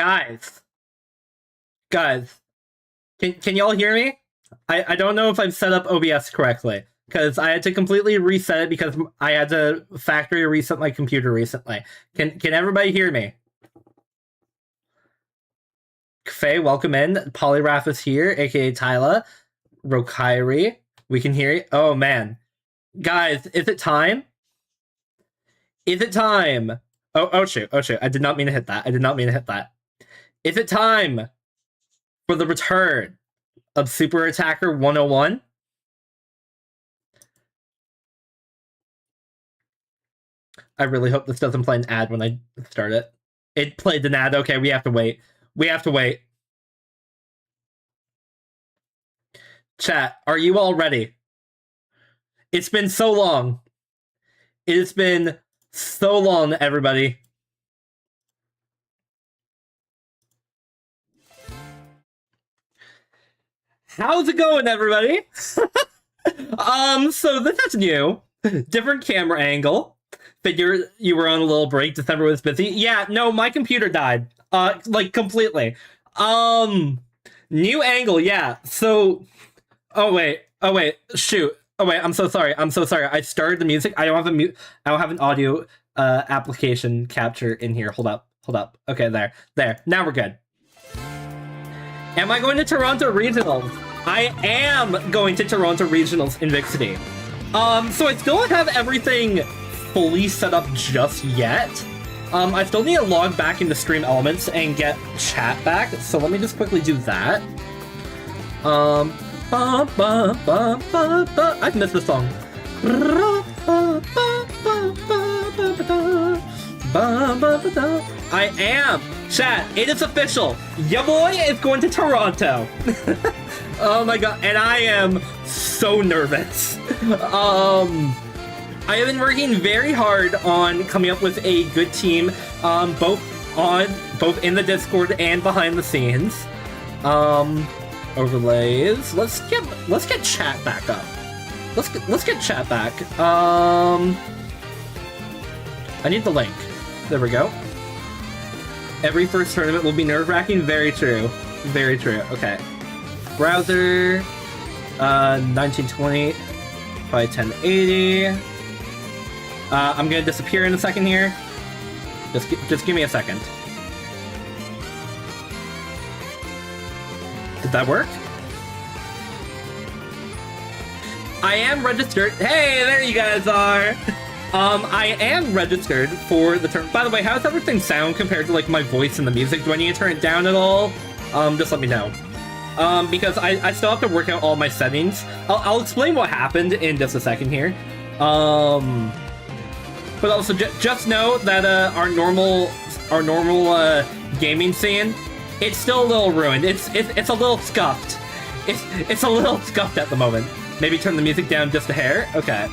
Guys, guys, can y'all hear me? I don't know if I've set up OBS correctly because I had to completely reset it because I had to factory reset my computer recently. Can everybody hear me? Faye, welcome in. Polyrath is here, aka Tyla. Rokairi, we can hear you. Oh man, guys, is it time? Is it time? Oh shoot! I did not mean to hit that. Is it time for the return of Super Attacker 101? I really hope this doesn't play an ad when I start it. It played an ad. Okay, we have to wait. Chat, are you all ready? It's been so long. It has been so long, everybody. How's it going, everybody? So this is new. Different camera angle. Figure you were on a little break. December was busy. Yeah, no, my computer died. Like, completely. New angle, yeah. So... Oh, wait. Shoot. Oh, wait, I'm so sorry. I started the music. I don't have an audio application capture in here. Hold up. Okay, there. Now we're good. Am I going to Toronto Regionals? I am going to Toronto Regionals in Vixity. So I still don't have everything fully set up just yet. I still need to log back into Stream Elements and get chat back, so let me just quickly do that. I've missed this song. I am! Chat, it is official! Ya boy is going to Toronto! Oh my god, and I am so nervous. I have been working very hard on coming up with a good team, both in the Discord and behind the scenes. Overlays. Let's get chat back up. Let's get chat back. I need the link. There we go. Every first tournament will be nerve-wracking. Very true. Okay. Browser. 1920 by 1080. I'm gonna disappear in a second here. Just give me a second. Did that work? I am registered. Hey, there you guys are. I am registered for the turn. By the way, how does everything sound compared to like my voice and the music? Do I need to turn it down at all? Just let me know. Because I still have to work out all my settings. I'll explain what happened in just a second here. But also just know that our normal gaming scene, it's still a little ruined. It's a little scuffed. It's a little scuffed at the moment. Maybe turn the music down just a hair. Okay.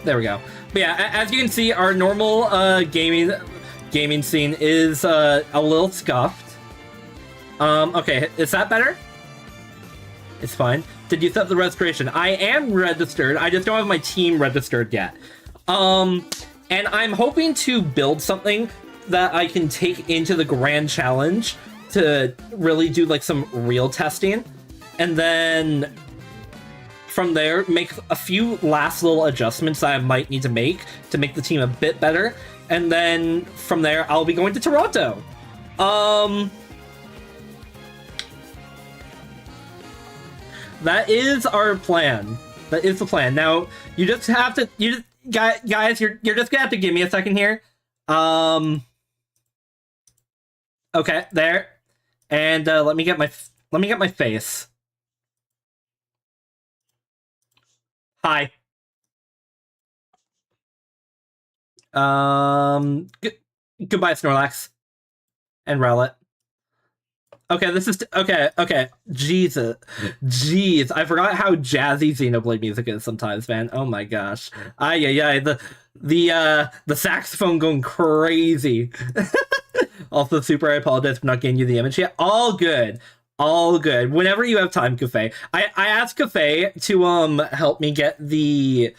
There we go. But yeah, as you can see, our normal gaming scene is a little scuffed. Okay, is that better? It's fine. Did you set up the registration? I am registered. I just don't have my team registered yet. And I'm hoping to build something that I can take into the Grand Challenge to really do like some real testing. And then from there, make a few last little adjustments that I might need to make the team a bit better. And then from there, I'll be going to Toronto. That is our plan. That is the plan. Now, you just have to, guys, you're just gonna have to give me a second here. Okay, there. And let me get my face. Hi. Goodbye, Snorlax. And Rowlet. Okay, this is... Okay. Jeez, I forgot how jazzy Xenoblade music is sometimes, man. Oh my gosh. The saxophone going crazy. Also, Super, I apologize for not getting you the image yet. All good. Whenever you have time, Cafe. I asked Cafe to help me get the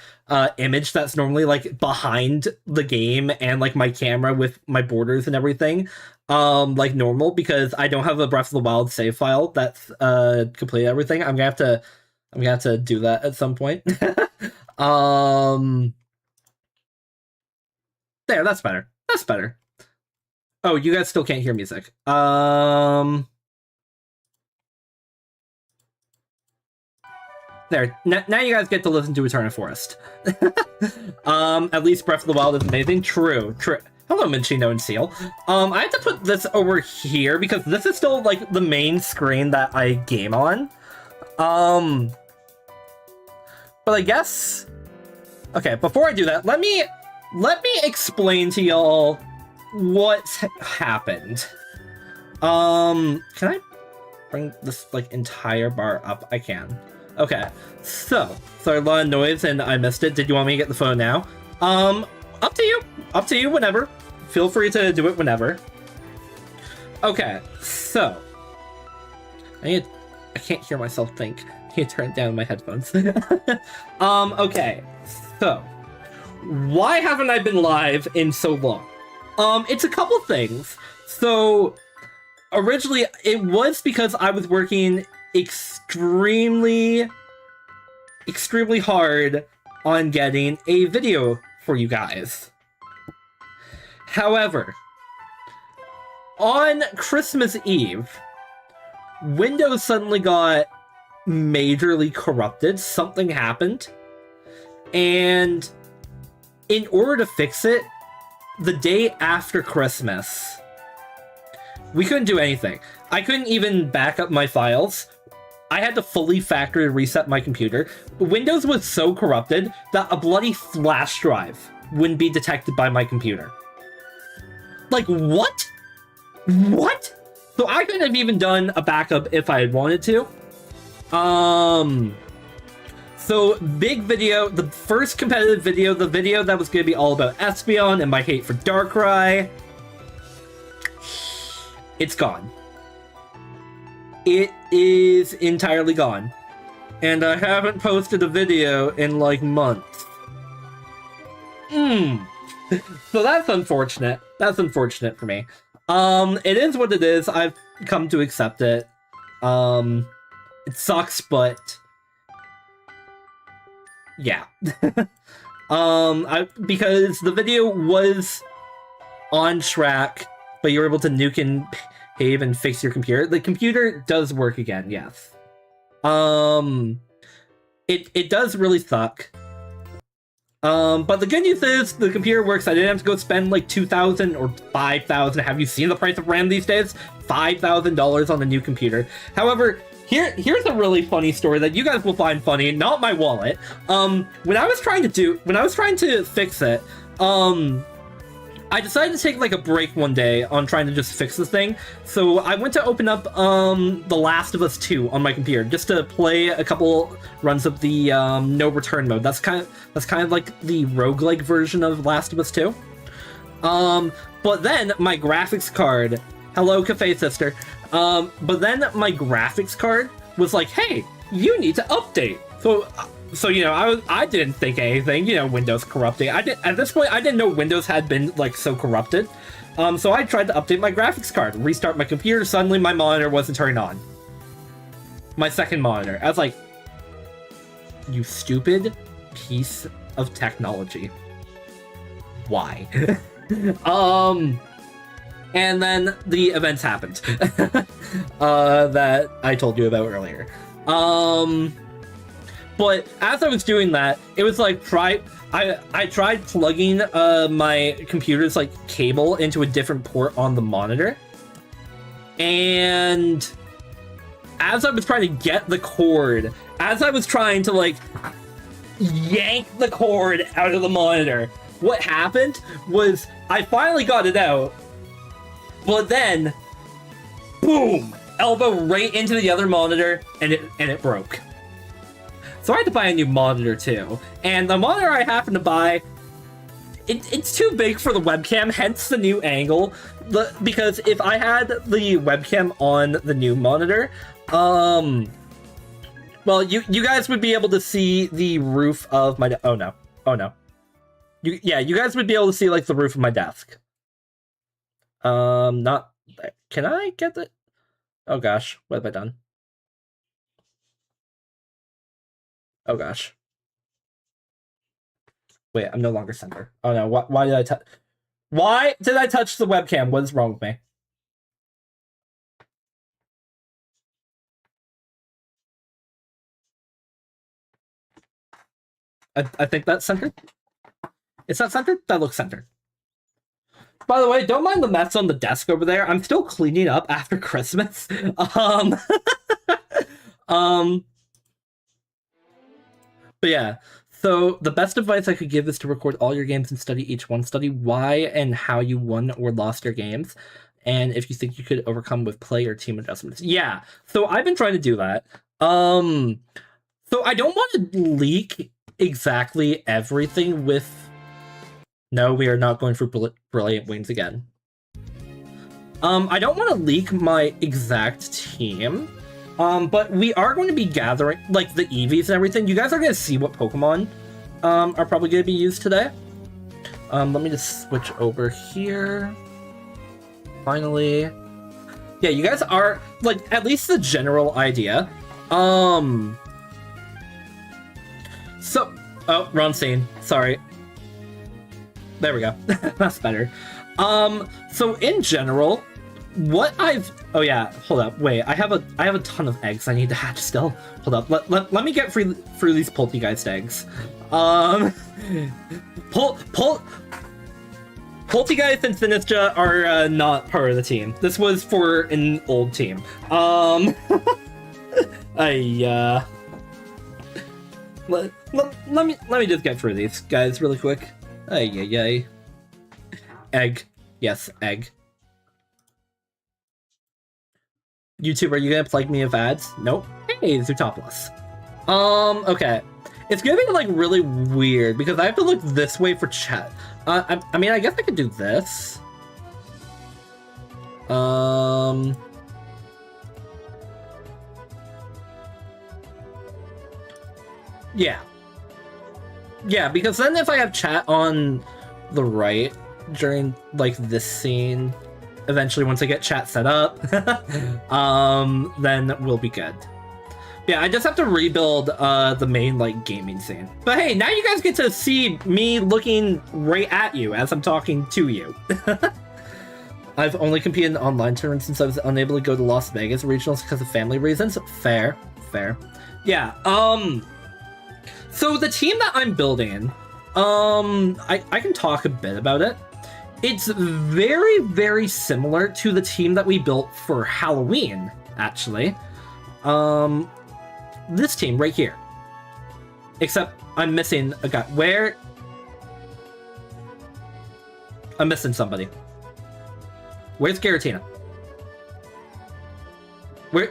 image that's normally like behind the game and like my camera with my borders and everything like normal, because I don't have a Breath of the Wild save file that's completed everything. I'm gonna have to do that at some point. There, that's better. That's better. Oh, you guys still can't hear music. There. Now you guys get to listen to Eterna Forest. At least Breath of the Wild is amazing. True. Hello, Minchino and Seal. I have to put this over here because this is still, like, the main screen that I game on. But I guess... Okay, before I do that, let me explain to y'all what's happened. Can I bring this, like, entire bar up? I can. Okay, so a lot of noise and I missed it. Did you want me to get the phone now? Up to you. Up to you, whenever. Feel free to do it whenever. Okay, so I can't hear myself think. I need to turn down my headphones. Okay, so why haven't I been live in so long? It's a couple things. So originally it was because I was working extremely hard on getting a video for you guys. However, on Christmas Eve, Windows suddenly got majorly corrupted. Something happened. And in order to fix it, the day after Christmas, we couldn't do anything. I couldn't even back up my files. I had to fully factory reset my computer. Windows was so corrupted that a bloody flash drive wouldn't be detected by my computer. Like, what? What? So I couldn't have even done a backup if I had wanted to. So, big video, the first competitive video, the video that was going to be all about Espeon and my hate for Darkrai, it's gone. It is entirely gone. And I haven't posted a video in, like, months. So that's unfortunate. That's unfortunate for me. It is what it is. I've come to accept it. It sucks, but... yeah. Because the video was on track, but you were able to nuke and pave and fix your computer. The computer does work again, yes. It does really suck. But the good news is the computer works. I didn't have to go spend like $2,000 or $5,000. Have you seen the price of RAM these days? $5,000 on a new computer. However, here's a really funny story that you guys will find funny, not my wallet. When I was trying to fix it, I decided to take like a break one day on trying to just fix this thing. So I went to open up The Last of Us 2 on my computer just to play a couple runs of the no return mode. That's kind of like the roguelike version of Last of Us 2. But then my graphics card, hello Cafe Sister. But then my graphics card was like, hey, you need to update. So you know, I didn't think anything. You know, Windows corrupting. At this point I didn't know Windows had been like so corrupted. So I tried to update my graphics card, restart my computer. Suddenly my monitor wasn't turning on. My second monitor. I was like, you stupid piece of technology. Why? And then the events happened that I told you about earlier. But as I was doing that, it was like I tried plugging my computer's like cable into a different port on the monitor. And as I was trying to get the cord, as I was trying to like yank the cord out of the monitor, what happened was I finally got it out, but then boom, elbow right into the other monitor, and it broke. So I had to buy a new monitor too. And the monitor I happened to buy, it's too big for the webcam, hence the new angle. Because if I had the webcam on the new monitor, well, you guys would be able to see the roof of my... oh no. Oh no. You guys would be able to see like the roof of my desk. Not. Can I get the? Oh gosh, what have I done? Oh gosh. Wait, I'm no longer center. Oh no, why did I touch? Why did I touch the webcam? What is wrong with me? I think that's centered. It's not centered? That looks centered. By the way, don't mind the mess on the desk over there. I'm still cleaning up after Christmas. But yeah, so the best advice I could give is to record all your games and study each one. Study why and how you won or lost your games, and if you think you could overcome with play or team adjustments. Yeah, so I've been trying to do that. So I don't want to leak exactly everything with... No, we are not going for Brilliant Wings again. I don't want to leak my exact team. But we are going to be gathering, like, the EVs and everything. You guys are going to see what Pokemon are probably going to be used today. Let me just switch over here. Finally. Yeah, you guys are, like, at least the general idea. So... Oh, wrong scene. Sorry. There we go. That's better. So in general... What I've... Oh yeah, hold up. Wait, I have a ton of eggs I need to hatch still. Hold up. Let me get through these Poltegeist eggs. Poltegeist and Sinistra are not part of the team. This was for an old team. Let me just get through these guys really quick. Ay. Egg. Yes, egg. YouTube, are you gonna plague me with ads? Nope. Hey, Zootopoulos. Okay. It's gonna be, like, really weird, because I have to look this way for chat. I mean, I guess I could do this. Yeah. Yeah, because then if I have chat on the right during, like, this scene... Eventually, once I get chat set up, then we'll be good. Yeah, I just have to rebuild the main, like, gaming scene. But hey, now you guys get to see me looking right at you as I'm talking to you. I've only competed in online tournaments since I was unable to go to Las Vegas regionals because of family reasons. Fair. Yeah, so the team that I'm building, I can talk a bit about it. It's very, very similar to the team that we built for Halloween, actually. This team right here. Except I'm missing a guy. Where? I'm missing somebody. Where's Giratina? Where's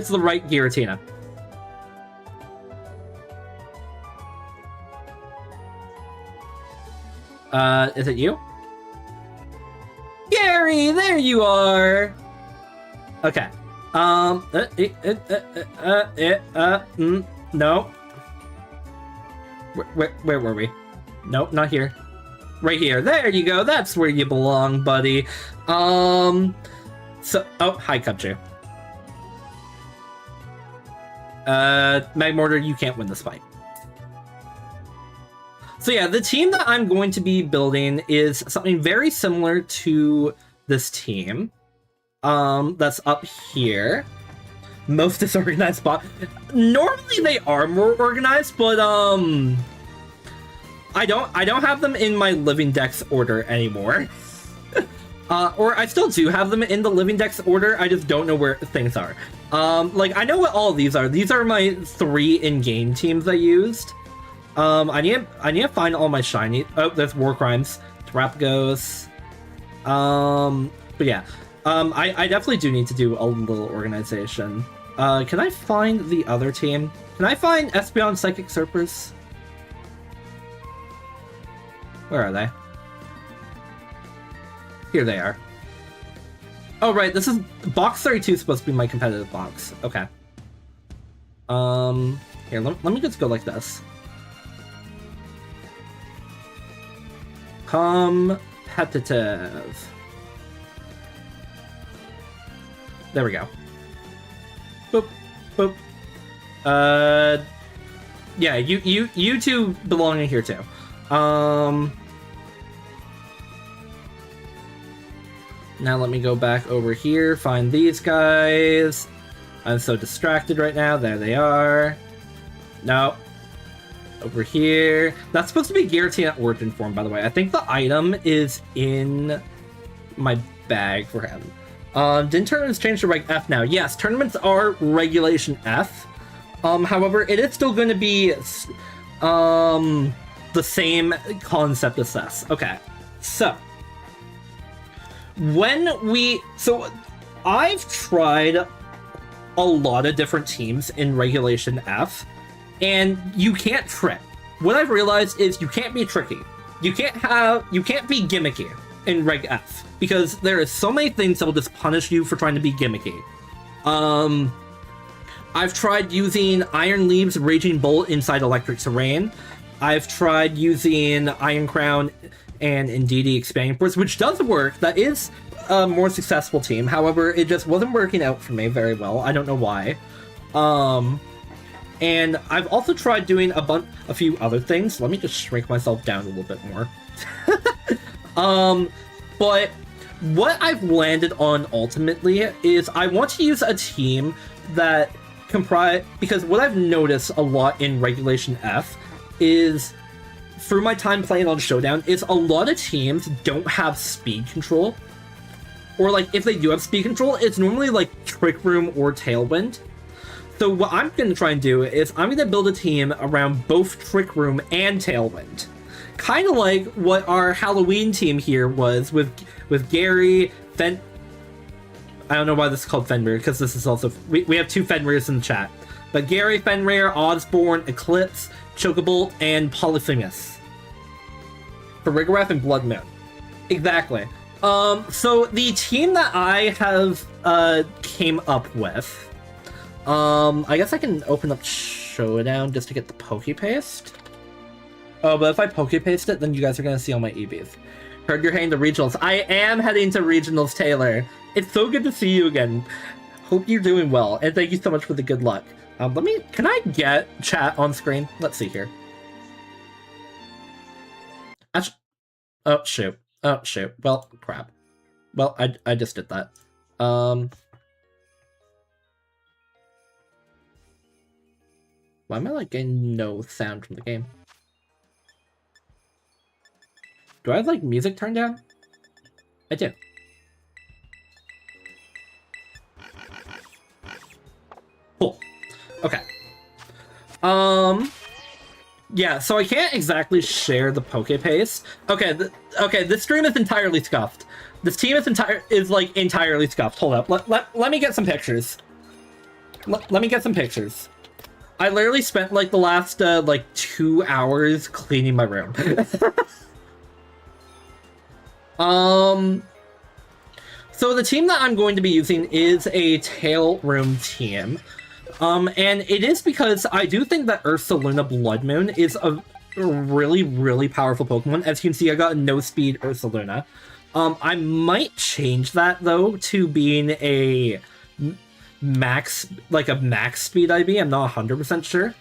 the right Giratina? Is it you? Gary, there you are! Okay. No. Where were we? Nope, not here. Right here. There you go. That's where you belong, buddy. Oh, hi, Cubju. Magmortar, you can't win this fight. So yeah, the team that I'm going to be building is something very similar to this team. That's up here. Most disorganized spot. Normally they are more organized, but I don't have them in my living dex order anymore. Or I still do have them in the living dex order, I just don't know where things are. Like, I know what all of these are. These are my 3 in-game teams I used. I need to find all my shiny... Oh, there's War Crimes. Terapagos. But yeah. I definitely do need to do a little organization. Can I find the other team? Can I find Espeon Psychic Surfers? Where are they? Here they are. Oh, right, this is... Box 32 is supposed to be my competitive box. Okay. Here, let me just go like this. Competitive. There we go. Boop, boop. Yeah, you two belong in here too. Now let me go back over here, find these guys. I'm so distracted right now. There they are. No. Over here. That's supposed to be Giratina origin form, by the way. I think the item is in my bag for him. Didn't tournaments change to Reg F now? Yes, tournaments are Regulation F. However, it is still going to be the same concept as this. Okay, so I've tried a lot of different teams in Regulation F, and you can't trick. What I've realized is you can't be tricky. You can't be gimmicky in Reg F, because there is so many things that will just punish you for trying to be gimmicky. I've tried using Iron Leaves, Raging Bolt inside Electric Terrain. I've tried using Iron Crown and Indeedee Expanding Force, which does work. That is a more successful team. However, it just wasn't working out for me very well. I don't know why. And I've also tried doing a few other things. Let me just shrink myself down a little bit more. But what I've landed on ultimately is I want to use a team that because what I've noticed a lot in Regulation F is, through my time playing on Showdown, is a lot of teams don't have speed control. Or, like, if they do have speed control, it's normally, like, Trick Room or Tailwind. So what I'm going to try and do is I'm going to build a team around both Trick Room and Tailwind. Kind of like what our Halloween team here was with Gary, I don't know why this is called Fenrir, because this is also... We have two Fenrirs in the chat. But Gary, Fenrir, Osborne, Eclipse, Chocobolt, and Polyphemus. For Rigoroth and Blood Moon. Exactly. So the team that I have came up with... I guess I can open up Showdown just to get the Pokepaste. Oh, but if I Pokepaste it, then you guys are going to see all my EVs. Heard you're heading to regionals. I am heading to regionals, Taylor. It's so good to see you again. Hope you're doing well, and thank you so much for the good luck. Can I get chat on screen? Let's see here. Oh, shoot. Oh, shoot. Well, crap. Well, I just did that. Why am I, like, getting no sound from the game? Do I have, like, music turned down? I do. Cool. Okay. Yeah, so I can't exactly share the Pokepaste. Okay, okay, this stream is entirely scuffed. This team is entirely scuffed. Hold up. Let me get some pictures. Let me get some pictures. I literally spent, like, the last, 2 hours cleaning my room. So the team that I'm going to be using is a Tail Room team. And it is because I do think that Ursaluna Blood Moon is a really, really powerful Pokemon. As you can see, I got a no-speed Ursaluna. I might change that, though, to being a max speed IB. I'm not 100% sure.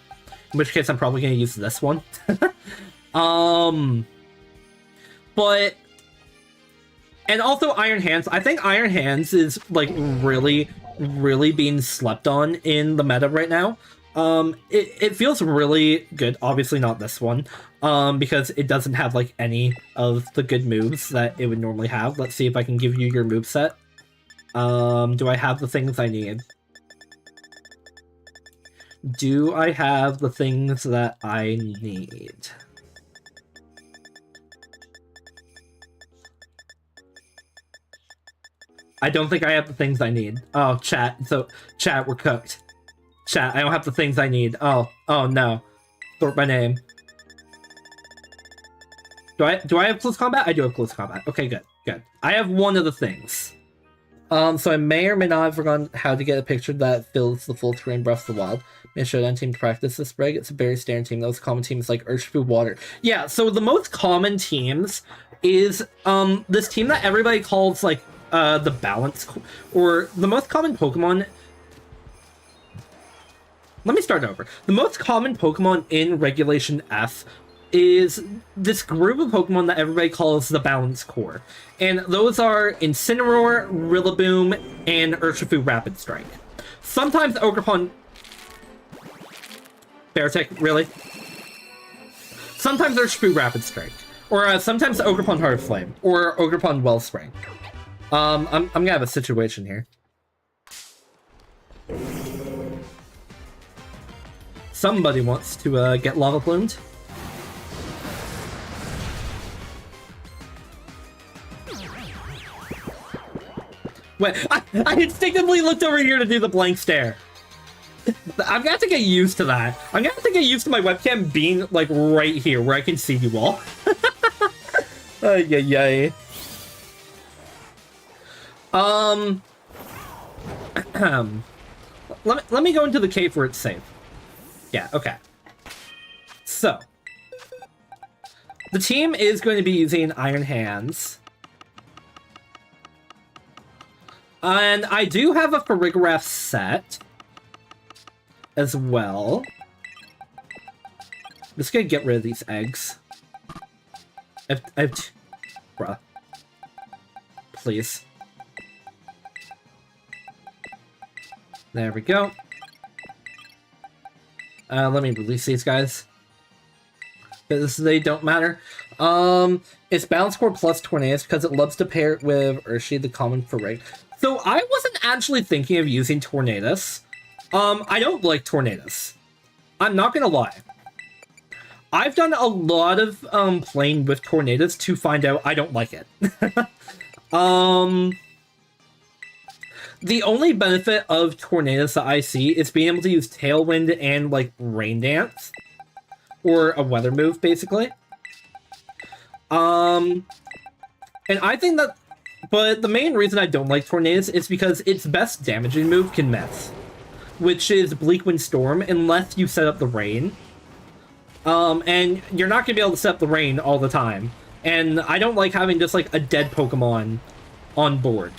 In which case, I'm probably going to use this one. But... And also Iron Hands. I think Iron Hands is, like, really, really being slept on in the meta right now. It feels really good. Obviously not this one, because it doesn't have, like, any of the good moves that it would normally have. Let's see if I can give you your moveset. Do I have the things I need? Do I have the things that I need? I don't think I have the things I need. Oh, chat. So, chat, we're cooked. Chat, I don't have the things I need. Oh no. Sort by name. Do I have close combat? I do have close combat. Okay, good. I have one of the things. So I may or may not have forgotten how to get a picture that fills the full screen Breath of the Wild. Make sure that team to practice this break. It's a very standard team. Those common teams like Urshifu Water. Yeah, so the most common teams is this team that everybody calls like the balance, or the most common Pokemon. Let me start over. The most common Pokemon in Regulation F is this group of Pokemon that everybody calls the Balance Core. And those are Incineroar, Rillaboom, and Urshifu Rapid Strike. Sometimes Ogerpon... Beartic, really? Sometimes Urshifu Rapid Strike. Or sometimes Ogerpon Heart of Flame. Or Ogerpon Wellspring. I'm gonna have a situation here. Somebody wants to get lava plumed. Wait, I instinctively looked over here to do the blank stare. I'm gonna have to get used to that. I'm gonna have to get used to my webcam being like right here where I can see you all. Yay. Let me go into the cave where it's safe. Yeah, okay. So, the team is going to be using Iron Hands. And I do have a Farigiraf set as well. I'm just gonna get rid of these eggs. Bruh. Please. There we go. Let me release these guys. Because they don't matter. It's Balance Core plus Tornadus because it loves to pair it with Urshi, the common Farig. So I wasn't actually thinking of using Tornadus. I don't like Tornadus. I'm not gonna lie. I've done a lot of playing with Tornadus to find out I don't like it. The only benefit of Tornadus that I see is being able to use Tailwind and, like, Rain Dance. Or a weather move, basically. And I think that... But the main reason I don't like Tornadus is because its best damaging move can miss. Which is Bleak Wind Storm, unless you set up the rain. And you're not going to be able to set up the rain all the time. And I don't like having just, like, a dead Pokemon on board.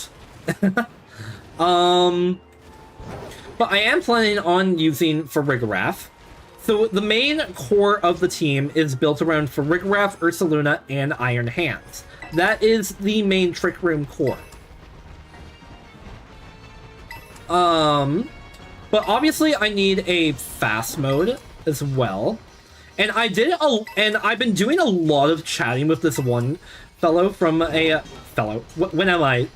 But I am planning on using Farigiraf. So the main core of the team is built around Farigiraf, Ursaluna, and Iron Hands. That is the main Trick Room core. But obviously I need a fast mode as well. And I've been doing a lot of chatting with this one fellow from when am I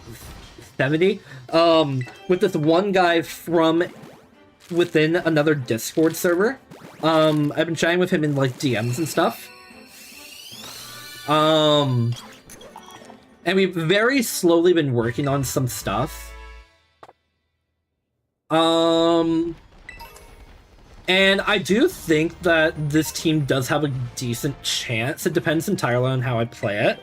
70? With this one guy from within another Discord server. I've been chatting with him in, like, DMs and stuff. And we've very slowly been working on some stuff. And I do think that this team does have a decent chance. It depends entirely on how I play it.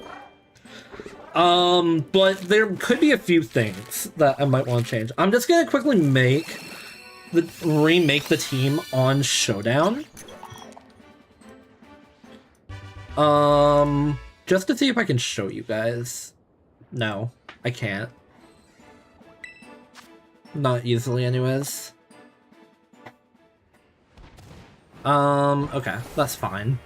But there could be a few things that I might want to change. I'm just gonna quickly remake the team on Showdown. Just to see if I can show you guys. No, I can't. Not easily, anyways. Okay, that's fine.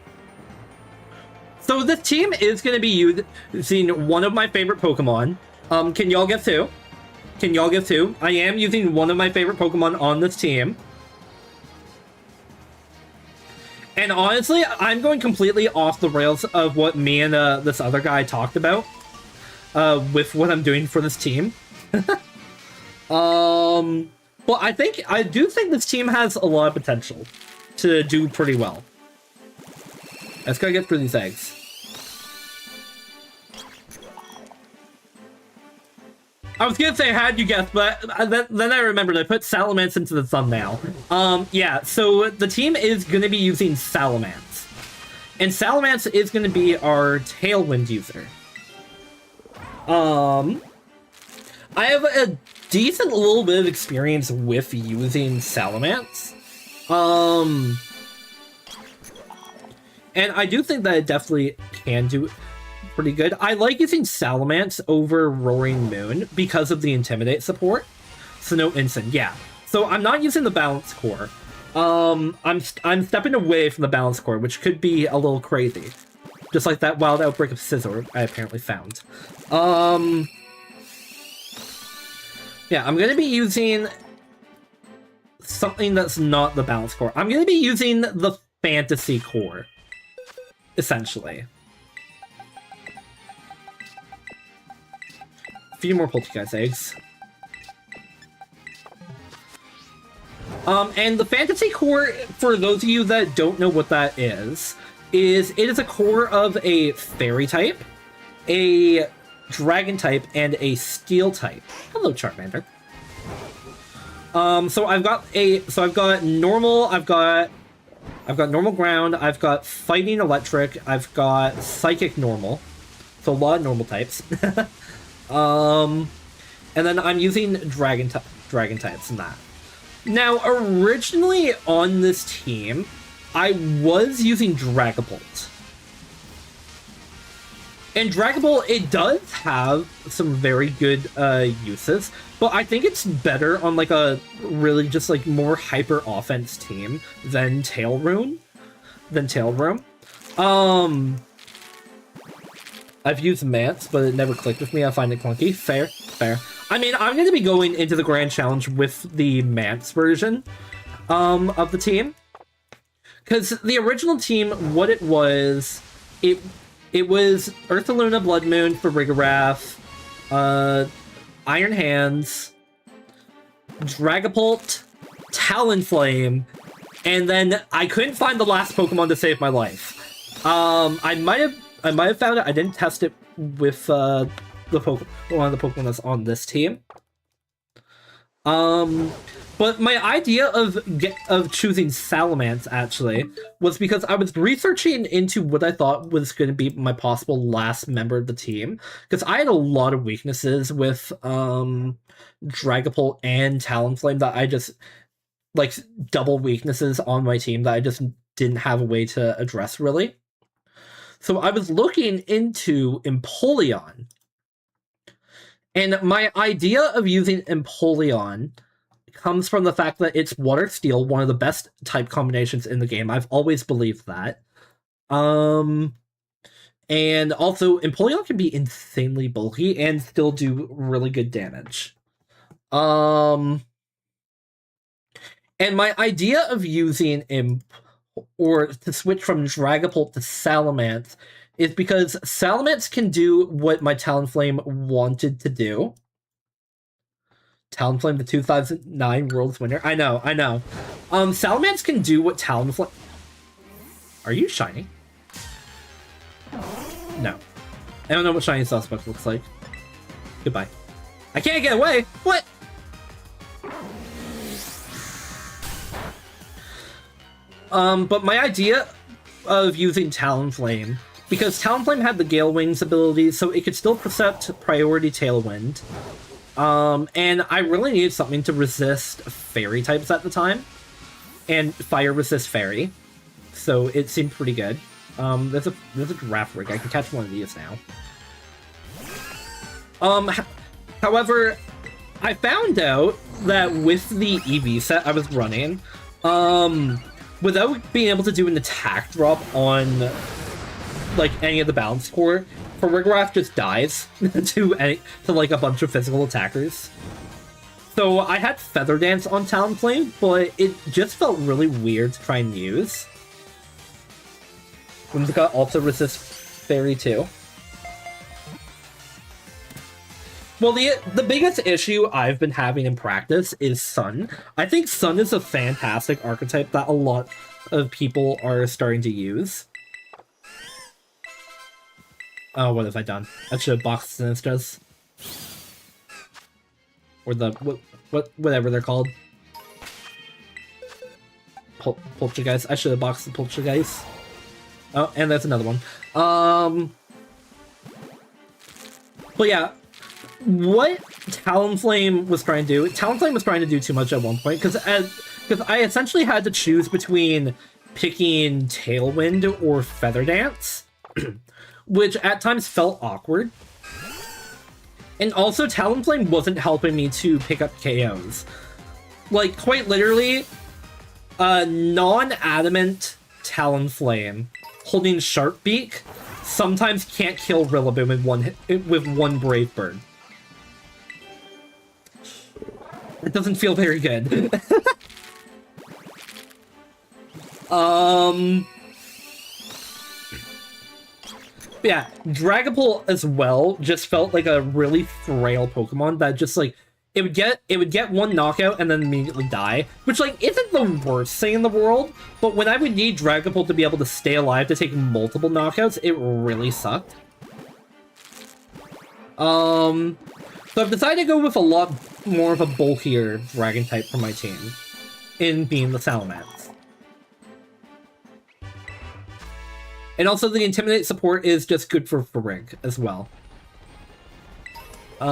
So this team is going to be using one of my favorite Pokemon. Can y'all guess who? Can y'all guess who? I am using one of my favorite Pokemon on this team. And honestly, I'm going completely off the rails of what me and this other guy talked about with what I'm doing for this team. Well, I do think this team has a lot of potential to do pretty well. Let's go get through these eggs. I was gonna say, how'd you guess, but then I remembered I put Salamence into the thumbnail. Yeah, so the team is gonna be using Salamence. And Salamence is gonna be our Tailwind user. I have a decent little bit of experience with using Salamence. And I do think that it definitely can do pretty good. I like using Salamence over Roaring Moon because of the Intimidate support. So no instant, yeah. So I'm not using the Balance Core. I'm stepping away from the Balance Core, which could be a little crazy. Just like that wild outbreak of Scizor I apparently found. Yeah, I'm gonna be using something that's not the Balance Core. I'm gonna be using the Fantasy Core, essentially. A few more Poltergeist eggs. And the Fantasy Core, for those of you that don't know what that is it is a core of a Fairy type, a Dragon type, and a Steel type. Hello, Charmander. So I've got normal, I've got normal ground, I've got fighting electric, I've got psychic normal. So a lot of normal types. And then I'm using dragon types in that. Now, originally on this team, I was using Dragapult. And Dragapult, it does have some very good uses, but I think it's better on like a really just like more hyper offense team than Tailroom. I've used Mance, but it never clicked with me. I find it clunky. Fair. I mean, I'm going to be going into the Grand Challenge with the Mance version of the team. Because the original team, what it was was Ursaluna Blood Moon for Rigarath, Iron Hands, Dragapult, Talonflame, and then I couldn't find the last Pokemon to save my life. I might have found it. I didn't test it with one of the Pokemon that's on this team. But my idea of choosing Salamence, actually, was because I was researching into what I thought was going to be my possible last member of the team. Because I had a lot of weaknesses with Dragapult and Talonflame that I just... like, double weaknesses on my team that I just didn't have a way to address, really. So I was looking into Empoleon. And my idea of using Empoleon comes from the fact that it's Water Steel, one of the best type combinations in the game. I've always believed that. And also, Empoleon can be insanely bulky and still do really good damage. And my idea of using or to switch from Dragapult to Salamence is because Salamence can do what my Talonflame wanted to do. Talonflame, the 2009 World's winner. I know. Salamence can do what Talonflame... Are you shiny? No. I don't know what Shiny Suspect looks like. Goodbye. I can't get away! What? But my idea of using Talonflame, because Talonflame had the Gale Wings ability, so it could still percept Priority Tailwind. And I really needed something to resist Fairy types at the time, and Fire resist Fairy, so it seemed pretty good. There's a Giraffe Rig. I can catch one of these now. However, I found out that with the EV set I was running, without being able to do an attack drop on like any of the balance core, Rigarath just dies to like a bunch of physical attackers. So I had Feather Dance on Talonflame, but it just felt really weird to try and use. Whimsicott also resists Fairy too. Well, the biggest issue I've been having in practice is Sun. I think Sun is a fantastic archetype that a lot of people are starting to use. Oh, what have I done? I should have boxed Sinistras. Or the... whatever they're called. Poltergeist. I should have boxed the Poltergeist. Oh, and there's another one. But yeah, what Talonflame was trying to do. Talonflame was trying to do too much at one point, because I essentially had to choose between picking Tailwind or Feather Dance, which at times felt awkward. And also, Talonflame wasn't helping me to pick up KOs. Like, quite literally, a non-adamant Talonflame holding Sharp Beak sometimes can't kill Rillaboom with one Brave Bird. It doesn't feel very good. Yeah, Dragapult as well just felt like a really frail Pokemon that just like it would get one knockout and then immediately die, which like isn't the worst thing in the world, but when I would need Dragapult to be able to stay alive to take multiple knockouts, it really sucked. So I've decided to go with a lot more of a bulkier Dragon type for my team, in being the Salamence. And also the Intimidate support is just good for Rig as well. Is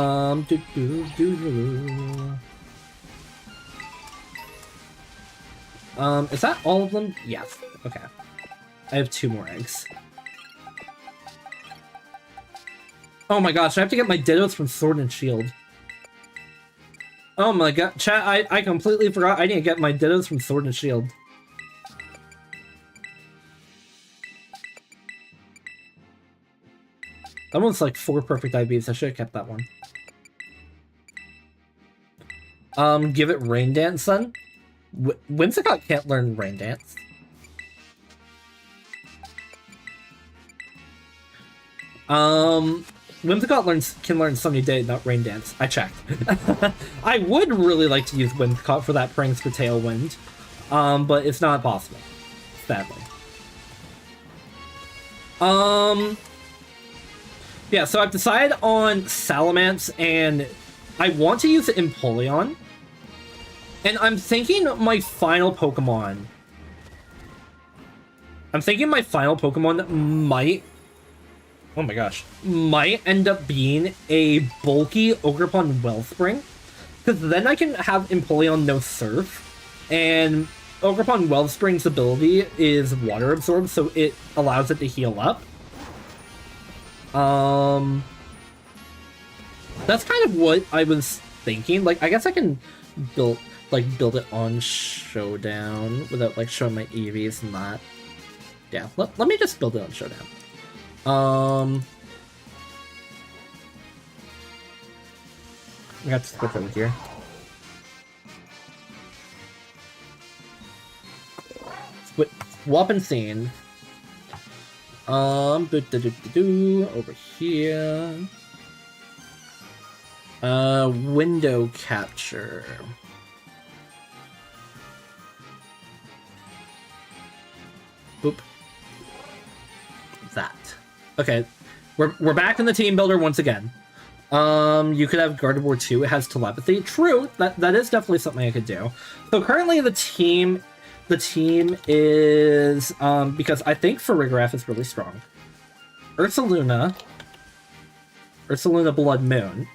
that all of them? Yes. Okay. I have 2 more eggs. Oh my gosh, I have to get my Dittos from Sword and Shield. Oh my god, chat, I completely forgot I need to get my Dittos from Sword and Shield. That one's like 4 perfect IVs. I should have kept that one. Give it Rain Dance then. Whimsicott can't learn Rain Dance. Whimsicott can learn Sunny Day, not Rain Dance. I checked. I would really like to use Whimsicott for that Pranks for Tailwind, but it's not possible, sadly. Yeah, so I've decided on Salamence, and I want to use Empoleon. And I'm thinking my final Pokemon... might... Oh my gosh. Might end up being a bulky Ogerpon Wellspring. Because then I can have Empoleon no Surf. And Ogerpon Wellspring's ability is Water Absorb, so it allows it to heal up. That's kind of what I was thinking. Like, I guess I can build it on Showdown without, like, showing my EVs and that. Yeah, let me just build it on Showdown. I got to switch over here. Swap and Scene. Over here. Window capture. Boop. That. Okay. We're back in the team builder once again. You could have Gardevoir 2, it has telepathy. True, that is definitely something I could do. So currently the team is, because I think Farigiraf is really strong. Ursaluna Blood Moon,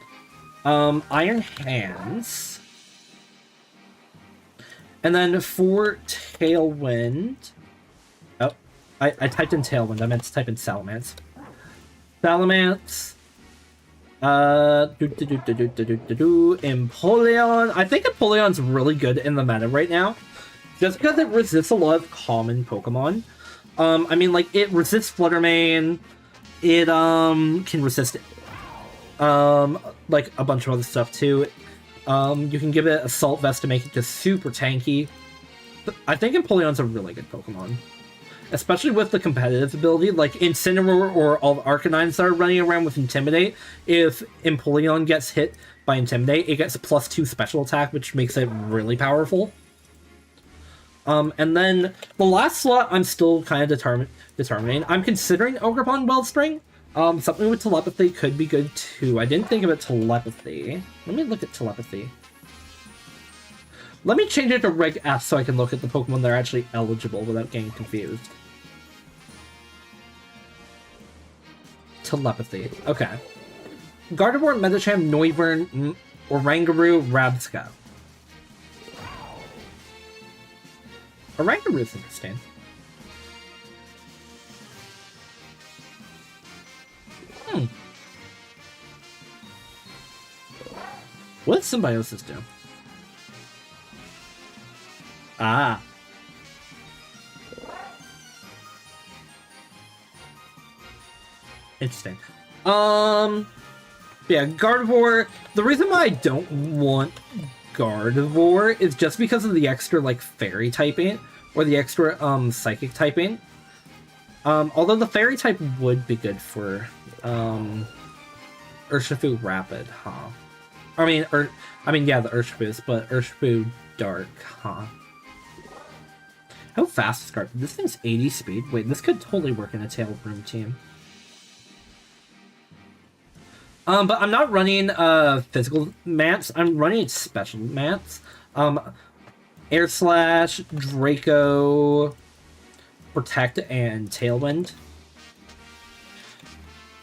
Iron Hands, and then for Tailwind, oh, I typed in Tailwind, I meant to type in Salamence. Empoleon. I think Empoleon's really good in the meta right now, just because it resists a lot of common Pokemon. I mean, like, it resists Flutter Mane, it can resist like a bunch of other stuff too. You can give it Assault Vest to make it just super tanky. But I think Empoleon's a really good Pokemon, especially with the competitive ability. Like Incineroar or all the Arcanines that are running around with Intimidate, if Empoleon gets hit by Intimidate, it gets a +2 special attack, which makes it really powerful. And then the last slot I'm still kind of determining. I'm considering Ogerpon Wellspring. Something with Telepathy could be good too. I didn't think about Telepathy. Let me look at Telepathy. Let me change it to Reg F so I can look at the Pokemon that are actually eligible without getting confused. Telepathy. Okay. Gardevoir, Medicham, Noivern. Oranguru, Rabsca. Oranguru's interesting. What does Symbiosis do? Ah. Interesting. Yeah, Gardevoir. The reason why I don't want Gardevoir is just because of the extra, like, fairy typing, or the extra, psychic typing. Although the fairy type would be good for, Urshifu Rapid, huh? I mean, yeah, the Urshifus, but Urshifu Dark, huh? How fast is Gardevoir? This thing's 80 speed? Wait, this could totally work in a Tail Room team. But I'm not running physical mats. I'm running special mats. Air Slash, Draco, Protect, and Tailwind.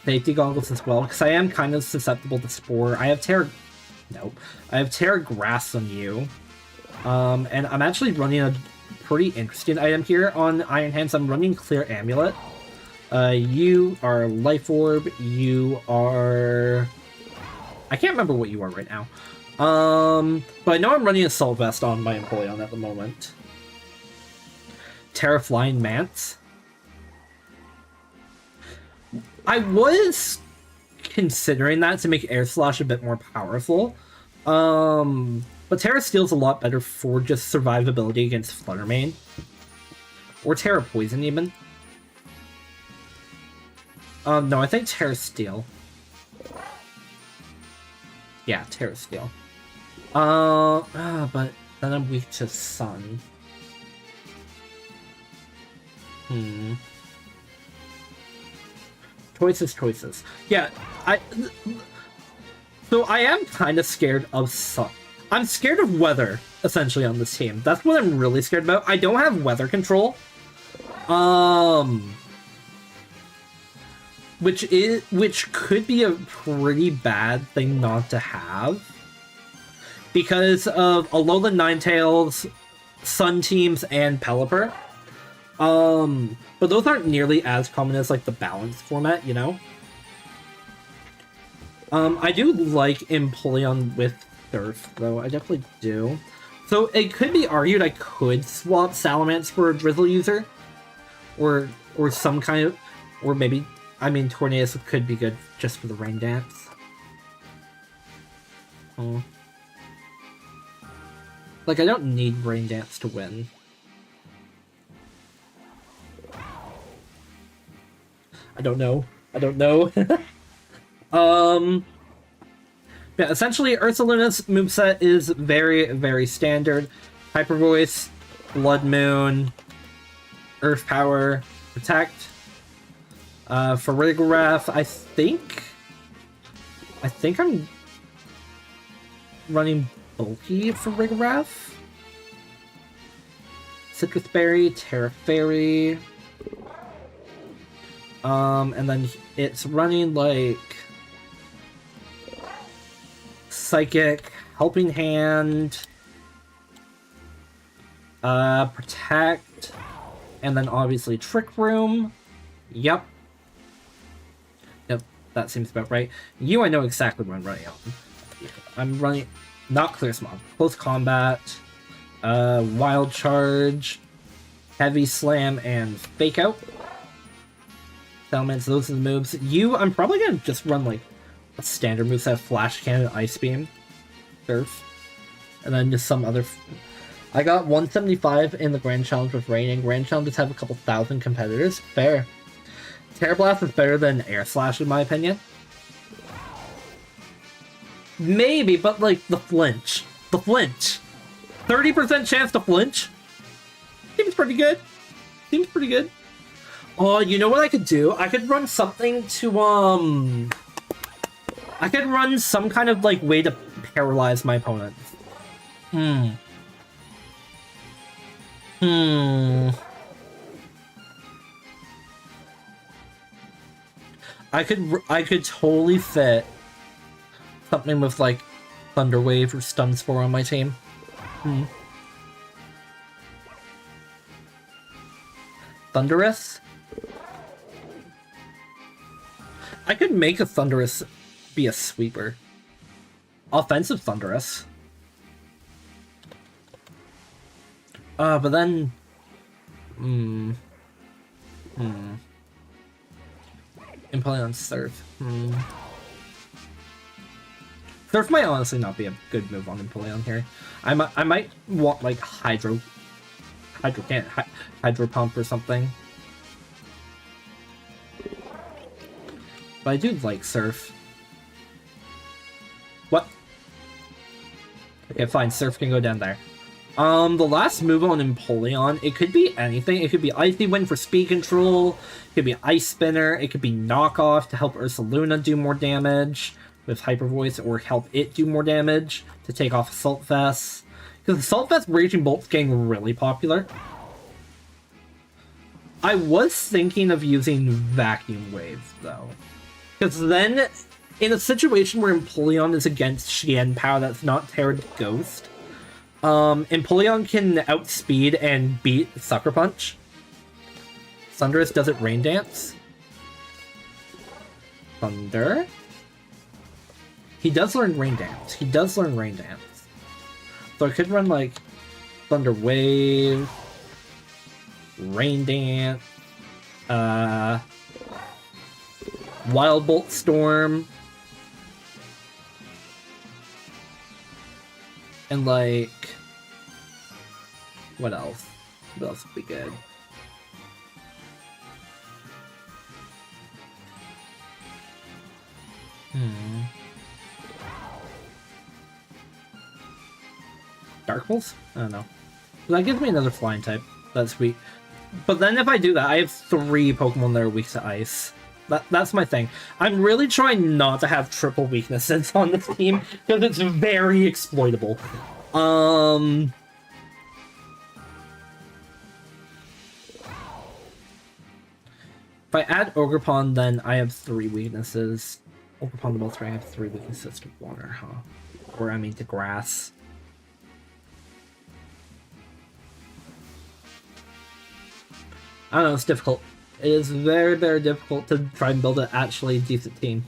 Safety goggles as well, because I am kind of susceptible to Spore. I have Terra Grass on you. And I'm actually running a pretty interesting item here on Iron Hands. I'm running Clear Amulet. You are Life Orb, you are... I can't remember what you are right now. But I know I'm running Assault Vest on my Empoleon at the moment. Terraflying Mance. I was considering that to make Air Slash a bit more powerful. But Terra Steel's a lot better for just survivability against Flutter Mane. Or Terra Poison, even. No, I think Terra Steel. Yeah, Terra Steel. But then I'm weak to Sun. Choices. Yeah, So I am kind of scared of Sun. I'm scared of weather, essentially, on this team. That's what I'm really scared about. I don't have weather control. Which could be a pretty bad thing not to have. Because of Alolan Ninetales, Sun teams, and Pelipper. But those aren't nearly as common as, like, the balanced format, you know? I do like Empoleon with Surf, though. I definitely do. So it could be argued I could swap Salamence for a Drizzle user. Or some kind of... Or maybe... I mean, Tornadus could be good just for the Rain Dance. Oh. Like, I don't need Rain Dance to win. I don't know. Yeah, essentially, Ursaluna's moveset is very, very standard. Hyper Voice, Blood Moon, Earth Power, Protect. For Rigorath, I think I'm running Bulky for Rigorath. Citrus Berry, Terra Fairy. And then it's running like Psychic, Helping Hand, Protect, and then obviously Trick Room. Yep, that seems about right. You, I know exactly what I'm running on. I'm running, not Clear Smog, Close Combat, Wild Charge, Heavy Slam, and Fake Out. Elements, those are the moves. You, I'm probably gonna just run like a standard moveset, Flash Cannon, Ice Beam, Surf, and then just some other. I got 175 in the Grand Challenge with Rain, and Grand Challenges have a couple thousand competitors. Fair. Terra Blast is better than Air Slash in my opinion. Maybe, but like the flinch. 30% chance to flinch? Seems pretty good. Oh, you know what I could do? I could run something to, I could run some kind of, like, way to paralyze my opponent. I could totally fit something with, like, Thunder Wave or Stun Spore on my team. Thunderous? I could make a Thunderous be a sweeper. Offensive Thunderous. But then... Impellion Surf. Surf might honestly not be a good move on Impellion here. I might want like Hydro Pump or something. But I do like Surf. What? Okay, fine. Surf can go down there. The last move on Empoleon, it could be anything. It could be Icy Wind for speed control. It could be Ice Spinner. It could be Knockoff to help Ursaluna do more damage with Hyper Voice, or help it do more damage to take off Assault Vest. Because Assault Vest Raging Bolt's getting really popular. I was thinking of using Vacuum Wave, though. Because then, in a situation where Empoleon is against Xian Power that's not Terra Ghost, Empoleon can outspeed and beat Sucker Punch. Thunderous doesn't Rain Dance. Thunder. He does learn Rain Dance. So I could run like Thunder Wave, Rain Dance, Wild Bolt Storm, and like, what else? What else would be good? Dark Pulse? I don't know. That gives me another flying type. That's sweet. But then if I do that, I have 3 Pokemon that are weak to Ice. That's my thing. I'm really trying not to have triple weaknesses on this team, because it's very exploitable. If I add Ogerpon, then I have 3 weaknesses. Ogerpon level 3, I have 3 weaknesses to water, huh? Or I mean to grass. I don't know, it's difficult. It is very, very difficult to try and build an actually decent team.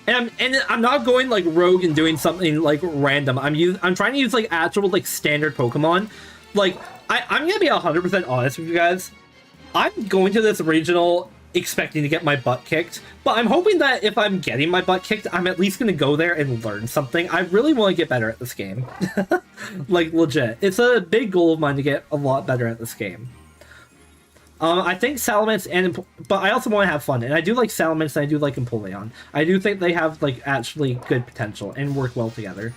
and I'm not going like rogue and doing something like random. I'm trying to use like actual like standard Pokemon. Like I'm gonna be 100% honest with you guys. I'm going to this regional expecting to get my butt kicked, but I'm hoping that if I'm getting my butt kicked, I'm at least going to go there and learn something. I really want to get better at this game. Like, legit. It's a big goal of mine to get a lot better at this game. I think Salamence but I also want to have fun, and I do like Salamence and I do like Empoleon. I do think they have, like, actually good potential and work well together.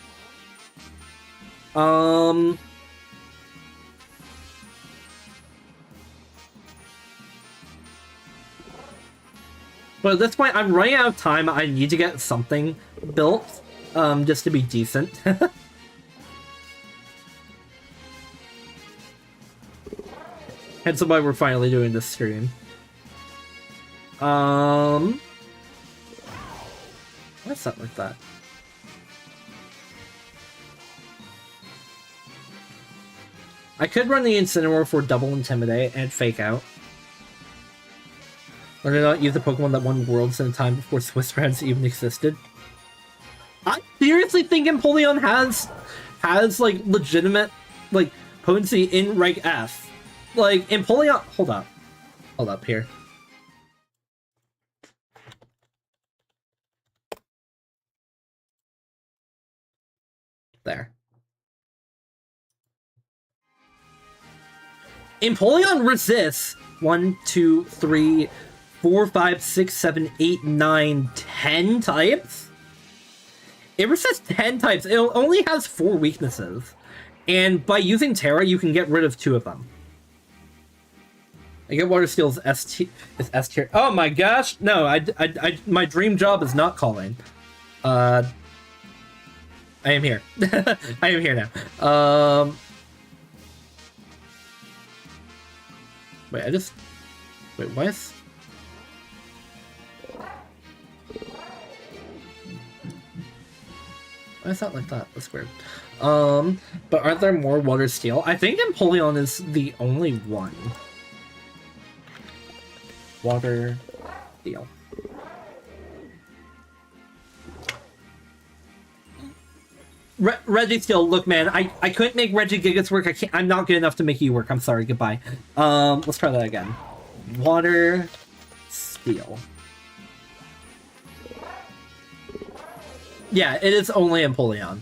But at this point, I'm running out of time. I need to get something built, just to be decent. Hence why we're finally doing this stream. What's that like that? I could run the Incineroar for double Intimidate and Fake Out. Or to not use the Pokemon that won Worlds in a time before Swiss rounds even existed. I seriously think Empoleon has like legitimate like potency in rank F. Like Empoleon, hold up here. There. Empoleon resists 1, 2, 3, 4, 5, 6, 7, 8, 9, 10 types? It resists 10 types. It only has 4 weaknesses. And by using Terra, you can get rid of 2 of them. I get Water Steel is S tier. Oh my gosh! No, my dream job is not calling. I am here. I am here now. Wait, wait, what is... Why is that like that? That's weird. But aren't there more water steel? I think Empoleon is the only one. Water steel. Registeel, look, man, I couldn't make Regigigas work. I'm not good enough to make you work. I'm sorry. Goodbye. Let's try that again. Water, steel. Yeah, it is only Empoleon.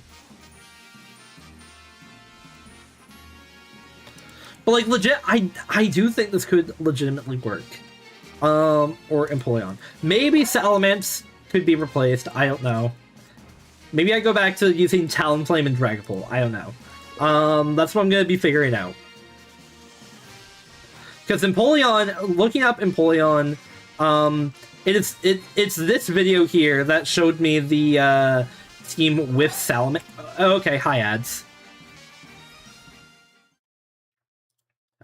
But like legit, I do think this could legitimately work. Or Empoleon. Maybe Salamence could be replaced. I don't know. Maybe I go back to using Talonflame and Dragapult. I don't know. That's what I'm going to be figuring out. Because Empoleon, looking up Empoleon, it's this video here that showed me the team with Salamence. Okay, hi ads.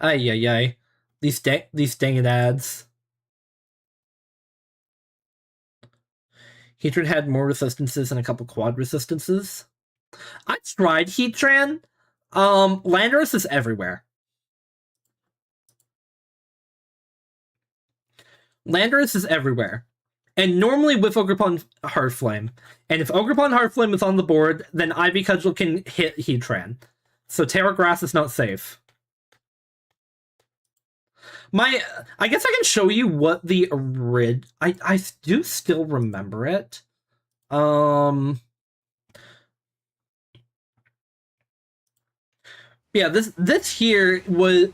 Ay. These danged ads. Heatran had more resistances and a couple quad resistances. I tried Heatran. Landorus is everywhere. Landorus is everywhere. And normally with Ogerpon Heartflame. And if Ogerpon Heartflame is on the board, then Ivy Cudgel can hit Heatran. So Terra Grass is not safe. I guess I can show you what the I do still remember it. Yeah, this here was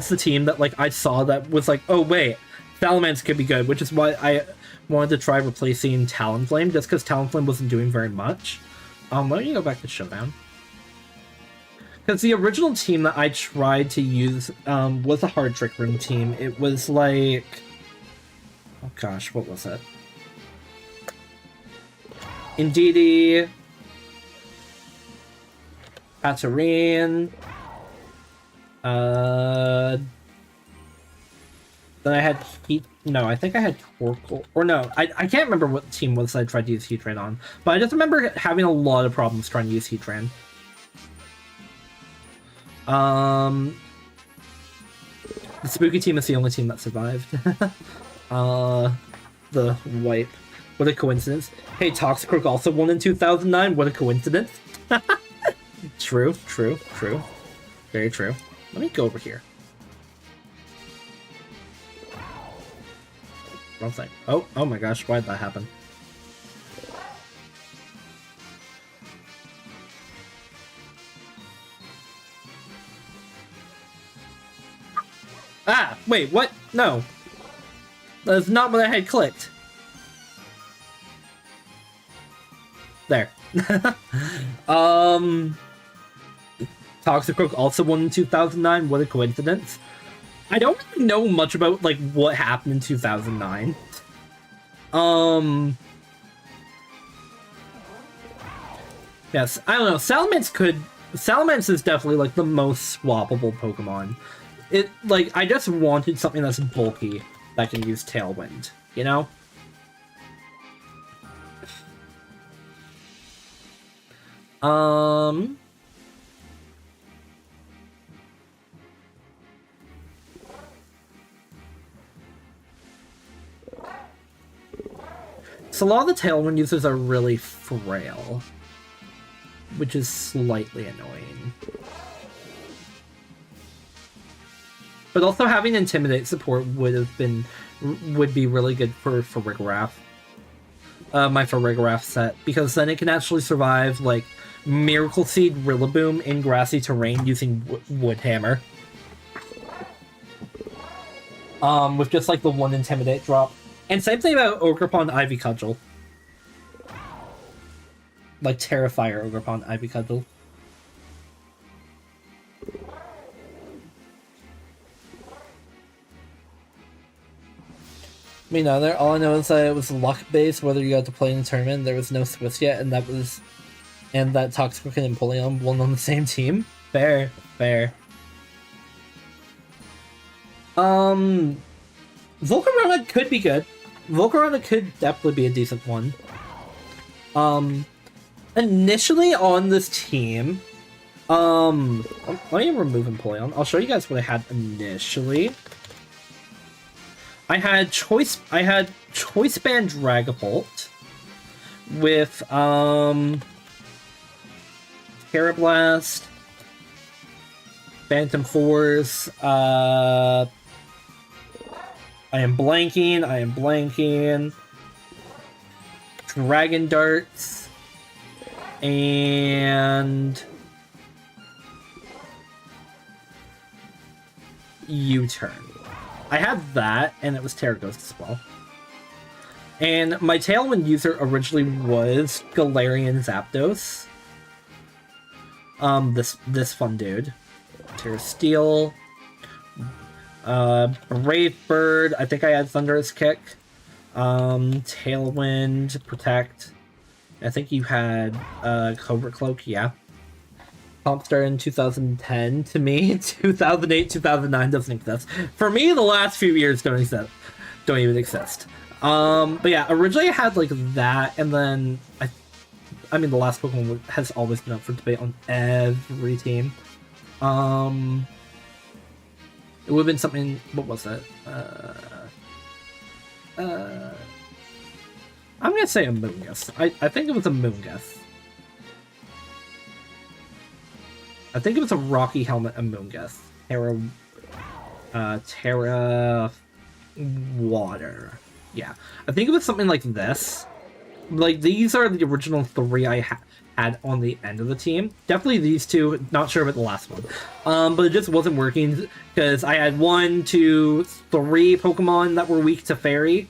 the team that like I saw that was like, oh wait, Salamence could be good, which is why I wanted to try replacing Talonflame, just because Talonflame wasn't doing very much. Let me go back to Showdown. Because the original team that I tried to use was a Hard Trick Room team. It was like... Oh gosh, what was it? Indeedee... Patarine... Then I had Heat... No, I think I had Torkoal... Or no, I can't remember what team was I tried to use Heatran on. But I just remember having a lot of problems trying to use Heatran. The spooky team is the only team that survived. The wipe. What a coincidence. Hey, Toxicroak also won in 2009. What a coincidence. True. Very true. Let me go over here. Wrong thing. Oh my gosh, why did that happen? Ah, wait, what? No. That's not what I had clicked. There. Toxicroak also won in 2009. What a coincidence. I don't really know much about, like, what happened in 2009. Yes, I don't know. Salamence is definitely, like, the most swappable Pokemon. I just wanted something that's bulky that can use Tailwind, you know? So a lot of the Tailwind users are really frail, which is slightly annoying. But also having Intimidate support would be really good for Farigiraf. My Farigiraf set, because then it can actually survive like Miracle Seed, Rillaboom in grassy terrain using Wood Hammer. With just like the one Intimidate drop. And same thing about Ogerpon Ivy Cudgel. Like Terrifier Ogerpon Ivy Cudgel. Me neither. All I know is that it was luck-based, whether you got to play in the tournament. There was no Swiss yet, and that Toxicroak and Empoleon won on the same team. Fair. Volcarona could be good. Volcarona could definitely be a decent one. Initially on this team, let me remove Empoleon. I'll show you guys what I had initially. I had Choice Band Dragapult with Terrablast, Phantom Force, I am blanking. Dragon Darts, and U-Turn. I had that, and it was Terra Ghost as well. And my Tailwind user originally was Galarian Zapdos. This fun dude. Terra Steel. Brave Bird. I think I had Thunderous Kick. Tailwind, Protect. I think you had Cobra Cloak, yeah. Comp started in 2010. To me, 2008, 2009 doesn't exist. For me, the last few years don't even exist. But yeah, originally I had like that, and then I mean the last Pokemon has always been up for debate on every team. It would have been something. What was it? I'm gonna say a Moongus. I think it was a Moongus. I think it was a Rocky Helmet, a Moongus. Terra Water. Yeah. I think it was something like this. Like, these are the original three I had on the end of the team. Definitely these two. Not sure about the last one. But it just wasn't working because I had 1, 2, 3 Pokemon that were weak to Fairy.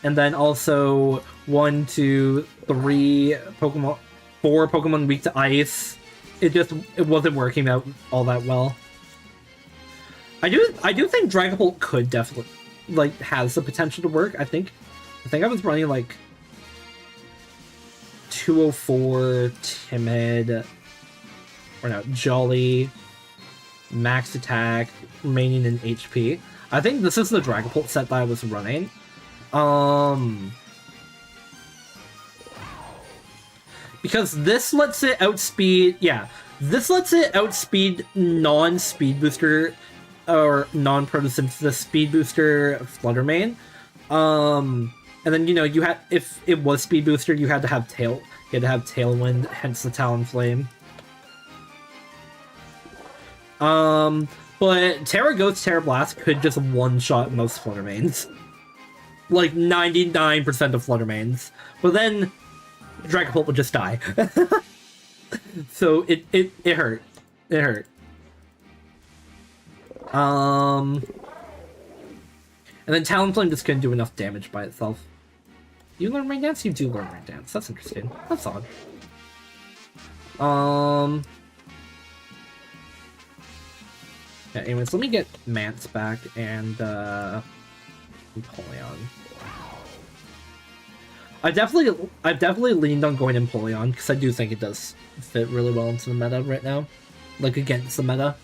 And then also 1, 2, 3 Pokemon, 4 Pokemon weak to Ice. It wasn't working out all that well. I do think Dragapult could definitely, like, has the potential to work. I think I was running like 204 Timid, or no, Jolly, Max Attack, remaining in HP. I think this is the Dragapult set that I was running. Because this lets it outspeed, this lets it outspeed non-speed booster or non-photosynthesis speed booster Fluttermane. And then, you know, you had, if it was speed booster, you had to have Tailwind, hence the Talonflame. But Terra Ghost, Terra Blast could just one-shot most Fluttermanes. Like 99% of Fluttermanes. But then Dragapult would just die. So it hurt. It hurt. And then Talonflame just couldn't do enough damage by itself. You learn Rain Dance? You do learn Rain Dance. That's interesting. That's odd. Yeah, anyways, let me get Mance back and Empoleon. I've definitely leaned on going Empoleon because I do think it does fit really well into the meta right now. Like, against the meta.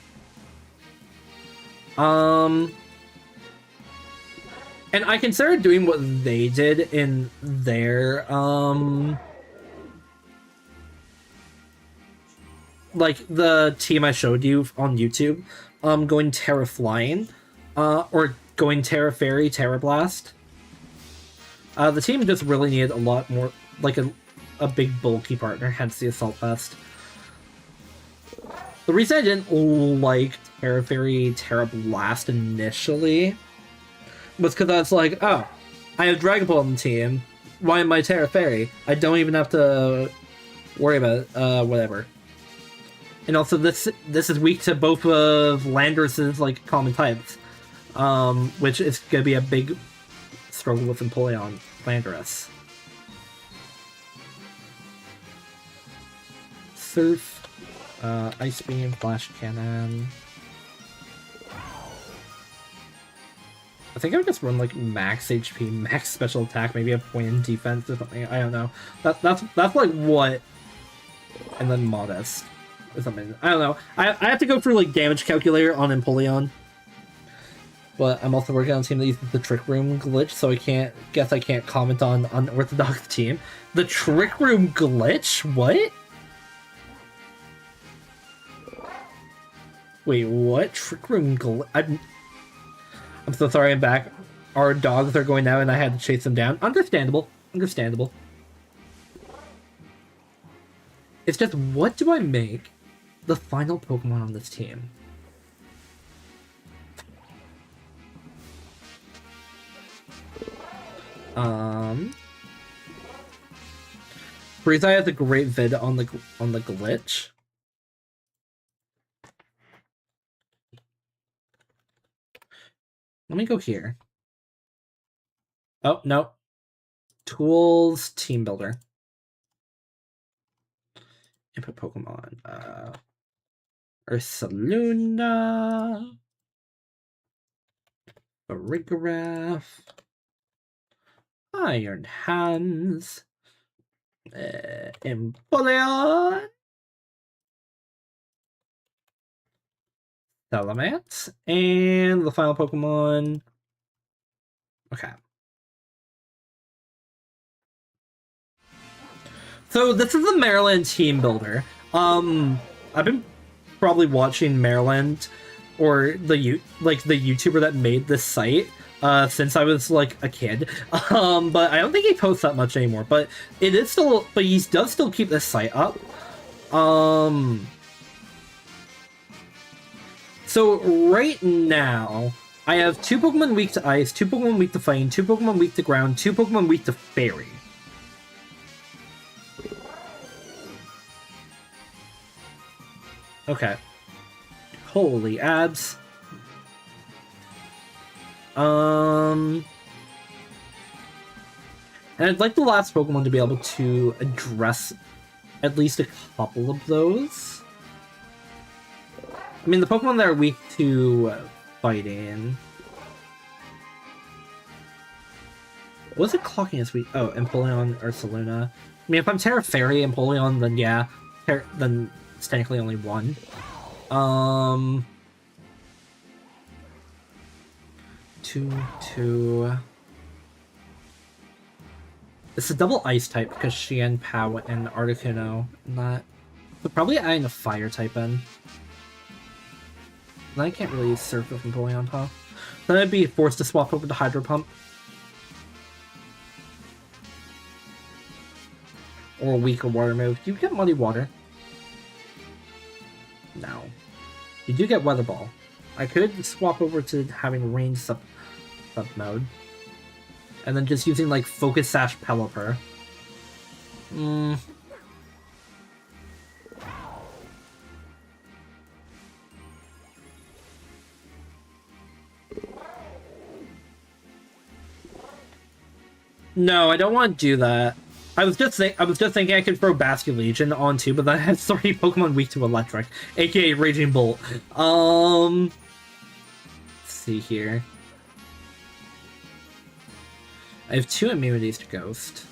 And I considered doing what they did in their, like, the team I showed you on YouTube, going Terra Flying, or going Terra Fairy, Terra Blast. The team just really needed a lot more, like, a big bulky partner, hence the Assault Vest. The reason I didn't like Terra Fairy, Terra Blast initially was because I was like, oh, I have Dragapult on the team. Why am I Terra Fairy? I don't even have to worry about whatever. And also, this is weak to both of Landorus's, like, common types, which is gonna be a big struggle with Empoleon Landorus. Surf, Ice Beam, Flash Cannon. I think I would just run like max HP, max special attack, maybe a point in defense or something. I don't know. That's like what, and then modest or something. I don't know. I have to go through like damage calculator on Empoleon. But I'm also working on a team that uses the Trick Room glitch, so I can't comment on unorthodox team. The Trick Room glitch? What? Wait, what? Trick Room glitch? I'm so sorry I'm back. Our dogs are going out and I had to chase them down. Understandable. Understandable. It's just, what do I make the final Pokemon on this team? Breezeye has a great vid on the glitch. Let me go here. Oh, no. Tools, Team Builder. Input Pokemon. Ursaluna. Farigiraf. Iron Hands. Empoleon. Salamence. And the final Pokemon. Okay. So this is the Maryland team builder. I've been probably watching Maryland or the YouTuber that made this site since I was like a kid. But I don't think he posts that much anymore. But it is still, but he does still keep this site up. So right now, I have 2 Pokemon weak to Ice, 2 Pokemon weak to Fighting, 2 Pokemon weak to Ground, 2 Pokemon weak to Fairy. Okay. Holy abs. And I'd like the last Pokemon to be able to address at least a couple of those. I mean, the Pokemon that are weak to Fighting. Was it clocking as weak? Oh, Empoleon or Ursaluna. I mean, if I'm Terra Fairy Empoleon, then yeah. Then it's technically only 1. 2. It's a double Ice type because Xian, Pow, and Articuno. Not. But probably adding a Fire type in. Then I can't really use Surf with Empoleon, huh? Then I'd be forced to swap over to Hydro Pump. Or a weaker water move. Do you get Muddy Water? No. You do get Weather Ball. I could swap over to having range sub mode. And then just using like Focus Sash Pelipper. No, I don't want to do that. I was just thinking I could throw Basculegion on too, but that has 3 Pokemon weak to Electric, aka Raging Bolt. Let's see here. I have 2 immunities to Ghost.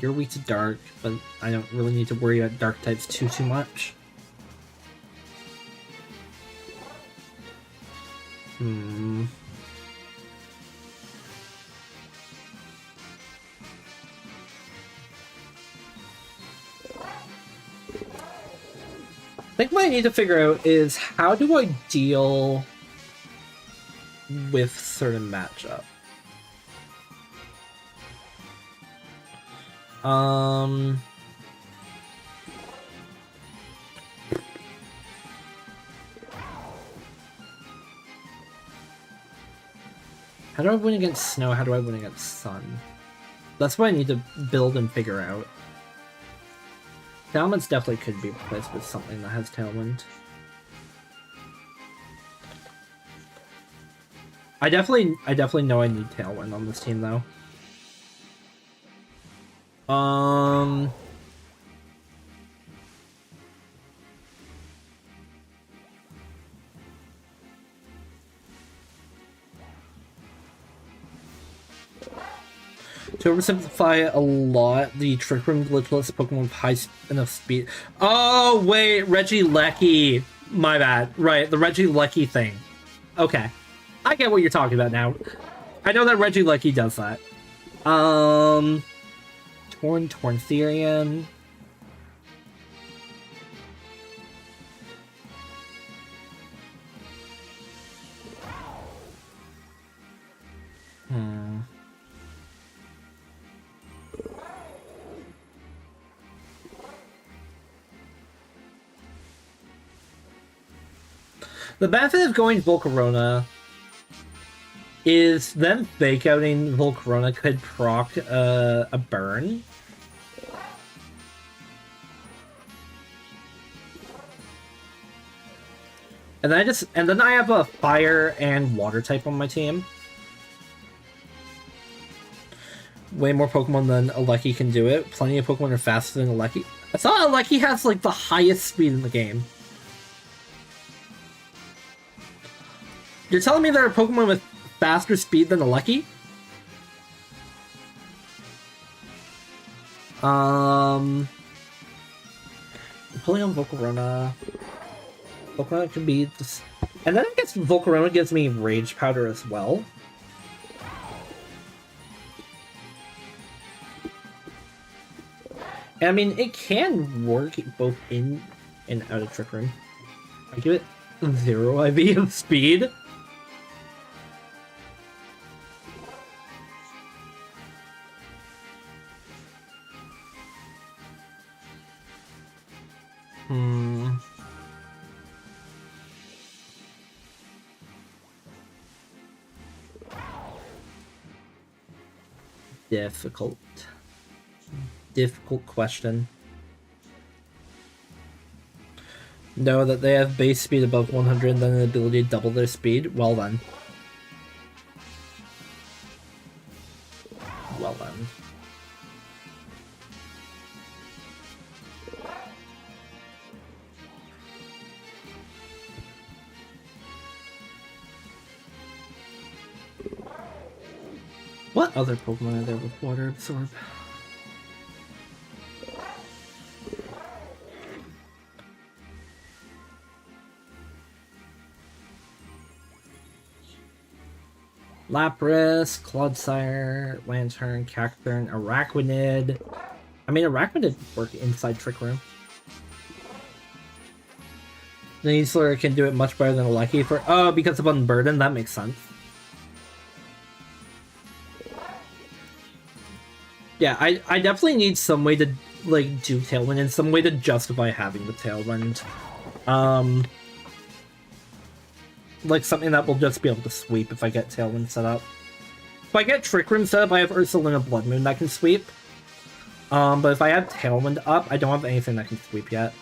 You're weak to Dark, but I don't really need to worry about Dark types too much. I think what I need to figure out is how do I deal with certain matchup. How do I win against Snow? How do I win against Sun? That's what I need to build and figure out. Tailwinds definitely could be replaced with something that has Tailwind. I definitely know I need Tailwind on this team though. To oversimplify a lot, the Trick Room glitch lets Pokemon with high enough speed. Oh wait, Regieleki. My bad. Right, the Regieleki thing. Okay. I get what you're talking about now. I know that Regieleki does that. Torntherian. The benefit of going Volcarona is then fake outing Volcarona could proc a burn. And then I have a fire and water type on my team. Way more Pokemon than Alecki can do it. Plenty of Pokemon are faster than Alecki. I thought Alecki has like the highest speed in the game. You're telling me there are Pokemon with faster speed than Alecki? Pulling on Volcarona. Volcarona can be just... And then I guess Volcarona gives me Rage Powder as well. And I mean, it can work both in and out of Trick Room. I give it 0 IV of speed. Difficult question. Know that they have base speed above 100 and then an ability to double their speed? Well then. Well then. What other Pokemon are there with Water Absorb? Lapras, Clodsire, Lantern, Cacturn, Araquanid. I mean, Araquanid would work inside Trick Room. Sneasler can do it much better than Alecki for... Oh, because of Unburden? That makes sense. Yeah, I definitely need some way to, like, do Tailwind and some way to justify having the Tailwind. Like, something that will just be able to sweep if I get Tailwind set up. If I get Trick Room set up, I have Ursaluna Blood Moon that can sweep. But if I have Tailwind up, I don't have anything that can sweep yet.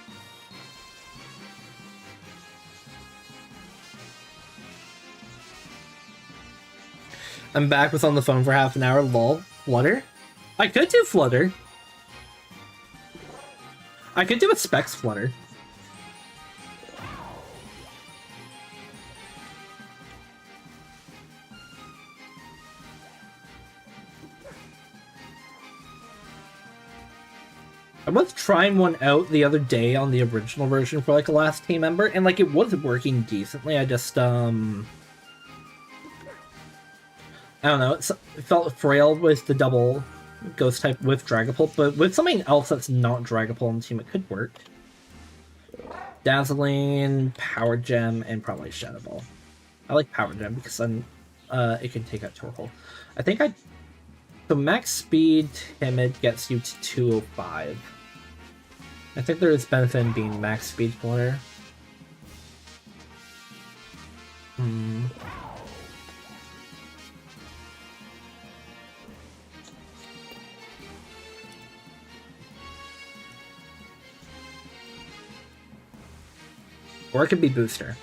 I'm back with on the phone for half an hour, lol. Flutter? I could do Flutter. I could do a Specs Flutter. I was trying one out the other day on the original version for like a last team member, and like it was working decently. I just I don't know. It felt frail with the double Ghost type with Dragapult, but with something else that's not Dragapult on the team, it could work. Dazzling, Power Gem, and probably Shadow Ball. I like Power Gem because then it can take out Torkoal. I think so max speed Timid gets you to 205. I think there is benefit in being max speed Flutter. Or it could be Booster.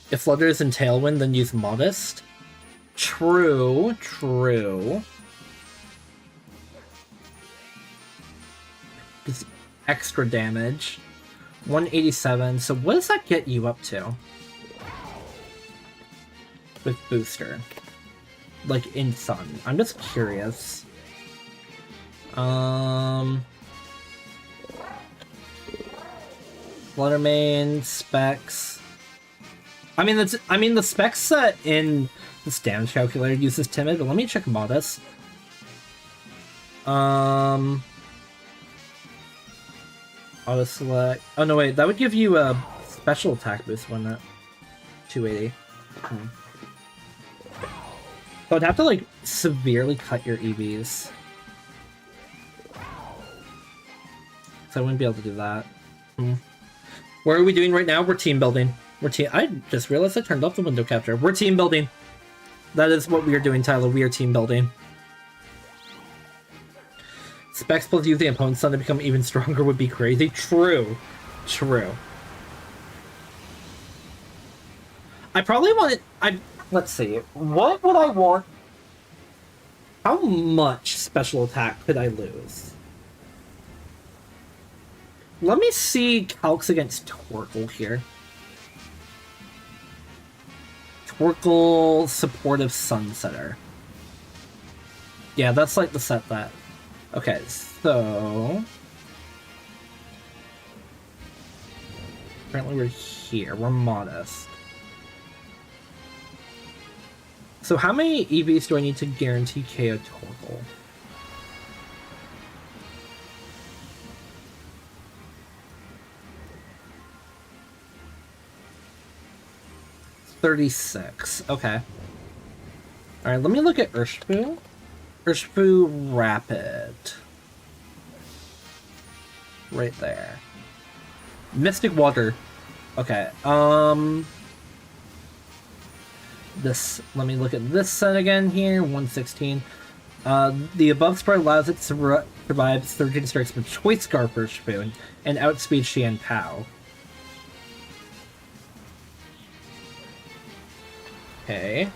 If Flutter is in Tailwind, then use Modest. True. Just extra damage. 187. So what does that get you up to? With booster. Like in Sun. I'm just curious. Fluttermane, specs. I mean the specs set in this damage calculator uses timid, but let me check modest. Auto select. Oh no, wait, that would give you a special attack boost, wouldn't it? 280. So I'd have to like severely cut your EVs. So I wouldn't be able to do that. What are we doing right now? We're team building. I just realized I turned off the window capture. We're team building. That is what we are doing, Tyler. We are team building. Specs plus using opponent's sun to become even stronger would be crazy. True. True. I probably want it. Let's see. What would I want? How much special attack could I lose? Let me see calcs against Torkoal here. Torkoal supportive Sunsetter. Yeah, that's like the set that. Okay, so apparently we're here. We're modest. So how many EVs do I need to guarantee KO Torkoal? $36. Okay. Alright, let me look at Urshifu. Urshifu Rapid. Right there. Mystic Water. Okay, this, let me look at this set again here, 116. The above spread allows it to survive 13 strikes with Choice Scarf Urshifu and outspeed Xian Pao. Okay.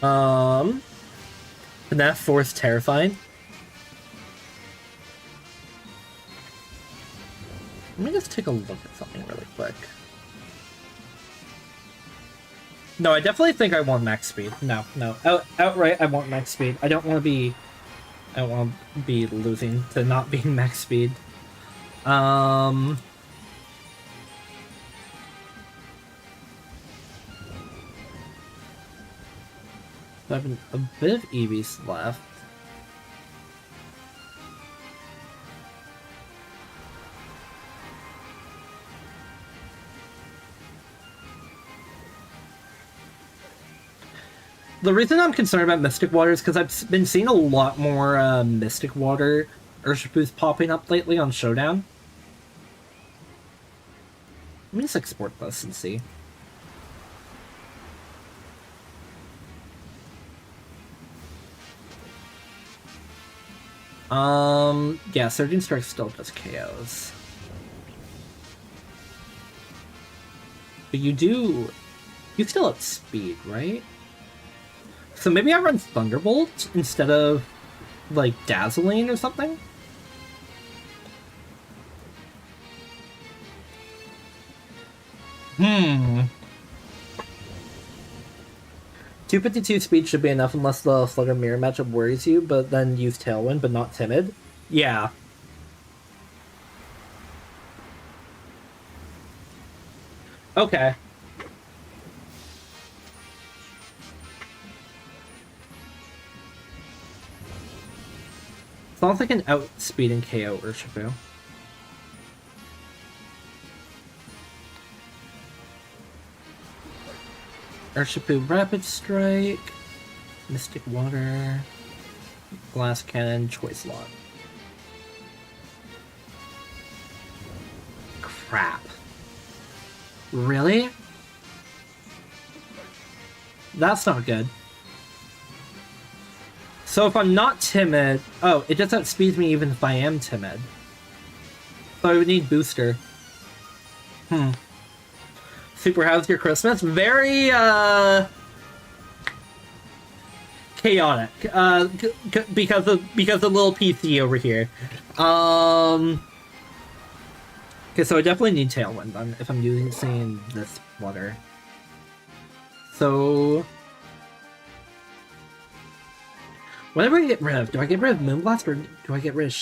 FNAF Force Terrifying. Let me just take a look at something really quick. No, I definitely think I want max speed. No. Outright, I want max speed. I don't want to be losing to not being max speed. I have a bit of EVs left. The reason I'm concerned about Mystic Water is because I've been seeing a lot more Mystic Water Urshifus popping up lately on Showdown. Let me just export this and see. Yeah, Surging Strike still just KOs. But you still have speed, right? So maybe I run Thunderbolt instead of, like, Dazzling or something? Hmm. 252 speed should be enough unless the Slugger Mirror matchup worries you, but then use Tailwind, but not Timid. Yeah. Okay. As long as I can outspeed and KO Urshifu. Urshifu Rapid Strike, Mystic Water, Glass Cannon, Choice Lock. Crap. Really? That's not good. So if I'm not timid... Oh, it just outspeeds me even if I am timid. So I would need booster. Super, how's your Christmas? Very, chaotic. Because of little PC over here. Okay, so I definitely need Tailwind if I'm using this flutter. So... what do I get rid of? Do I get rid of Moonblast or do I get rid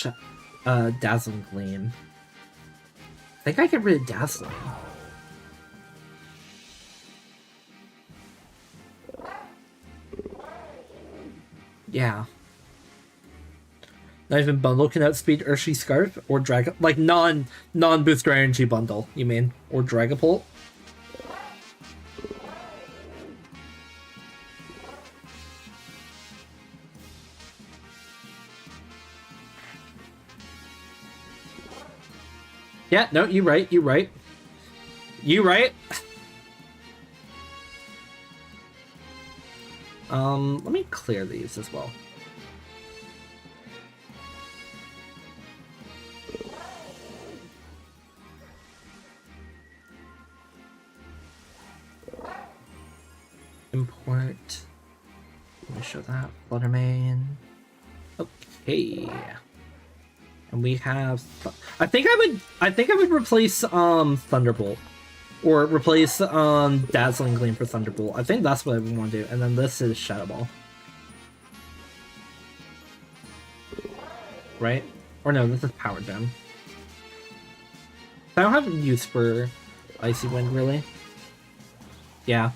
of Dazzling Gleam? I think I get rid of Dazzling. Yeah. Not even bundle can outspeed Urshi Scarf or Dragon, like non-booster energy bundle, you mean? Or Dragapult? Yeah, no, you right, you right. You right. Let me clear these as well. Import. Let me show that. Fluttermane. Okay. And we have. I think I would replace Thunderbolt, or replace Dazzling Gleam for Thunderbolt. I think that's what I would want to do. And then this is Shadow Ball. Right? Or no, this is Power Gem. I don't have use for Icy Wind really. Yeah.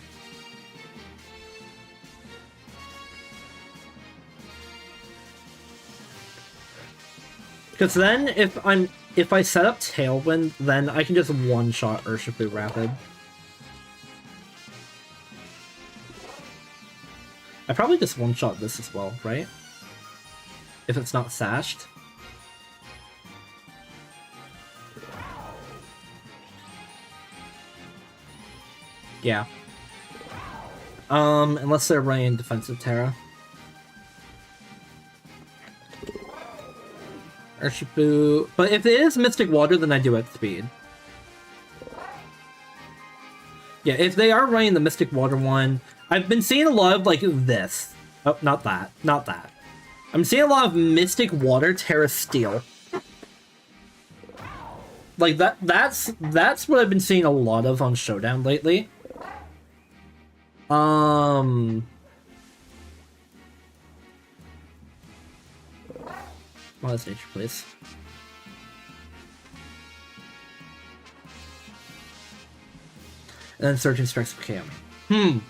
Because then, if I set up Tailwind, then I can just one-shot Urshifu Rapid. I probably just one-shot this as well, right? If it's not sashed. Yeah. Unless they're running Defensive Terra. Urshifu. But if it is Mystic Water, then I do at speed. Yeah, if they are running the Mystic Water one, I've been seeing a lot of, like, this. Oh, not that. Not that. I'm seeing a lot of Mystic Water Terra Steel. Like, that's what I've been seeing a lot of on Showdown lately. Well, that's nature, please. And then Surging Strikes with Kaomi.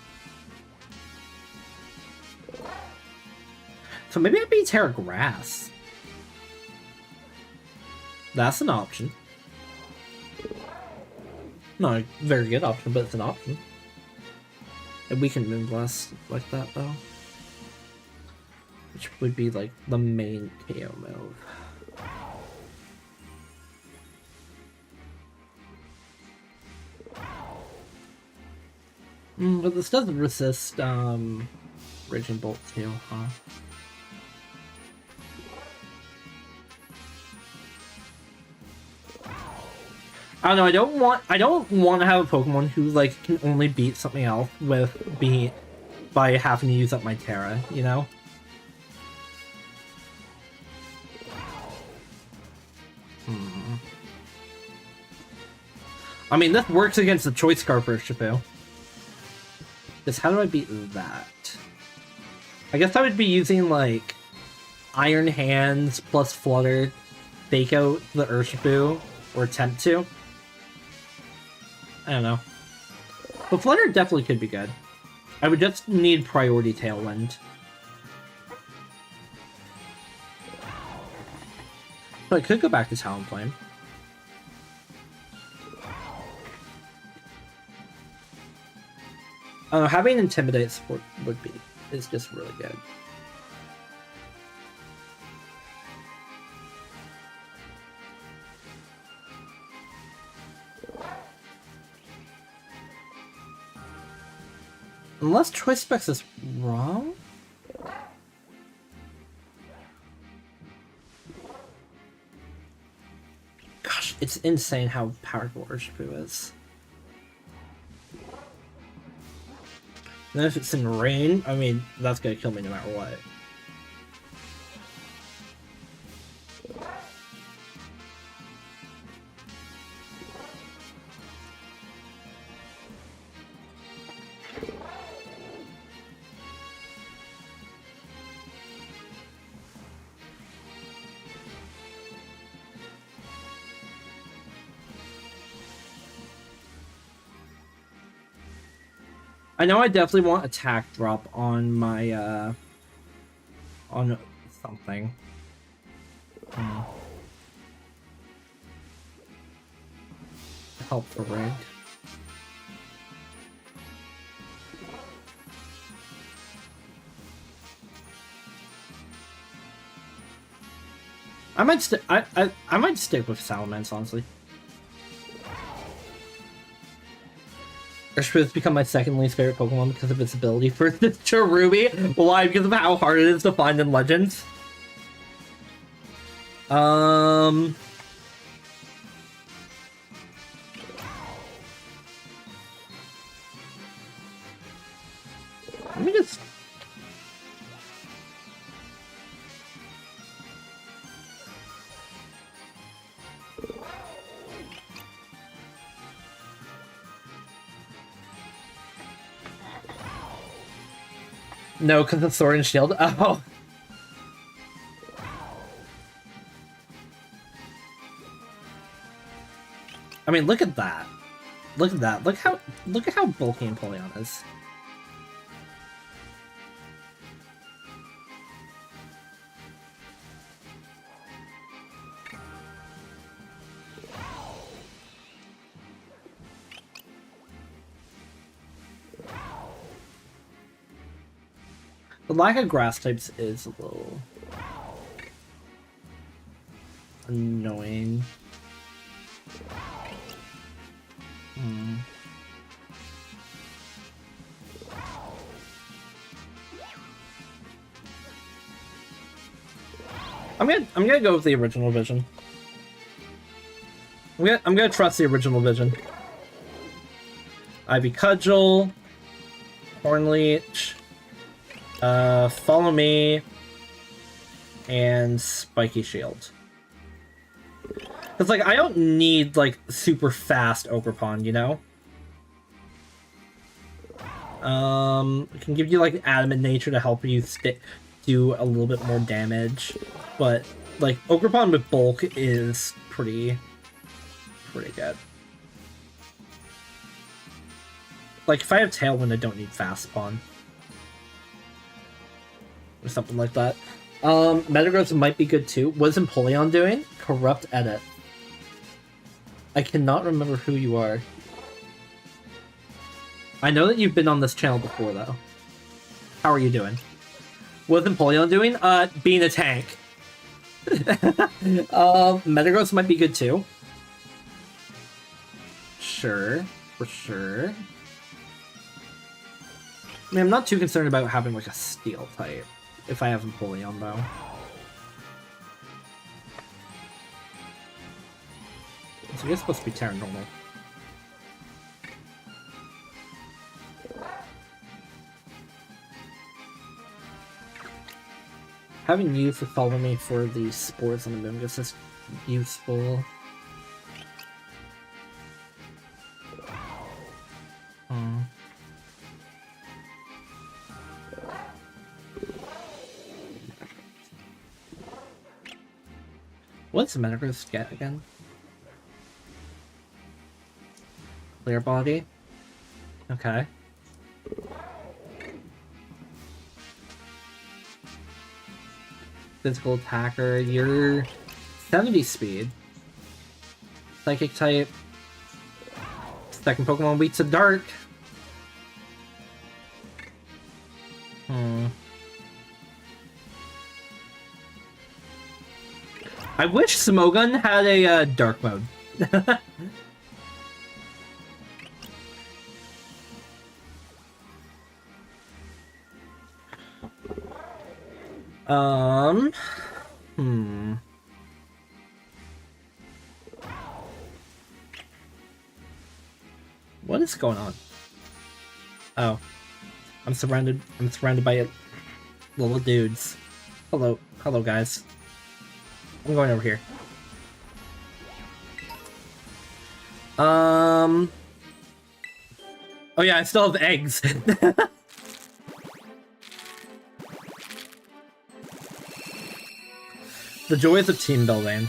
So maybe I'd be Terra Grass. That's an option. Not a very good option, but it's an option. And we can Moonblast like that, though. Which would be, like, the main KO move. But this doesn't resist, Raging Bolt too, huh? I don't know, I don't want to have a Pokemon who, like, can only beat something else by having to use up my Terra, you know? I mean, this works against the Choice Scarf for Urshifu. Just how do I beat that? I guess I would be using, like, Iron Hands plus Flutter, fake out the Urshifu, or attempt to. I don't know. But Flutter definitely could be good. I would just need priority Tailwind. So I could go back to Talonflame. Having Intimidate support is just really good. Unless Choice Specs is wrong? Gosh, it's insane how powerful Urshifu is. And then if it's in rain, I mean, that's gonna kill me no matter what. I know I definitely want attack drop on my, on something. Help the rig. I might stick with Salamence, honestly. Urshifu has become my second least favorite Pokemon because of its ability for the Cherubi. Why? Because of how hard it is to find in Legends. Let me just... No, because of Sword and Shield. Oh. I mean, look at that. Look at that. Look at how bulky Empoleon is. The lack of grass types is a little annoying. I'm gonna go with the original vision. I'm gonna trust the original vision. Ivy Cudgel, Hornleech, Follow Me, and Spiky Shield. Cause like I don't need like super fast Ogerpon, you know? It can give you like Adamant Nature to help you do a little bit more damage, but like Ogerpon with bulk is pretty good. Like if I have Tailwind, I don't need Fast Spawn or something like that. Metagross might be good too. What is Empoleon doing? Corrupt Edit. I cannot remember who you are. I know that you've been on this channel before, though. How are you doing? What's Empoleon doing? Being a tank. Metagross might be good, too. Sure. For sure. I mean, I'm not too concerned about having, like, a Steel type. If I have Empoleon, though. So you're supposed to be Terra Normal. Having you to follow me for the spores on the moon is useful. What's Metagross get again? Clear body? Okay. Physical attacker, you're 70 speed. Psychic type. Second Pokemon weak to dark. I wish Smogon had a dark mode. What is going on? Oh. I'm surrounded by little dudes. Hello guys. I'm going over here. Oh yeah, I still have eggs. The joys of team building.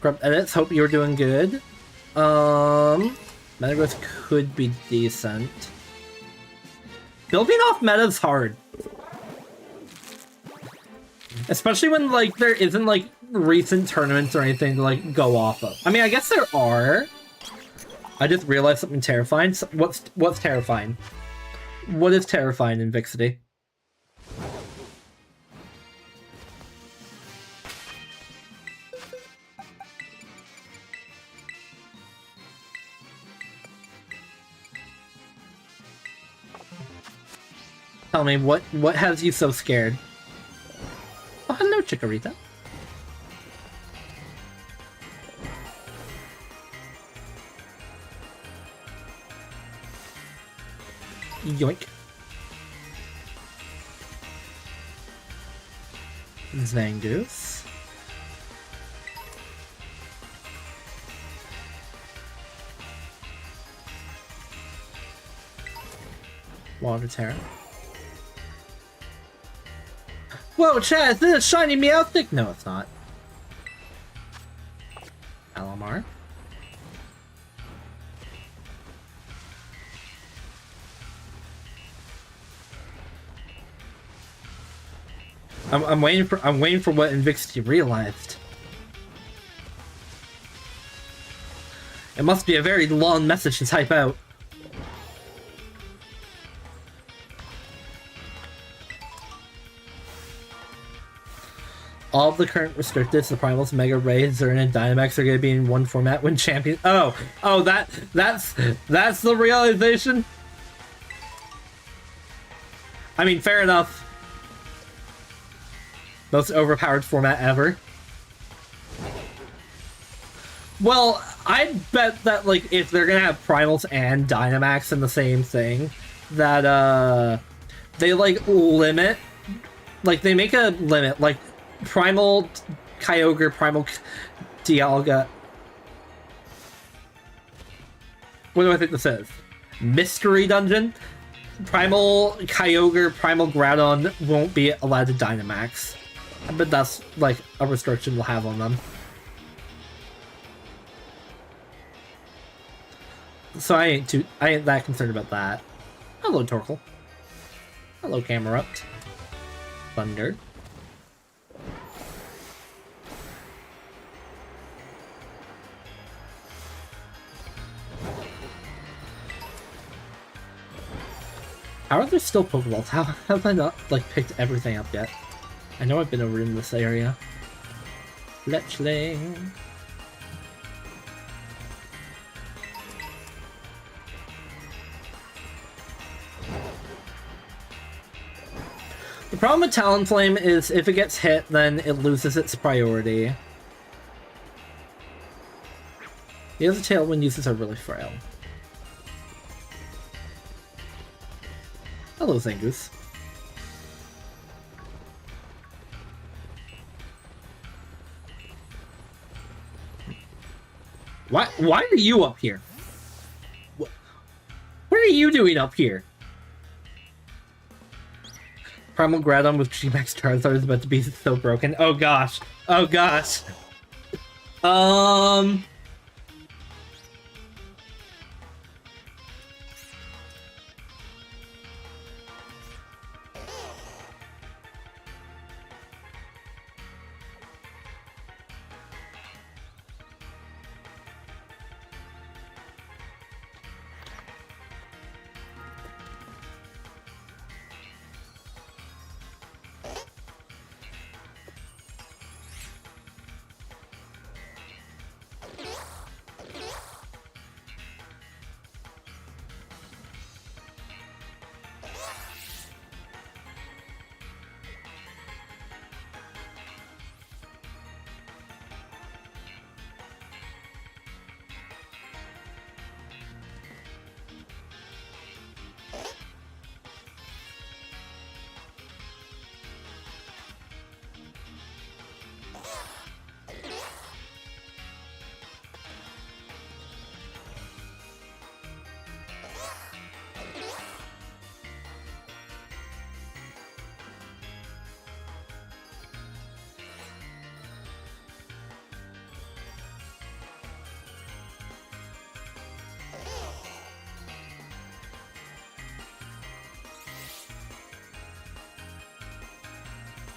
Grub edits, hope you're doing good. Metagrowth could be decent. Building off meta's hard. Especially when, like, there isn't, like, recent tournaments or anything to, like, go off of. I mean, I guess there are. I just realized something terrifying. What's terrifying? What is terrifying in Vixity? Tell me, what has you so scared? Oh, hello, Chikorita. Yoink. Zangoose. Water Terra. Whoa, Chad, is this a shiny Meowstic? No, it's not. Alamar. I'm waiting for what Invixity realized. It must be a very long message to type out. All of the current restricteds, the Primals, Mega Rays, Zerna, and Dynamax are going to be in one format when champion. Oh, that's the realization. I mean, fair enough. Most overpowered format ever. Well, I bet that, like, if they're gonna have Primals and Dynamax in the same thing, that, they, like, limit... Like, they make a limit, like, Primal Kyogre, Primal Dialga... What do I think this is? Mystery Dungeon? Primal Kyogre, Primal Groudon won't be allowed to Dynamax. But that's, like, a restriction we'll have on them. So I ain't that concerned about that. Hello, Torkoal. Hello, Camerupt. Thunder. How are there still Pokeballs? How have I not, like, picked everything up yet? I know I've been over in this area. Fletchling. The problem with Talonflame is if it gets hit, then it loses its priority. The other Tailwind uses are really frail. Hello, Zangoose. Why are you up here? What are you doing up here? Primal Groudon with G-Max Charizard is about to be so broken. Oh gosh. Oh gosh.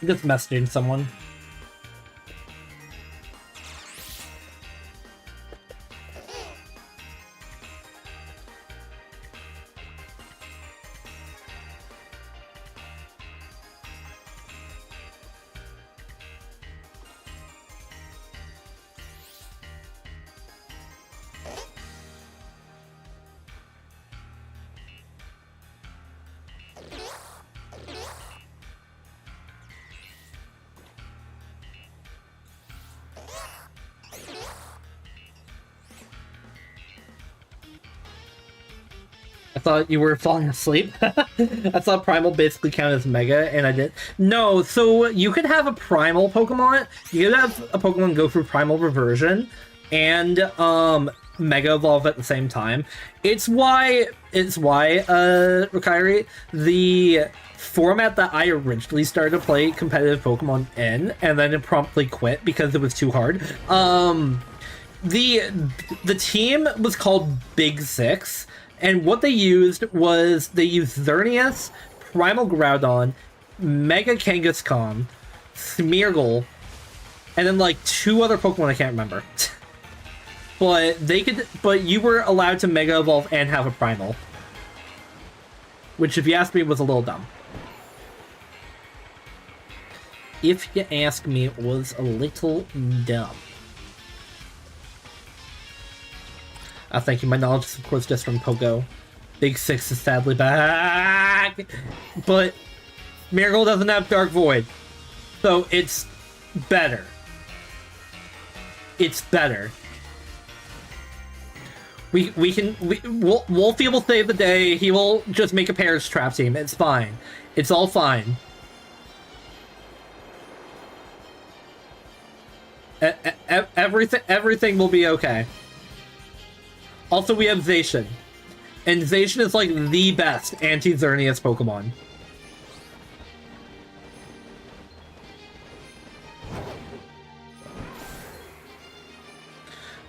Just messaging someone. I thought you were falling asleep. I thought Primal basically counted as Mega, and I did. No, so you could have a Primal Pokemon. You could have a Pokemon go through Primal Reversion and Mega Evolve at the same time. It's why, Rakairi, the format that I originally started to play competitive Pokemon in, and then it promptly quit because it was too hard. The team was called Big Six. And what they used was, they used Xerneas, Primal Groudon, Mega Kangaskhan, Smeargle, and then like 2 other Pokemon I can't remember. But you were allowed to Mega Evolve and have a Primal. Which, if you ask me, was a little dumb. If you ask me, it was a little dumb. Thank you. My knowledge is, of course, just from Pogo. Big Six is sadly back. But Miracle doesn't have Dark Void. So it's better. It's better. Wolfie will save the day. He will just make a Paris Trap team. It's fine. It's all fine. Everything will be okay. Also, we have Zacian. And Zacian is like the best anti-Xerneas Pokemon.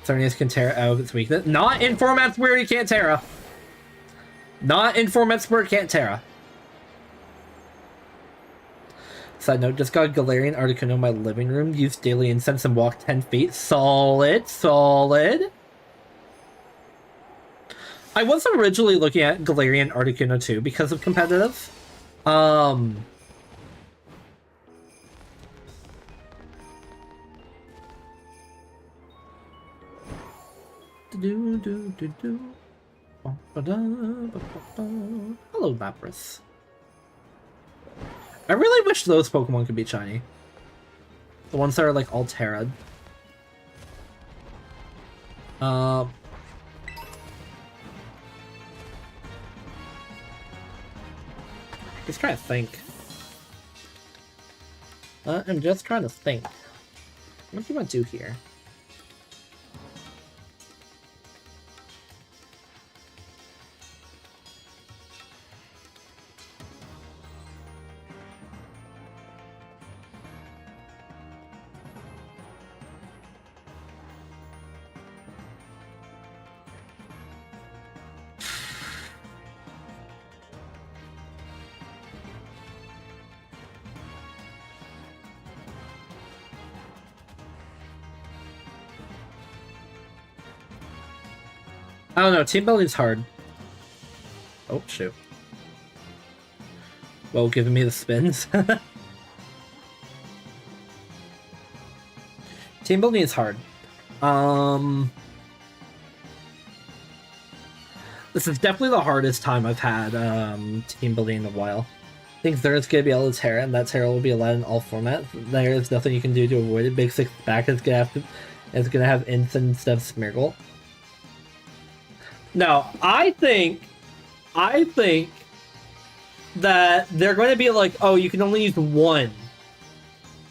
Xerneas can Terra out of its weakness. Not in formats where you can't Terra. Not in formats where it can't Terra. Side note, just got Galarian Articuno in my living room. Used daily incense and walk 10 feet. Solid, solid. I was originally looking at Galarian Articuno too because of competitive. Hello, Lapras. I really wish those Pokemon could be shiny. The ones that are like all Terra. Just trying to think. I'm just trying to think. What do you want to do here? I don't know, team building's hard. Oh, shoot. Well, giving me the spins. Team building is hard. This is definitely the hardest time I've had team building in a while. I think Xerneas gonna be able to Terra, and that Terra will be allowed in all formats. There's nothing you can do to avoid it. Big Six back is gonna have Instant instead of Smeargle. No, I think that they're going to be like, oh, you can only use one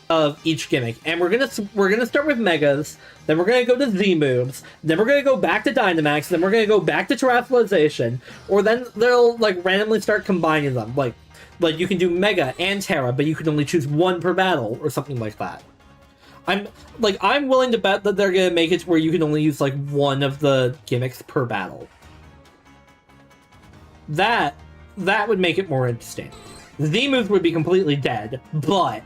of each gimmick, and we're gonna start with Megas, then we're gonna go to Z moves, then we're gonna go back to Dynamax, then we're gonna go back to Terrestrialization, or then they'll like randomly start combining them, like you can do Mega and Terra, but you can only choose one per battle, or something like that. I'm willing to bet that they're gonna make it to where you can only use like one of the gimmicks per battle. That would make it more interesting. Z moves would be completely dead, but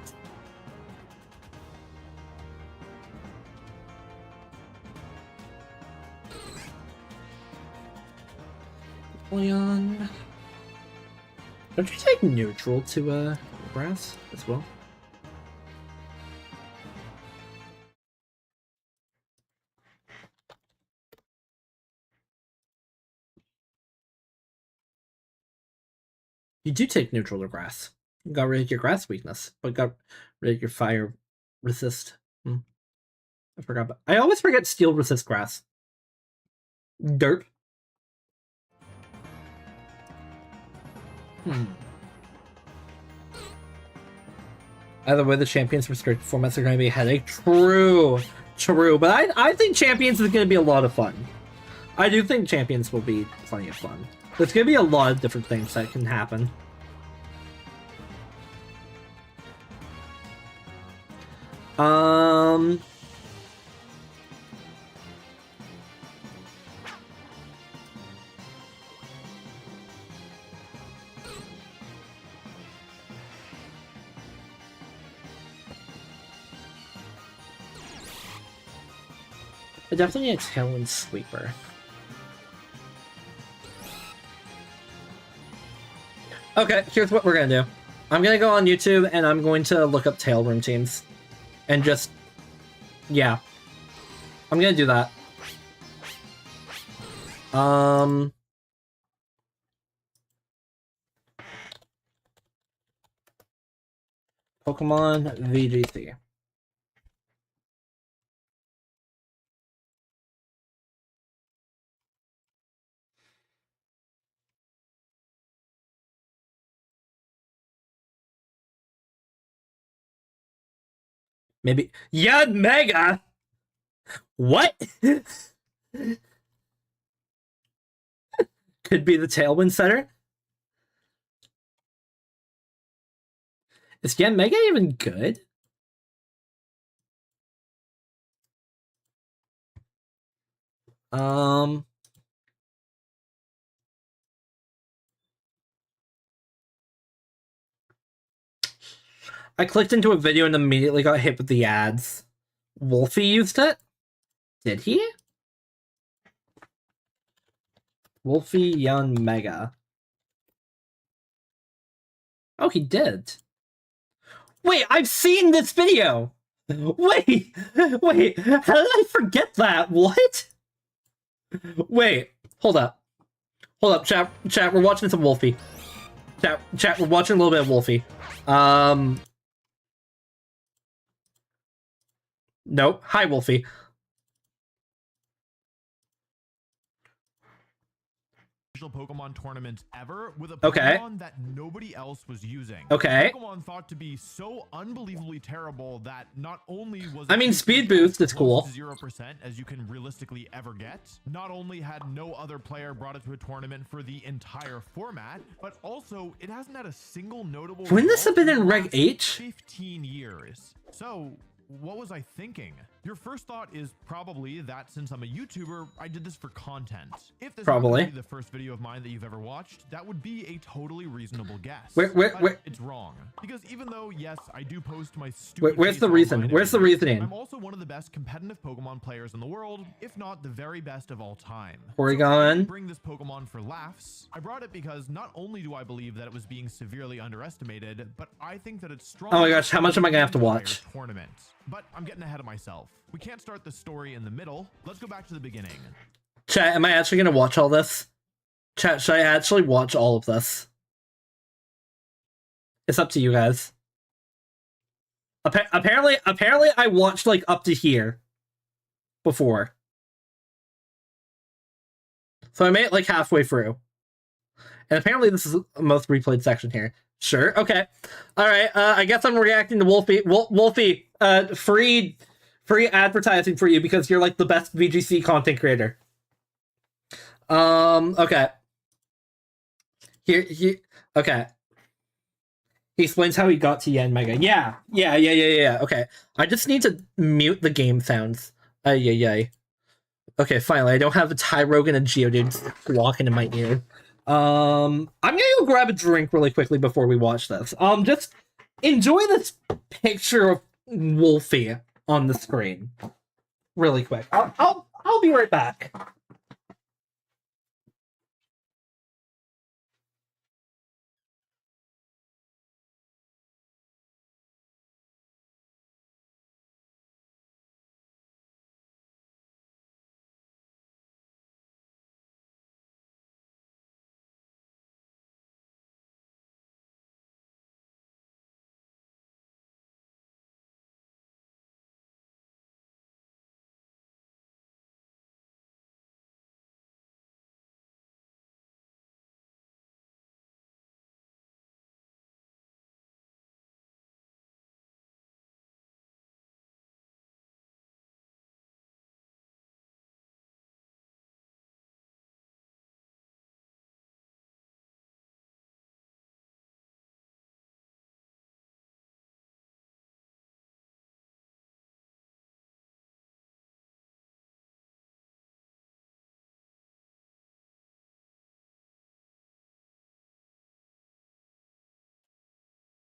Leon. Don't you take neutral to grass as well? You do take neutral to grass. You got rid of your grass weakness, but got rid of your fire resist. I forgot. I always forget steel resist grass. Dirt. Either way, the Champions restricted formats are going to be a headache. True. But I think Champions is going to be a lot of fun. I do think Champions will be plenty of fun. There's going to be a lot of different things that can happen. I definitely need a Tailwind Sweeper. Okay, here's what we're gonna do. I'm gonna go on YouTube and I'm going to look up Tail Room teams. And just... yeah. I'm gonna do that. Pokemon VGC. Maybe... yeah, Mega! What? Could be the Tailwind Center? Is Yan Mega even good? I clicked into a video and immediately got hit with the ads. Wolfie used it? Did he? Wolfie Young Mega. Oh, he did. Wait, I've seen this video! Wait! How did I forget that? What? Wait, hold up. Hold up, chat, we're watching some Wolfie. Chat, we're watching a little bit of Wolfie. Nope. Hi, Wolfie. Pokemon tournament ever with a Pokemon that nobody else was using. Pokemon thought to be so unbelievably terrible that not only was Speed Boost is cool. 0% as you can realistically ever get. Not only had no other player brought it to a tournament for the entire format, but also it hasn't had a single notable. Wouldn't this have been in Reg H? 15 years. So what was I thinking? Your first thought is probably that since I'm a YouTuber, I did this for content. If this probably be the first video of mine that you've ever watched, that would be a totally reasonable guess. Wait. It's wrong. Because even though, yes, I do post my stupid... where's the reason? Where's the reasoning? I'm also one of the best competitive Pokemon players in the world, if not the very best of all time. Porygon. So bring this Pokemon for laughs. I brought it because not only do I believe that it was being severely underestimated, but I think that it's strong. Oh my gosh, how much am I gonna have to watch? Tournament. But I'm getting ahead of myself. We can't start the story in the middle. Let's go back to the beginning. Chat, am I actually gonna watch all this? Chat, should I actually watch all of this? It's up to you guys. Apparently I watched like up to here before. So I made it like halfway through. And apparently this is the most replayed section here. Sure, okay. Alright, I guess I'm reacting to Wolfie. Wolfie, free advertising for you because you're like the best VGC content creator. Okay. Okay. He explains how he got to Yen Mega. Yeah. Okay. I just need to mute the game sounds. Okay, finally. I don't have a Tyrogue and a Geodude walking in my ear. I'm gonna go grab a drink really quickly before we watch this. Just enjoy this picture of Wolfie on the screen. Really quick. I'll be right back.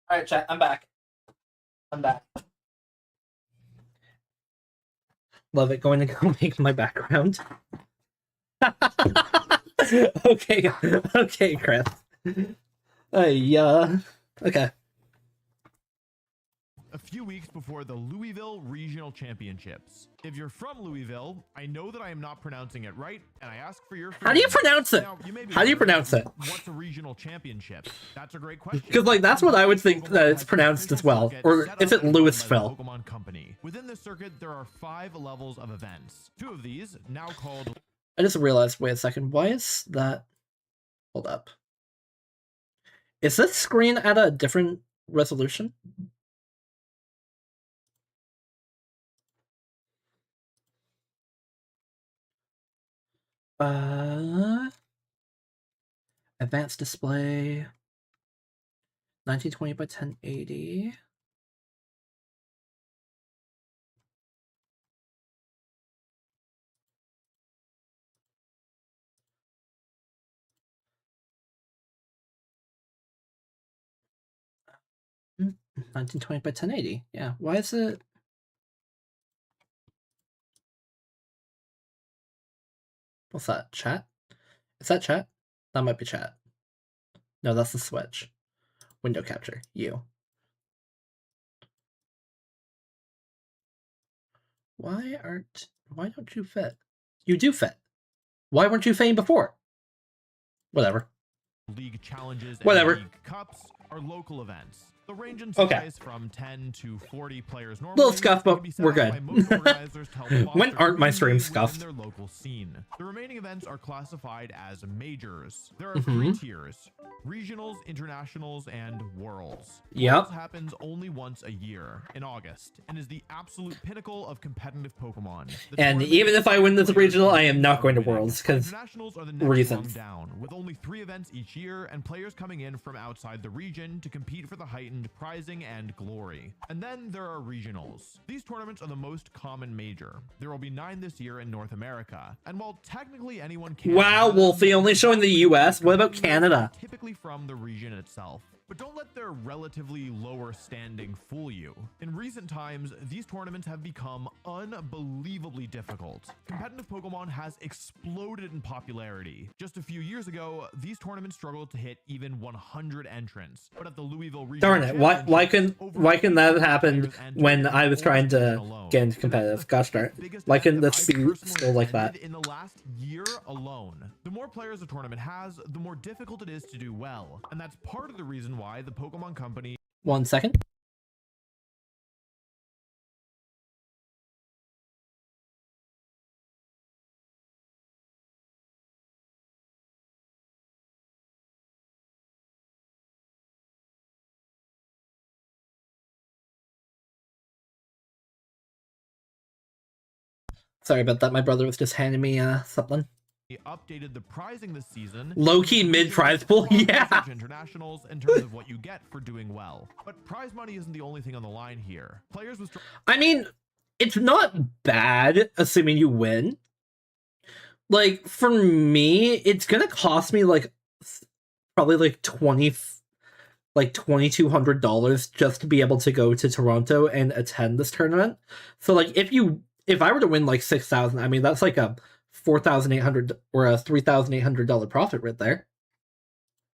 All right, chat. I'm back. I'm back. Love it. Going to go make my background. Okay. Okay, Chris. Okay. A few weeks before the Louisville Regional Championships. If you're from Louisville, I know that I am not pronouncing it right, and I ask for your How do you pronounce it? Now, How do you pronounce it? What's a regional championship? That's a great question. Because like that's what I would think that it's pronounced as well. Or is it Louisville? Pokemon Company. Within this circuit, there are 5 levels of events. 2 of these, now called... I just realized, wait a second, why is that... Hold up. Is this screen at a different resolution? Advanced display, 1920 by 1080. Mm, 1920 by 1080. Yeah, why is it? What's that? Chat? Is that chat? That might be chat. No, that's the switch. Window capture. You. Why don't you fit? You do fit. Why weren't you fitting before? Whatever. League challenges and Whatever. league cups are local events. The range in size from 10 to 40 players normally. Little scuff, but we're good. When aren't my streams scuffed? Their local scene. The remaining events are classified as majors. There are 3 tiers: regionals, internationals, and worlds. Yep. Worlds happens only once a year in August and is the absolute pinnacle of competitive Pokemon. And even if I win this regional, I am not going to Worlds because internationals are the next reasons. down, with only 3 events each year and players coming in from outside the region to compete for the heightened prizing and glory. And then there are regionals. These tournaments are the most common major. There will be 9 this year in North America. And while technically anyone can... Wow, Wolfie, only showing the US? What about Canada? Typically from the region itself. But don't let their relatively lower standing fool you. In recent times, these tournaments have become unbelievably difficult. Competitive Pokemon has exploded in popularity. Just a few years ago, these tournaments struggled to hit even 100 entrants. But at the Louisville region, darn it! Why can that happen when I was trying to get into competitive? Gosh darn it! Why can this be still like that? In the last year alone, the more players a tournament has, the more difficult it is to do well, and that's part of the reason why the Pokemon Company... 1 second. Sorry about that. My brother was just handing me something. Updated the prizing this season. Low-key mid-prize pool, yeah. Internationals in terms of what you get for doing well. But prize money isn't the only thing on the line here. Players with... I mean, it's not bad, assuming you win. Like, for me, it's gonna cost me, like, probably, like, $2,200 just to be able to go to Toronto and attend this tournament. So, like, if I were to win, like, 6,000, I mean, that's, like, a $4,800 or a $3,800 profit right there.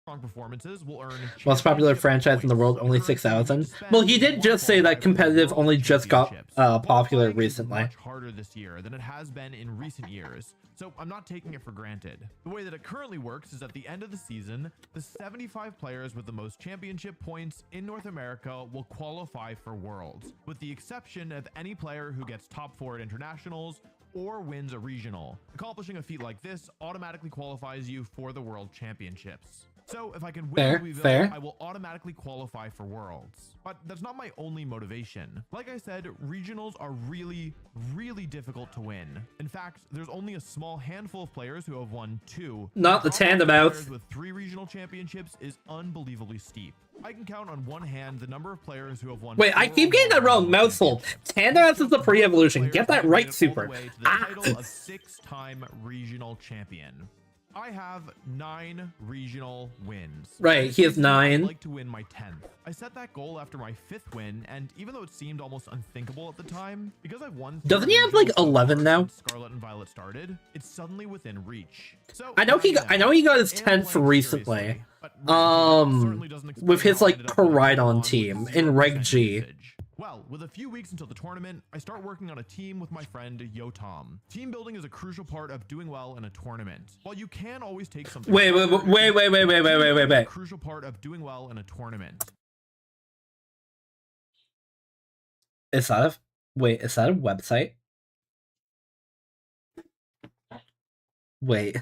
Strong performances will earn most popular franchise in the world, only 6,000. Well, he did just say that competitive only just got popular recently. Much harder this year than it has been in recent years, so I'm not taking it for granted. The way that it currently works is at the end of the season, the 75 players with the most championship points in North America will qualify for Worlds, with the exception of any player who gets top 4 at internationals or wins a regional. Accomplishing a feat like this automatically qualifies you for the World Championships. So if I can win Louisville, I will automatically qualify for Worlds. But that's not my only motivation. Like I said, regionals are really, really difficult to win. In fact, there's only a small handful of players who have won 2. Not the tandem outs. With 3 regional championships is unbelievably steep. I can count on one hand the number of players who have won. Wait, I keep getting that wrong. Mouthful. Tandem outs is the pre-evolution. Get that right, Super. Title of 6-time regional champion. I have 9 regional wins. Right, he has 9. I'd like to win my 10th. I set that goal after my 5th win, and even though it seemed almost unthinkable at the time, because I've won. Doesn't he have like 11 now? Scarlet and Violet started, it's suddenly within reach. So I know he got his 10th recently. With his like Koridon team in Reg G. Well, with a few weeks until the tournament, I start working on a team with my friend Yotam. Team building is a crucial part of doing well in a tournament. While you can always take something. Wait. A crucial part of doing well in a tournament. Is that a website? Wait.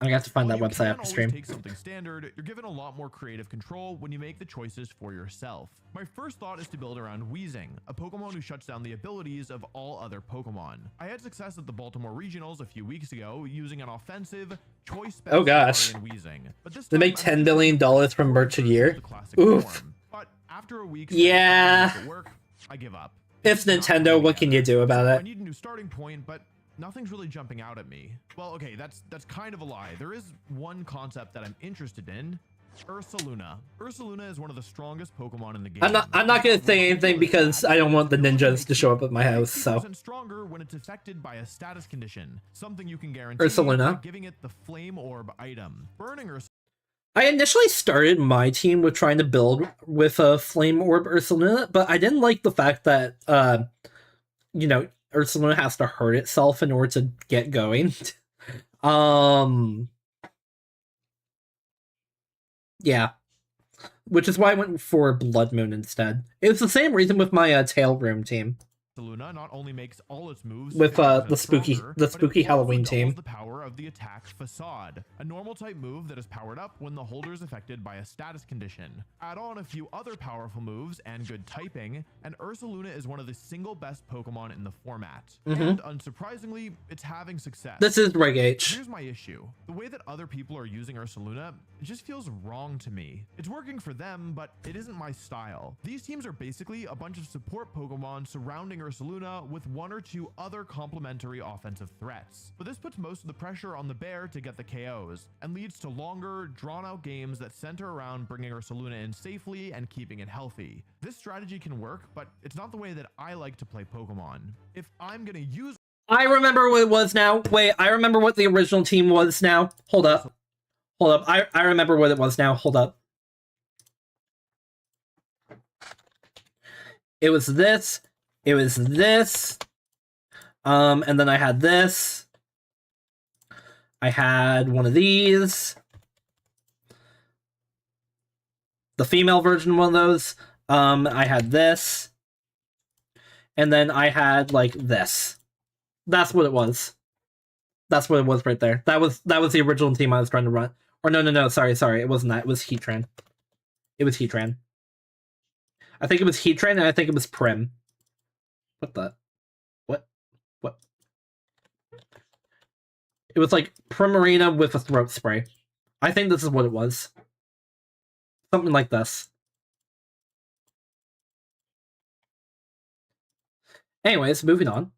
I got to find that website after stream. Take something standard, you're given a lot more creative control when you make the choices for yourself. My first thought is to build around Weezing, a Pokemon who shuts down the abilities of all other Pokemon. I had success at the Baltimore Regionals a few weeks ago using an offensive choice. Oh gosh. Weezing. But this they make $10 billion from merch a year. Oof. But after a week, yeah. I give up. It's Nintendo. What can you do about it? I need a new starting point, but nothing's really jumping out at me. Well, okay, that's kind of a lie. There is one concept that I'm interested in. Ursaluna. Ursaluna is one of the strongest Pokemon in the game. I'm not gonna say anything because I don't want the ninjas to show up at my house. So. Stronger when it's affected by a status condition, something you can guarantee Ursaluna. by giving it the Flame Orb item. Burning Ursaluna. I initially started my team with trying to build with a Flame Orb Ursaluna, but I didn't like the fact that Ursaluna has to hurt itself in order to get going. Yeah. Which is why I went for Blood Moon instead. It was the same reason with my Tail Room team. Ursaluna not only makes all its moves with the spooky Halloween team. The power of the attack Facade, a normal type move that is powered up when the holder is affected by a status condition. Add on a few other powerful moves and good typing, and Ursaluna is one of the single best Pokemon in the format. And unsurprisingly, it's having success. This is Reg H. Here's my issue. The way that other people are using Ursaluna, it just feels wrong to me. It's working for them, but it isn't my style. These teams are basically a bunch of support Pokemon surrounding Ursaluna with 1 or 2 other complementary offensive threats. But this puts most of the pressure on the bear to get the KOs, and leads to longer, drawn-out games that center around bringing Ursaluna in safely and keeping it healthy. This strategy can work, but it's not the way that I like to play Pokemon. If I'm gonna use... I remember what it was now. Wait, I remember what the original team was now. Hold up. I remember what it was now. Hold up. It was this. It was this, and then I had this. I had one of these. The female version of one of those. I had this. And then I had, like, this. That's what it was. That's what it was right there. That was the original team I was trying to run. Or no, sorry, it wasn't that. It was Heatran. It was Heatran. I think it was Heatran, and I think it was Prim. What? It was like Primarina with a throat spray. I think this is what it was. Something like this. Anyways, moving on.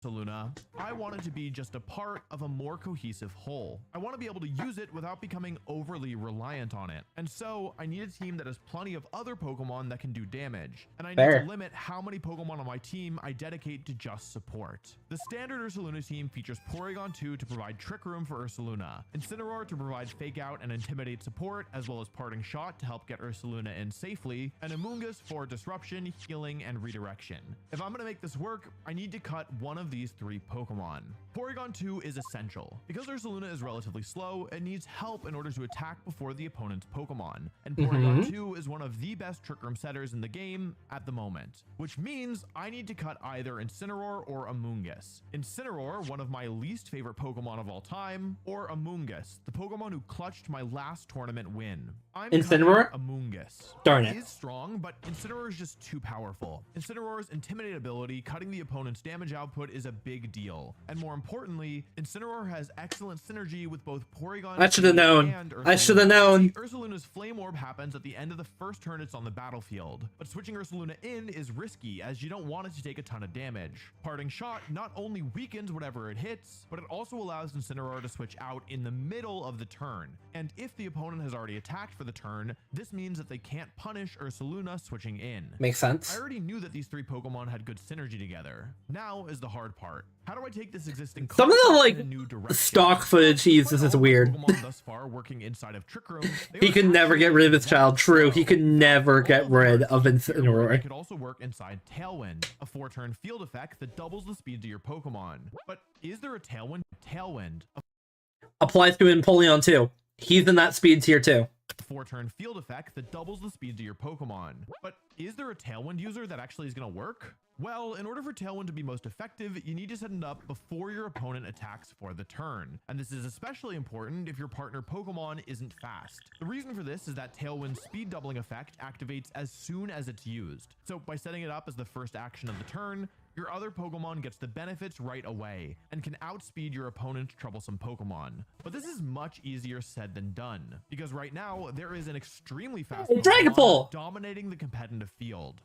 Luna, I want it to be just a part of a more cohesive whole. I want to be able to use it without becoming overly reliant on it. And so I need a team that has plenty of other Pokemon that can do damage. And I need to limit how many Pokemon on my team I dedicate to just support. The standard Ursaluna team features Porygon 2 to provide Trick Room for Ursaluna, Incineroar to provide Fake Out and Intimidate support, as well as Parting Shot to help get Ursaluna in safely, and Amoonguss for Disruption, Healing, and Redirection. If I'm going to make this work, I need to cut one of these 3 Pokemon. Porygon 2 is essential. Because Ursaluna is relatively slow, it needs help in order to attack before the opponent's Pokemon. And Porygon 2 is one of the best Trick Room setters in the game at the moment. Which means I need to cut either Incineroar or Amoonguss. Incineroar, one of my least favorite Pokemon of all time, or Amoonguss, the Pokemon who clutched my last tournament win. I'm Incineroar? Amoonguss. Darn it. It is strong, but Incineroar is just too powerful. Incineroar's Intimidate ability, cutting the opponent's damage output, is a big deal. And more importantly, Incineroar has excellent synergy with both Porygon I should have known. and I should have known. Ursaluna's Flame Orb happens at the end of the first turn it's on the battlefield, but switching Ursaluna in is risky as you don't want it to take a ton of damage. Parting Shot not only weakens whatever it hits, but it also allows Incineroar to switch out in the middle of the turn. And if the opponent has already attacked for the turn, this means that they can't punish Ursaluna switching in. Makes sense. I already knew that these three Pokemon had good synergy together. Now is the hard part. How do I take this existing Some of the concept like in a new direction? stock footage he uses is weird. Pokemon thus far working inside of Trick Room, He could never get rid of his child. True, he could never get rid of It Incineroar. could also work inside Tailwind, a 4-turn field effect that doubles the speed to your Pokemon. But is there a Tailwind? Tailwind, a Applies to Empoleon too. He's in that speed tier too. 4-turn field effect that doubles the speed to your Pokemon. But is there a Tailwind user that actually is going to work? Well, in order for Tailwind to be most effective, you need to set it up before your opponent attacks for the turn. And this is especially important if your partner Pokemon isn't fast. The reason for this is that Tailwind's speed doubling effect activates as soon as it's used. So by setting it up as the first action of the turn, your other Pokemon gets the benefits right away and can outspeed your opponent's troublesome Pokemon. But this is much easier said than done, because right now there is an extremely fast Pokemon Dragapult! dominating the competitive field.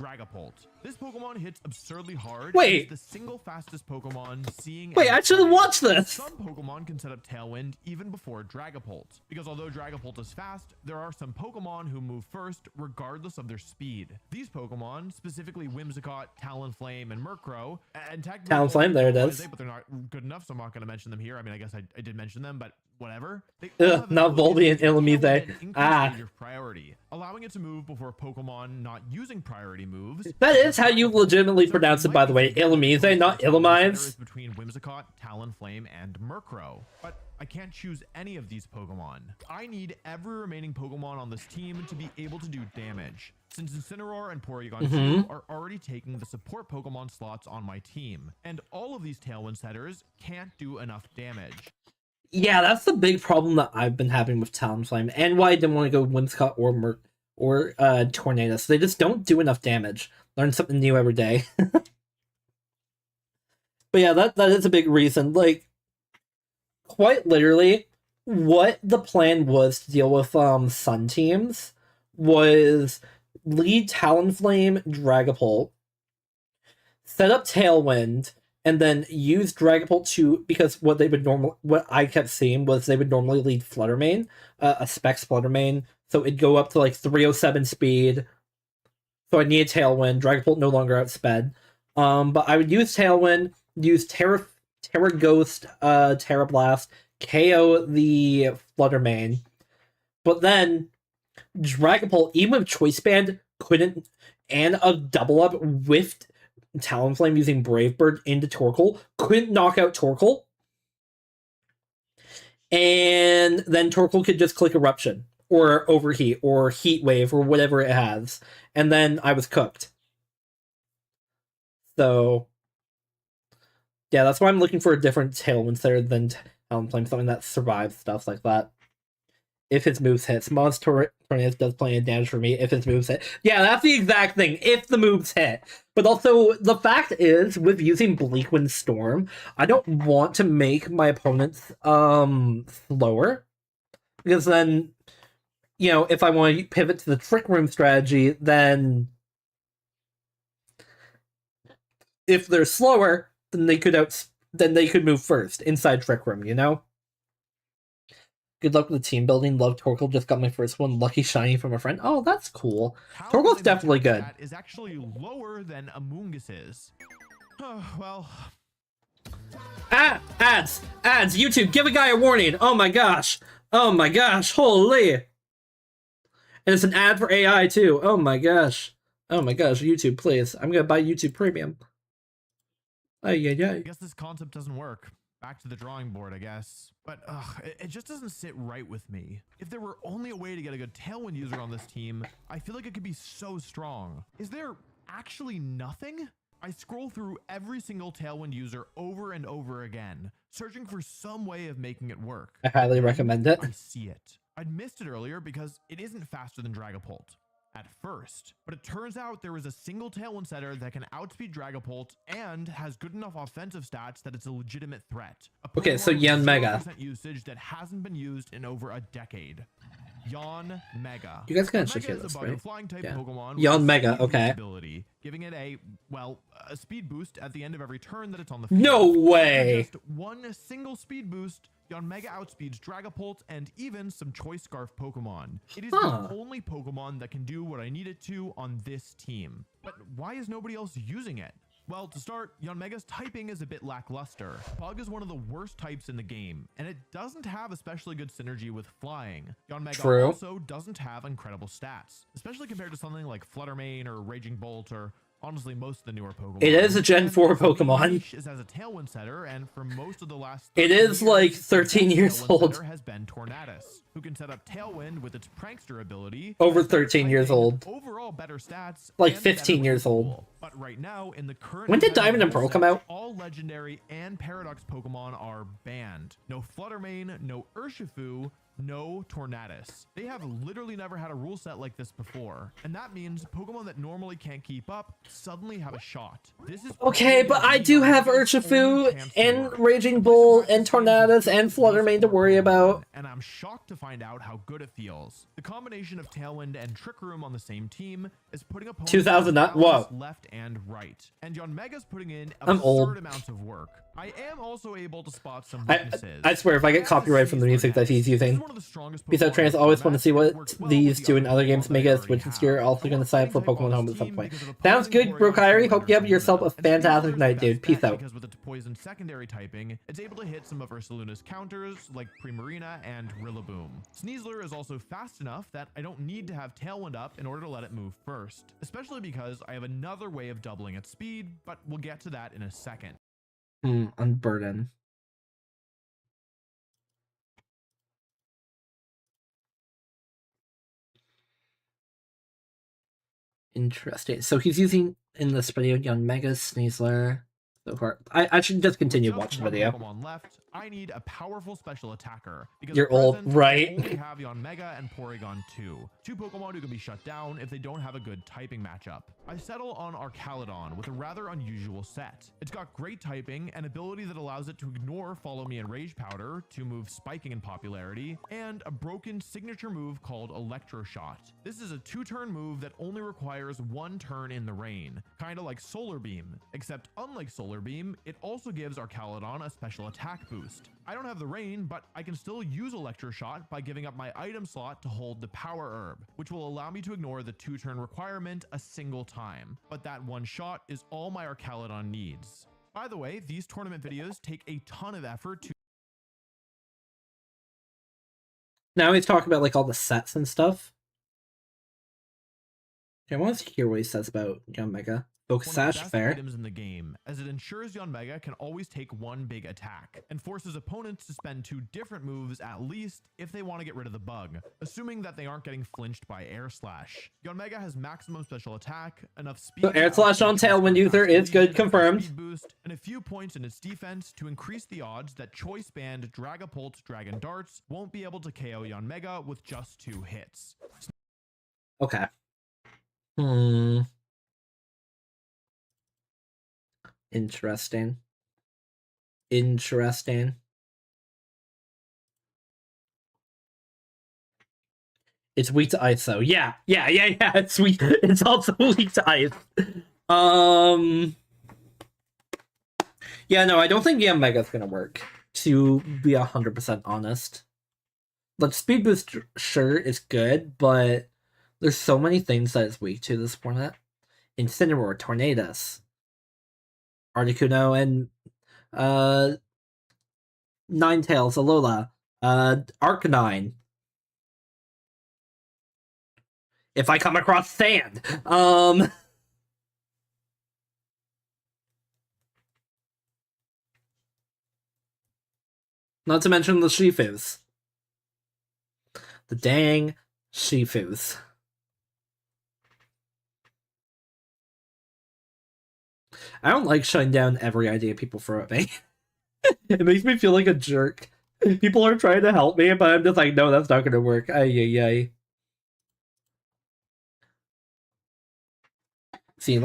Dragapult. This Pokemon hits absurdly hard. Wait. It's the single fastest Pokemon seeing. Wait, I should have watched this. Some Pokemon can set up Tailwind even before Dragapult, because although Dragapult is fast, there are some Pokemon who move first regardless of their speed. These Pokemon, specifically Whimsicott, Talonflame, and Murkrow, and technically Talonflame, there it is. but they're not good enough, so I'm not going to mention them here. I mean, I guess I did mention them, but whatever. Not Voldy and Illumise. Ah. Your priority, allowing it to move before Pokemon not using priority moves. That is how you legitimately pronounce it, by the way. Illumise, not Illumise. Between Whimsicott, Talonflame, and Murkrow. But I can't choose any of these Pokemon. I need every remaining Pokemon on this team to be able to do damage, since Incineroar and Porygon 2 are already taking the support Pokemon slots on my team, and all of these Tailwind setters can't do enough damage. Yeah, that's the big problem that I've been having with Talonflame, and why I didn't want to go Whimsicott or Tornadus. They just don't do enough damage. Learn something new every day. But yeah, that is a big reason. Like, quite literally, what the plan was to deal with Sun teams was lead Talonflame, Dragapult, set up Tailwind, and then use Dragapult to, because what I kept seeing was they would normally lead Fluttermane, a Specs Fluttermane, so it'd go up to like 307 speed. So I needed Tailwind. Dragapult no longer outsped. But I would use Tailwind, use Terra Ghost, Terra Blast, KO the Fluttermane. But then Dragapult, even with Choice Band, couldn't, and a double up with Talonflame using Brave Bird into Torkoal, couldn't knock out Torkoal. And then Torkoal could just click Eruption, or Overheat, or Heat Wave, or whatever it has. And then I was cooked. So, yeah, that's why I'm looking for a different Tailwind there than Talonflame, something that survives stuff like that. If his moves hit. Monster Tornadus does plenty of damage for me if his moves hit. Yeah, that's the exact thing, if the moves hit. But also, the fact is, with using Bleakwind Storm, I don't want to make my opponents slower. Because then, you know, if I want to pivot to the Trick Room strategy, then if they're slower, then they could move first inside Trick Room, you know? Good luck with the team building. Love Torkoal. Just got my first one. Lucky shiny from a friend. Oh, that's cool. Torkoal's definitely good. Is actually lower than Amoonguss is. Well. Ads! YouTube, give a guy a warning! Oh my gosh! Holy! And it's an ad for AI too. Oh my gosh, YouTube, please. I'm gonna buy YouTube Premium. I guess this concept doesn't work. Back to the drawing board, I guess. But it just doesn't sit right with me. If there were only a way to get a good Tailwind user on this team, I feel like it could be so strong. Is there actually nothing? I scroll through every single Tailwind user over and over again, searching for some way of making it work. I highly recommend it. I see it. I'd missed it earlier because it isn't faster than Dragapult. at first. But it turns out there is a single Tailwind setter that can outspeed Dragapult and has good enough offensive stats that it's a legitimate threat. Okay, so Yan Mega. Usage that hasn't been used in over a decade. Yan Mega. You guys can check this, right? Yeah. Yan Mega, okay. Ability, giving it a speed boost at the end of every turn that it's on the field. No way! Just one single speed boost, Yan Mega outspeeds Dragapult and even some Choice Scarf Pokemon. It is the only Pokemon that can do what I need it to on this team. But why is nobody else using it? Well, to start, Yan Mega's typing is a bit lackluster. Bug is one of the worst types in the game, and it doesn't have especially good synergy with flying. Yan Mega also doesn't have incredible stats, especially compared to something like Flutter Mane or Raging Bolt or honestly most of the newer Pokemon. It is a Gen 4 Pokemon. Is as a Tailwind setter, and for most of the last it is like 13 years old. Has been Tornadus, who can set up Tailwind with its Prankster ability. Over 13 years old. Overall better stats. Like 15 years old. But right now, in the current when did Diamond and Pearl come out? All legendary and Paradox Pokemon are banned. No Flutter Mane, no Urshifu, no Tornadus. They have literally never had a rule set like this before, and that means Pokemon that normally can't keep up suddenly have a shot. This is okay, but I do have Urshifu and Raging Bull and Tornadus and Flutter Mane to worry about. And I'm shocked to find out how good it feels. The combination of Tailwind and Trick Room on the same team is putting opponents 2009. Whoa. Left and right. And Yan Mega's putting in I'm old. amounts of work. I am also able to spot some weaknesses. I swear, if I get copyright from the music that he's using. Besides, trans always want to see what these do in other games. Make a switch this year. Also going to sign up for Pokemon Home at some point. Sounds good, Brokairi. Hope you have yourself a fantastic night, dude. Peace out. Because with its poison secondary typing, it's able to hit some of Ursaluna's counters like Primarina and Rillaboom. Sneasler is also fast enough that I don't need to have Tailwind up in order to let it move first, especially because I have another way of doubling its speed, but we'll get to that in a second. Unburden. Interesting. So he's using in this video Yan Mega, Sneasler. So far, I should just continue watching the video. Left, I need a powerful special attacker. Because you're old, right? I only have Yan Mega and Porygon 2. Two Pokemon who can be shut down if they don't have a good typing matchup. I settle on Archaludon with a rather unusual set. It's got great typing, an ability that allows it to ignore Follow Me and Rage Powder, two moves spiking in popularity, and a broken signature move called Electro Shot. This is a 2-turn move that only requires 1 turn in the rain, kinda like Solar Beam, except unlike Solar Beam, it also gives Archaludon a special attack boost. I don't have the rain, but I can still use Electro Shot by giving up my item slot to hold the Power Herb, which will allow me to ignore the 2-turn requirement a single time. But that one shot is all my Archaludon needs. By the way, these tournament videos take a ton of effort to... Now he's talking about like all the sets and stuff. Okay, I want to hear what he says about Yan Mega. Focus Sash, fair. Items in the game, as it ensures Yan Mega can always take one big attack, and forces opponents to spend 2 different moves at least if they want to get rid of the bug, assuming that they aren't getting flinched by Air Slash. Yan Mega has maximum special attack, enough speed. So Air Slash on Tailwind user is good, confirmed. Boost, and a few points in its defense to increase the odds that Choice Band Dragapult Dragon Darts won't be able to KO Yan Mega with just 2 hits. Okay. Interesting. It's weak to ice, though. Yeah. It's weak. It's also weak to ice. Yeah, no, I don't think Yan Mega's gonna work. To be 100% honest, like Speed Boost, sure, is good, but there's so many things that it's weak to this format. Incineroar, Tornadus, Articuno, and Ninetales, Alola, Arcanine. If I come across sand. Not to mention the Shifus. The dang Shifus. I don't like shutting down every idea people throw at me. It makes me feel like a jerk. People are trying to help me, but I'm just like, no, that's not gonna work. Ay. See,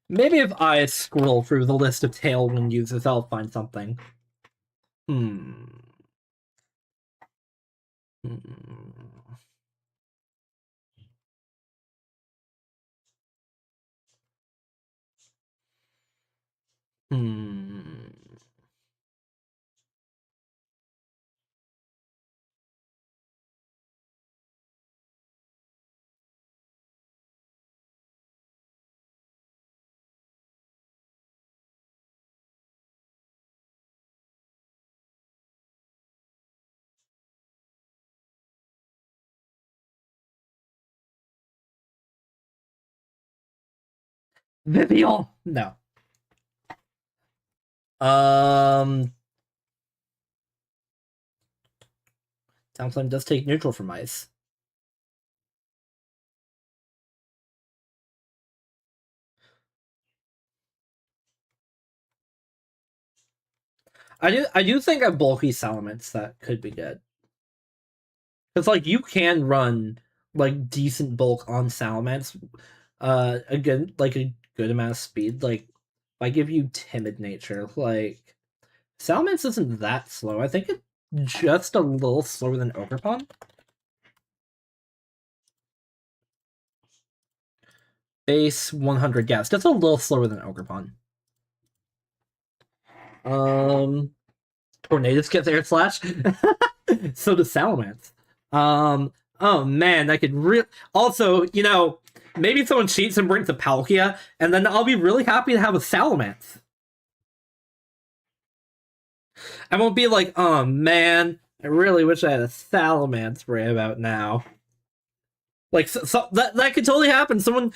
maybe if I scroll through the list of Tailwind users, I'll find something. Hmm. Hmm. Hmm. Vivial! No. Um. Downtime does take neutral from ice. I do think of bulky Salamence that could be good. Because like you can run like decent bulk on Salamence, a good amount of speed. Like if I give you timid nature, like Salamence isn't that slow. I think it's just a little slower than Ogerpon. Base 100 gas. That's a little slower than Ogerpon. Tornadoes gets air slash. So does Salamence. Oh man, that could really. Also, maybe someone cheats and brings a Palkia, and then I'll be really happy to have a Salamence. I won't be like, oh man, I really wish I had a Salamence right about now. Like so that could totally happen. Someone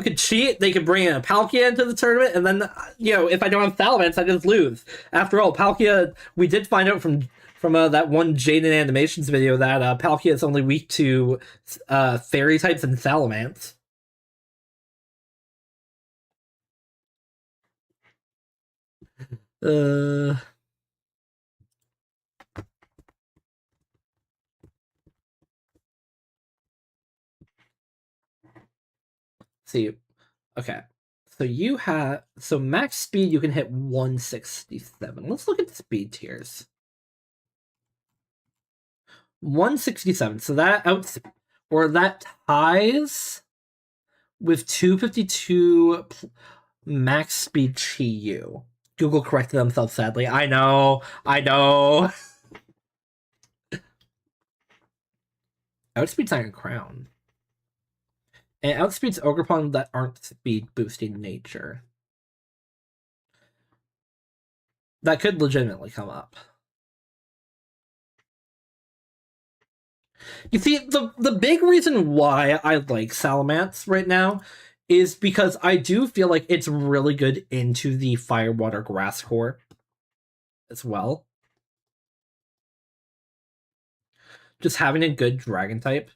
could cheat. They could bring in a Palkia into the tournament, and then if I don't have Salamence, I just lose. After all, Palkia. We did find out from that one Jaden Animations video that Palkia is only weak to fairy types and Salamence. Uh. See. Okay. So max speed you can hit 167. Let's look at the speed tiers. 167. So that ties with 252 max speed Chi-Yu. Google corrected themselves sadly. I know. Outspeed's Iron Crown. And outspeeds Ogerpon that aren't speed boosting nature. That could legitimately come up. You see, the big reason why I like Salamence right now is because I do feel like it's really good into the Fire, Water, Grass core as well. Just having a good Dragon type.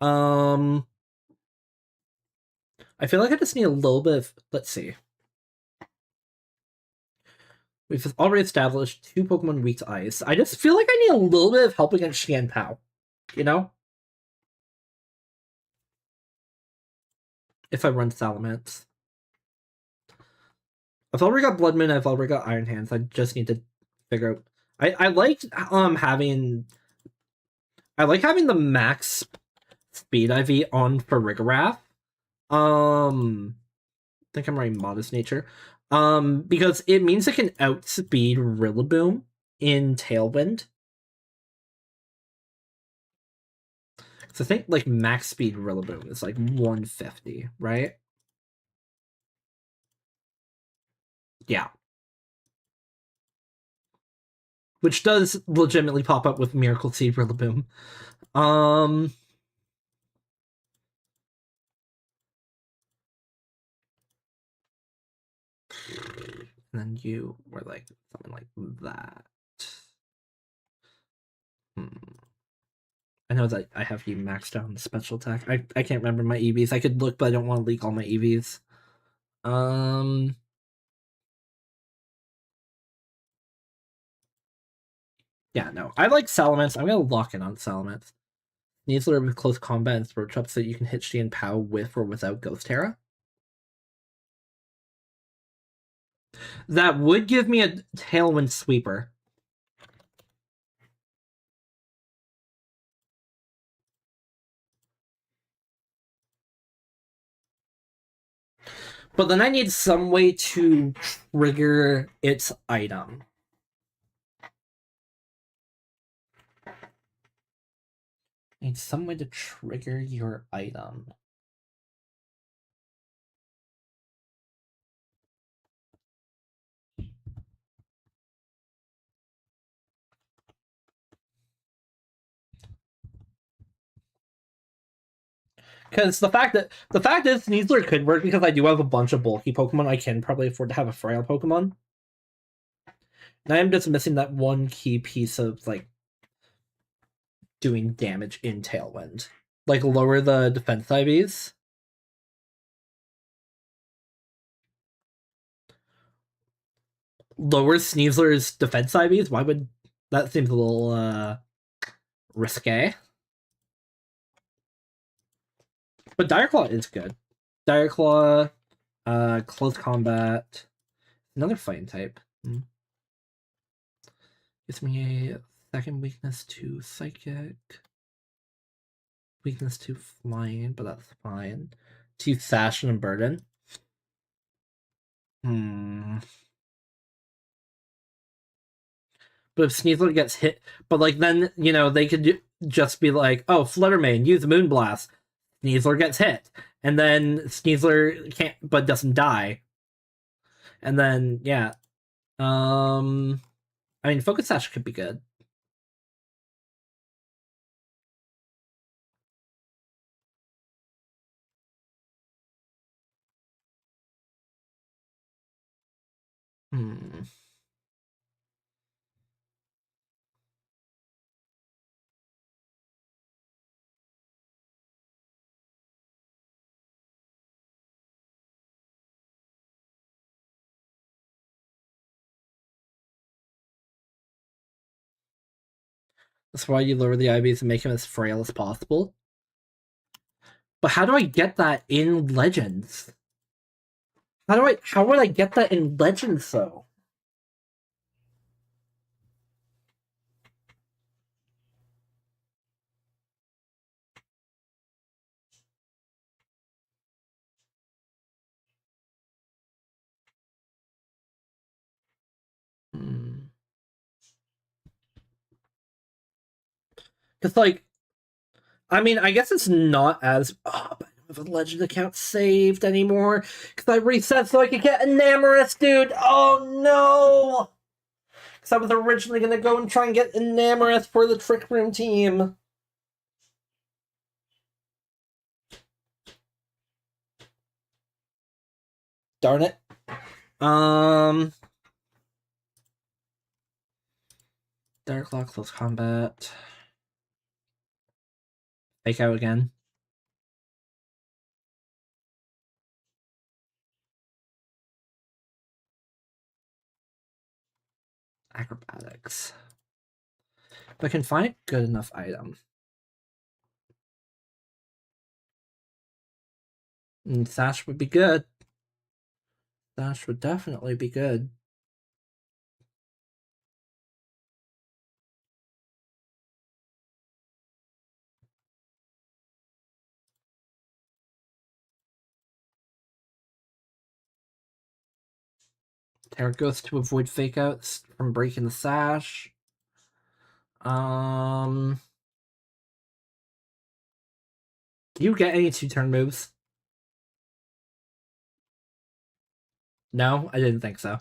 I feel like I just need a little bit of. Let's see. We've already established 2 Pokemon weak to ice. I just feel like I need a little bit of help against Xianpao. You know? If I run Salamence. I've already got Blood Moon, I've already got Iron Hands. I just need to figure out. I like having the max speed IV on for Farigiraf. I think I'm writing Modest Nature. Because it means it can outspeed Rillaboom in Tailwind. So I think like max speed Rillaboom is like 150, right? Yeah. Which does legitimately pop up with Miracle Seed Rillaboom. And then you were like something like that. I know that I have you maxed out on special attack. I can't remember my EVs. I could look, but I don't want to leak all my EVs. Yeah, no. I like Salamence. I'm gonna lock in on Salamence. Sneasler with close combat and throat chop so you can hit Shi and Pow with or without Ghost Terra. That would give me a Tailwind Sweeper. But then I need some way to trigger its item. I need some way to trigger your item. Because the fact is Sneasler could work because I do have a bunch of bulky Pokemon. I can probably afford to have a frail Pokemon. And I am just missing that one key piece of like doing damage in Tailwind. Like lower the defense IVs. Lower Sneasler's defense IVs? Why would that seems a little risque? But Dire Claw is good. Dire Claw, close combat, another fighting type. Gives me a second weakness to psychic, weakness to flying, but that's fine. To Sash and Burden. But if Sneasler gets hit, but like then they could just be like, oh, Fluttermane, use Moonblast. Sneasler gets hit, and then Sneasler can't, but doesn't die. And then yeah, I mean, Focus Sash could be good. That's why you lower the IVs and make him as frail as possible. But how do I get that in Legends? How would I get that in Legends though? Because like, I mean, I guess it's not as but I don't have a Legend account saved anymore because I reset so I could get Enamorous, dude. Oh no! Because I was originally gonna go and try and get Enamorous for the Trick Room team. Darn it. Dark Law, close combat. Fake out again. Acrobatics. If I can find a good enough item. And Sash would be good. Sash would definitely be good. Terra goes to avoid fake outs from breaking the Sash. Do you get any 2-turn moves? No, I didn't think so.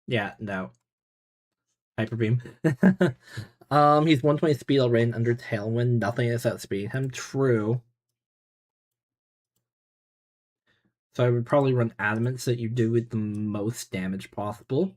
Yeah, no. Hyper Beam. He's 120 speed already under Tailwind. Nothing is outspeeding him. True. So I would probably run Adamant so that you do with the most damage possible.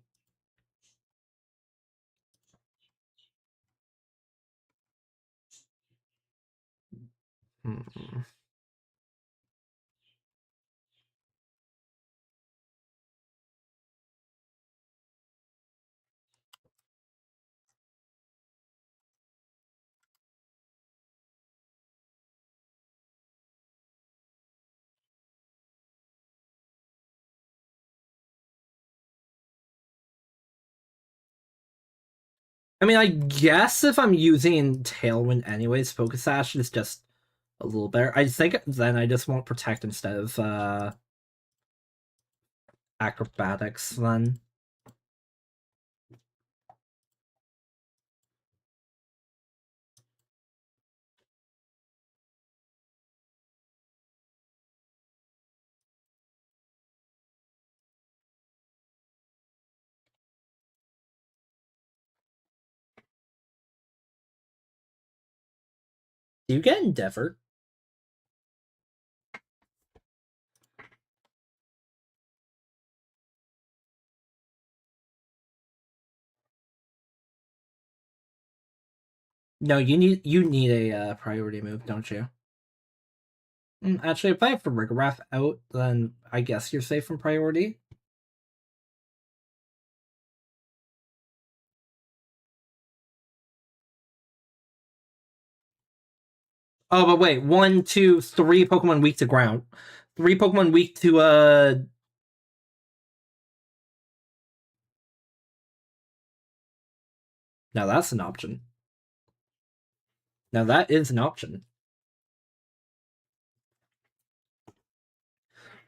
I mean, I guess if I'm using Tailwind anyways, Focus Sash is just a little better. I think then I just want Protect instead of Acrobatics then. Do you get Endeavor? No, you need a priority move, don't you? Actually, if I have Farigarath out, then I guess you're safe from priority. Oh, but wait, 1, 2, 3 Pokemon weak to ground. 3 Pokemon weak to Now that's an option. Now that is an option.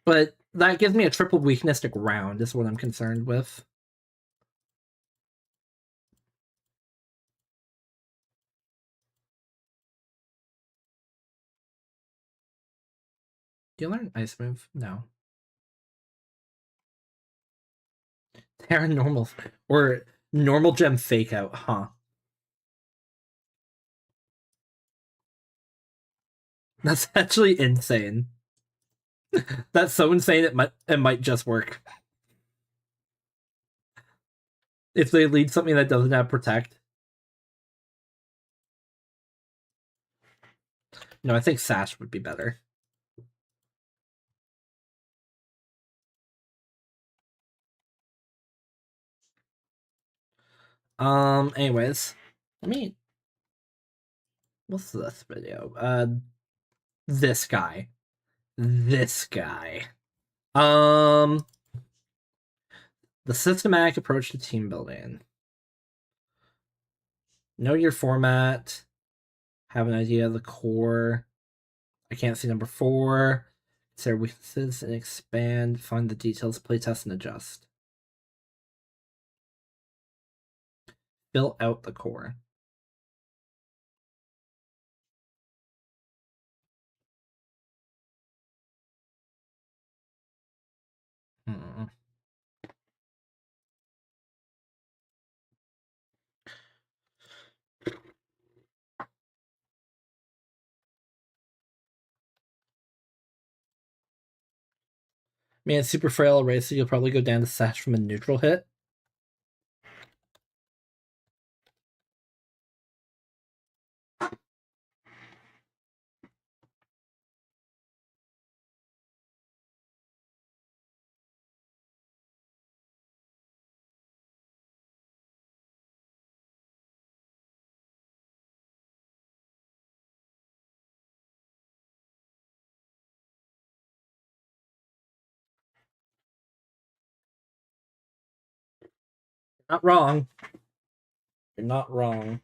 But that gives me a triple weakness to ground, is what I'm concerned with. Do you learn Ice Move? No. Terra Normal or Normal Gem Fake Out, huh? That's actually insane. That's so insane it might just work. If they lead something that doesn't have Protect. No, I think Sash would be better. Anyways. I mean, what's this video? This guy. This guy. Um, the systematic approach to team building. Know your format. Have an idea of the core. I can't see number 4. Consider weaknesses and expand. Find the details. Playtest and adjust. Fill out the core. Hmm. Man, it's super frail array, so you'll probably go down to Sash from a neutral hit. Not wrong. You're not wrong.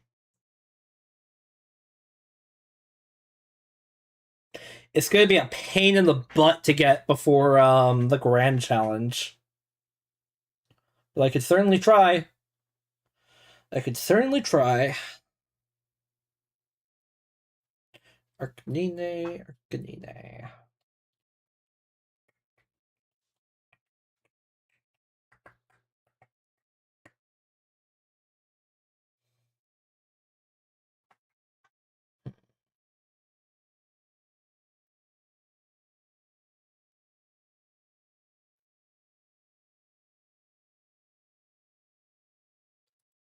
It's gonna be a pain in the butt to get before the grand challenge. But I could certainly try. I could certainly try. Arcanine, Arcanine.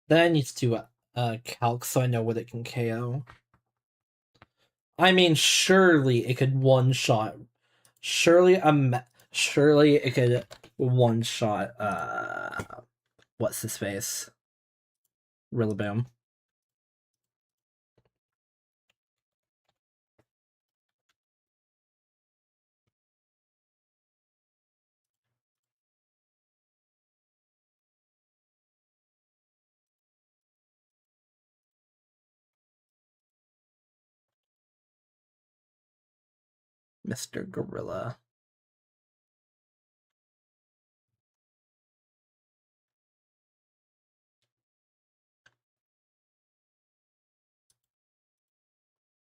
Then I need to do calc so I know what it can KO. I mean, surely it could one shot. Surely it could one shot what's his face? Rillaboom. Mr. Gorilla.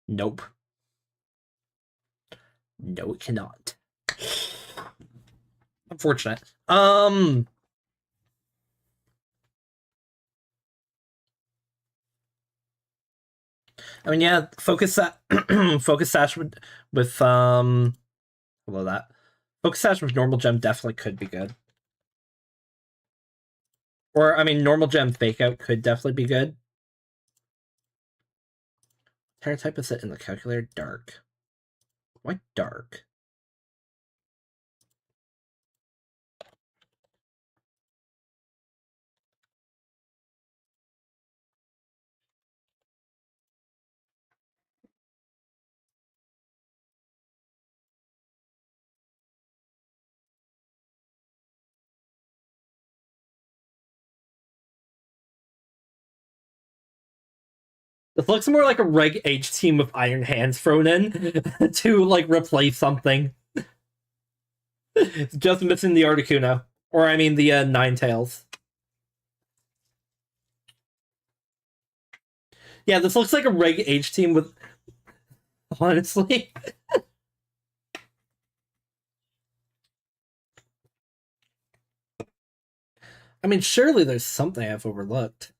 Nope. No, it cannot. Unfortunate. I mean, yeah, focus that focus sash with below that. Focus sash with normal gem definitely could be good. Or I mean, normal gem fake out could definitely be good. Terra type is it in the calculator? Dark. Why dark? This looks more like a Reg H team with Iron Hands thrown in to like replace something. It's just missing the Articuno. Or I mean the Ninetales. Yeah, this looks like a Reg H team with honestly. I mean, surely there's something I've overlooked.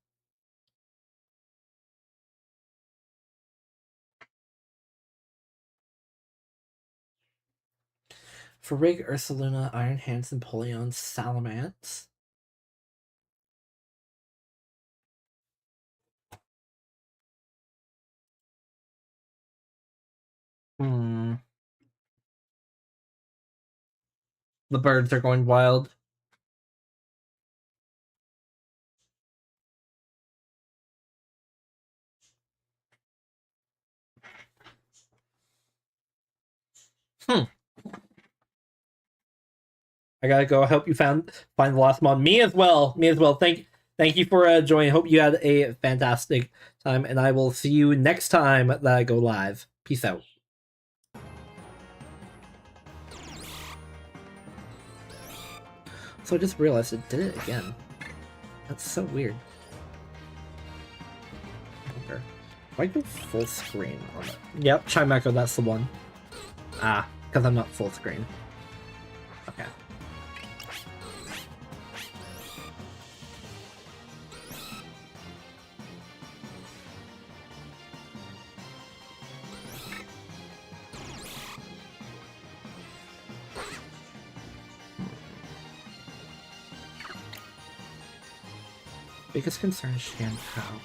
For Rig, Ursaluna, Iron Hands, Napoleon, Salamence. The birds are going wild. I gotta go. I hope you find the last mod. Me as well. Me as well. Thank you for joining. Hope you had a fantastic time, and I will see you next time that I go live. Peace out. So I just realized it did it again. That's so weird. Okay. Why go full screen on it? Yep, Chime Echo, that's the one. Ah, because I'm not full screen. Okay. Biggest concern is Shanpao.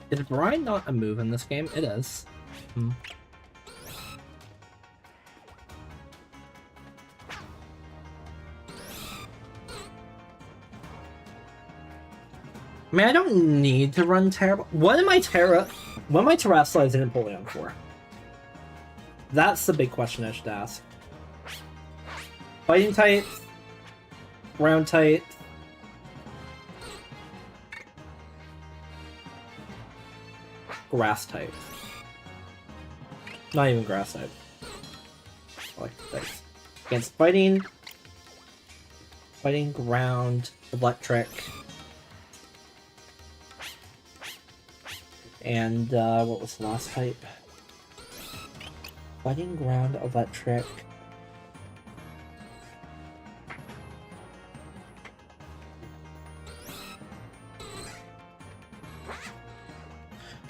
Is Brine not a move in this game? It is. I mean, I don't need to run Terra. What am I terrestrializing Napoleon for? That's the big question I should ask. Fighting type, ground type. Grass type. Not even grass type. Like this. Against fighting, ground, electric, and what was the last type? Fighting, ground, electric.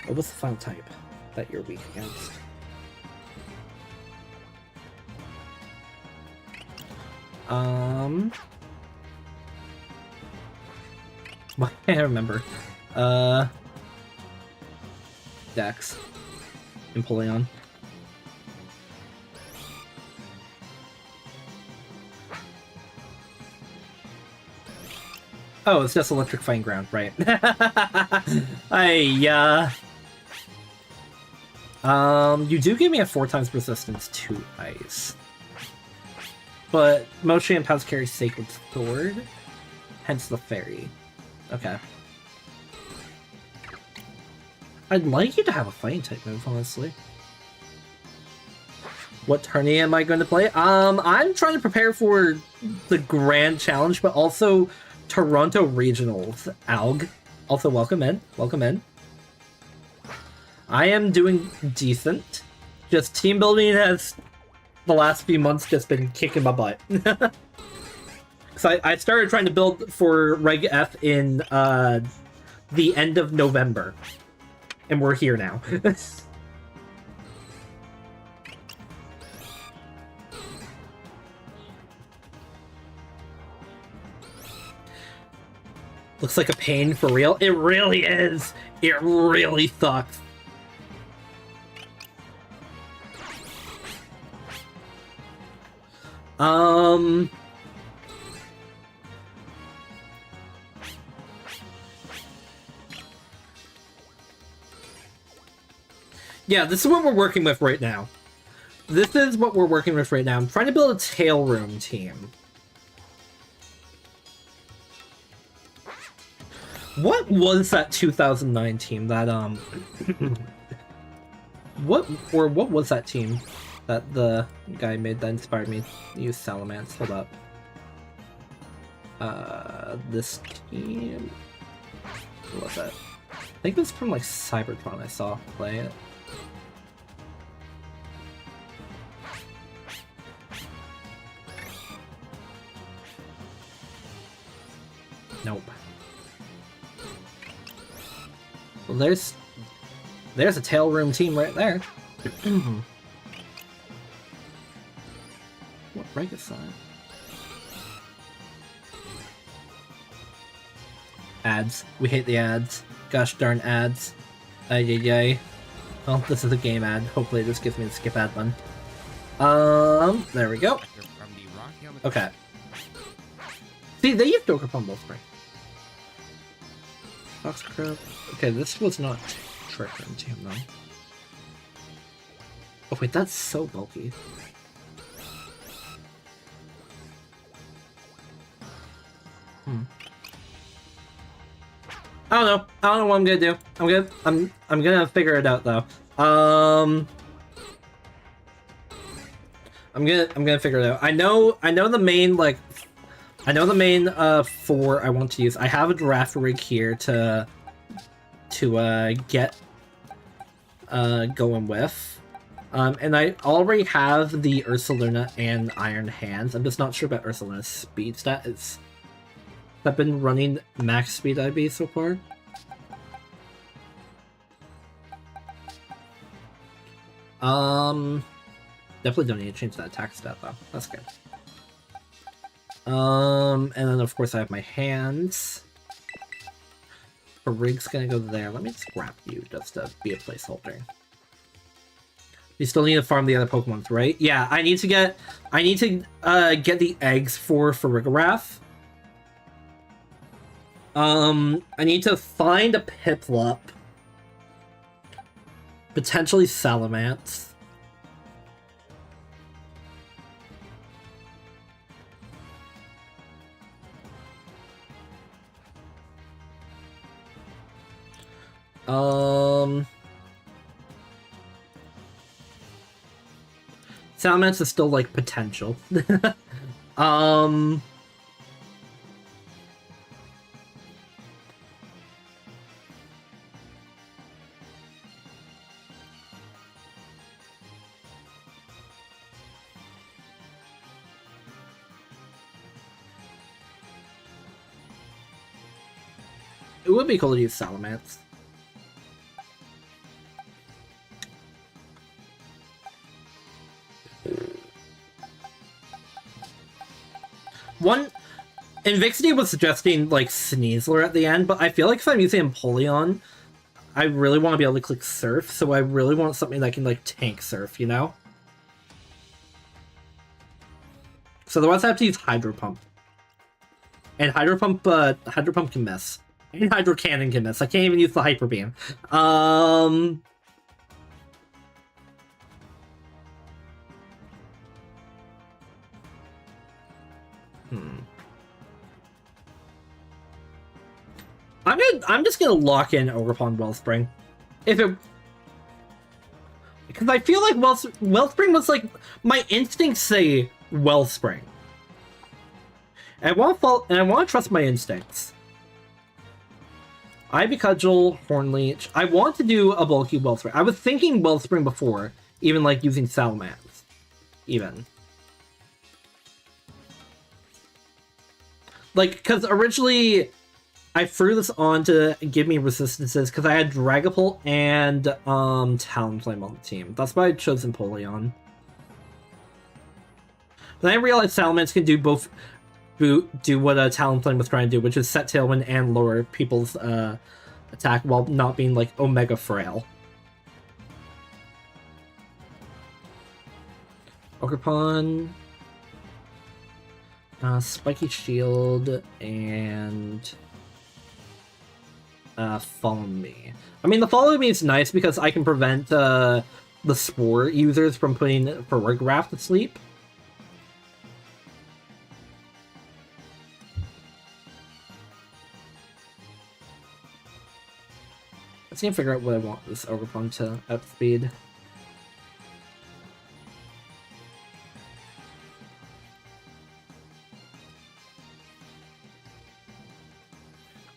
What was the final type that you're weak against? I can't remember. decks. Empoleon. Oh, it's just electrifying ground, right? You do give me a 4x resistance to ice. But most champ has carry Sacred Sword, hence the fairy. Okay. I'd like you to have a fighting type move, honestly. What tourney am I going to play? I'm trying to prepare for the Grand Challenge, but also Toronto Regionals. Alg. Also, welcome in. Welcome in. I am doing decent. Just team building has, the last few months, just been kicking my butt. So I started trying to build for Reg F in the end of November. And we're here now. Looks like a pain for real. It really is. It really sucks. Yeah, this is what we're working with right now. This is what we're working with right now. I'm trying to build a tail room team. What was that 2009 team that, what was that team that the guy made that inspired me to use Salamence? Hold up. This team... What was that? I think it was from, like, Cybertron I saw play it. Nope. Well, there's a tail room team right there. What rank is that? Ads. We hate the ads. Gosh darn ads. Ay. Well, this is a game ad. Hopefully this gives me the skip ad button. There we go. Okay. See, they used to on both right? Foxcrow. Okay, this was not Trick Room Team though. Oh wait, that's so bulky. I don't know. I don't know what I'm gonna do. I'm gonna figure it out though. I'm gonna figure it out. I know the main four I want to use. I have a draft rig here to get going with. And I already have the Ursaluna and Iron Hands. I'm just not sure about Ursaluna's speed stat. I've been running max speed IB so far. Definitely don't need to change that attack stat though. That's good. And then of course I have my hands. The rig's gonna go there. Let me just grab you just to be a placeholder. You still need to farm the other Pokemons, right? Yeah, I need to get the eggs for Farigarath. I need to find a Piplup. Potentially Salamence. Salamence is still, like, potential. It would be cool to use Salamence. Invixity was suggesting, like, Sneasler at the end, but I feel like if I'm using Empoleon, I really want to be able to click Surf, so I really want something that can, like, tank Surf, you know? So otherwise I have to use Hydro Pump. And Hydro Pump can miss. And Hydro Cannon can miss. I can't even use the Hyper Beam. I'm just gonna lock in Ogerpon Wellspring. If it, because I feel like Wellspring was like, my instincts say Wellspring. And I want to trust my instincts. Ivy Cudgel, Hornleech. I want to do a bulky Wellspring. I was thinking Wellspring before, even like using Salamence. Even. Like, because originally I threw this on to give me resistances because I had Dragapult and Talonflame on the team. That's why I chose Empoleon. Then I realized Salamence can do both, do what Talonflame was trying to do, which is set Tailwind and lower people's attack while not being like Omega Frail. Ogerpon, Spiky Shield, and Follow Me. I mean, the Follow Me is nice because I can prevent the Spore users from putting Farigiraf to sleep. Let's see if I figure out what I want this Ogerpon to outspeed.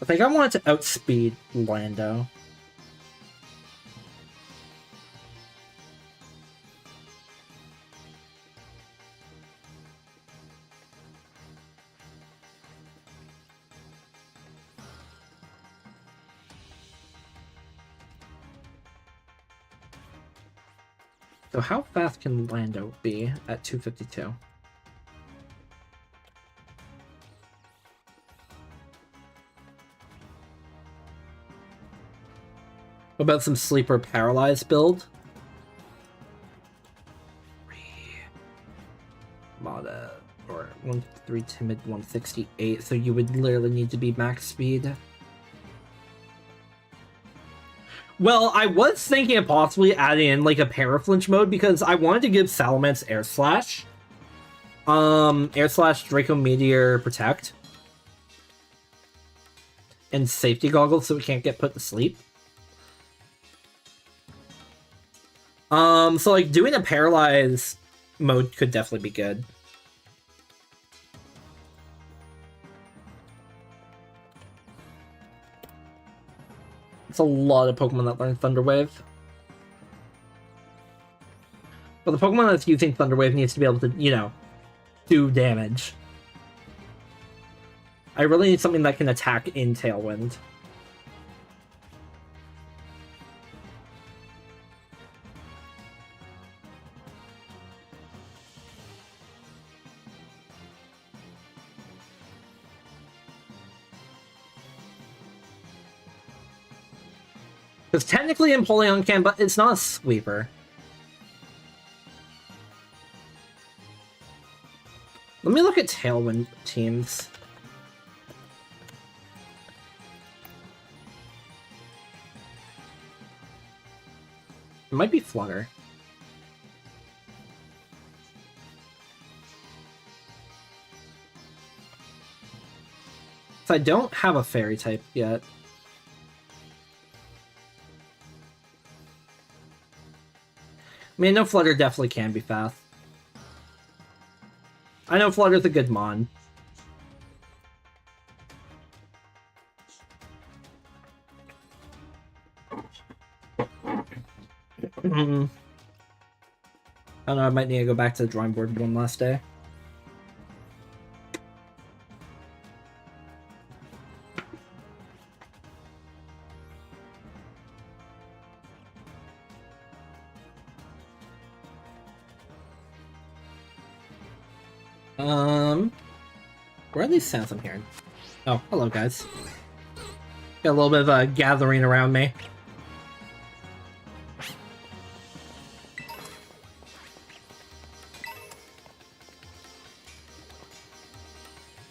I think I want it to outspeed Lando. So how fast can Lando be at 252? What about some Sleeper Paralyzed build? Mada, or 153 Timid, 168, so you would literally need to be max speed. Well, I was thinking of possibly adding in like a Paraflinch mode because I wanted to give Salamence Air Slash. Air Slash, Draco Meteor, Protect. And Safety Goggles so it can't get put to sleep. So like doing a Paralyze mode could definitely be good. It's a lot of Pokemon that learn Thunder Wave. But the Pokemon that's using Thunder Wave needs to be able to, you know, do damage. I really need something that can attack in Tailwind. Because technically Empoleon can, but it's not a sweeper. Let me look at Tailwind teams. It might be Flutter. So I don't have a Fairy type yet. I mean, I know Flutter definitely can be fast. I know Flutter's a good mon. I don't know, I might need to go back to the drawing board one last day. Where are these sounds I'm hearing? Oh, hello guys. Got a little bit of a gathering around me.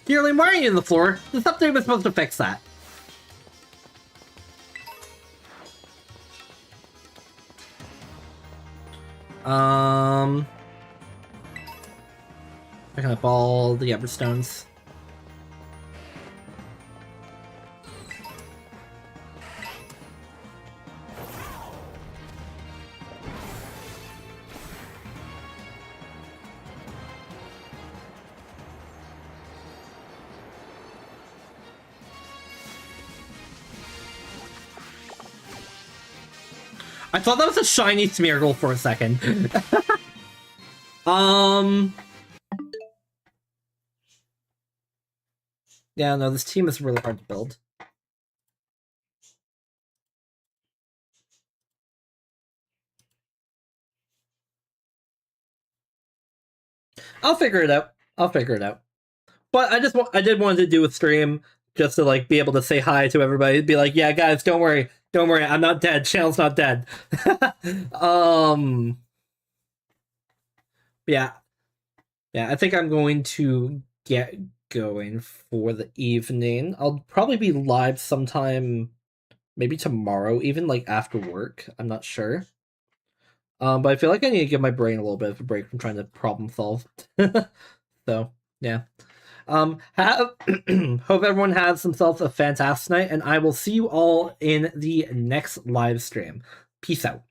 Dearly, why are you on the floor? This update was supposed to fix that. Picking up all the Everstones. I thought that was a shiny Smeargle for a second. Yeah, no, this team is really hard to build. I'll figure it out. But I did want to do a stream just to like be able to say hi to everybody. Be like, yeah, guys, don't worry, I'm not dead. Channel's not dead. Yeah, I think I'm going to get going for the evening. I'll probably be live sometime, maybe tomorrow, even like after work. I'm not sure. But I feel like I need to give my brain a little bit of a break from trying to problem solve. So yeah. Hope everyone has themselves a fantastic night, and I will see you all in the next live stream. Peace out.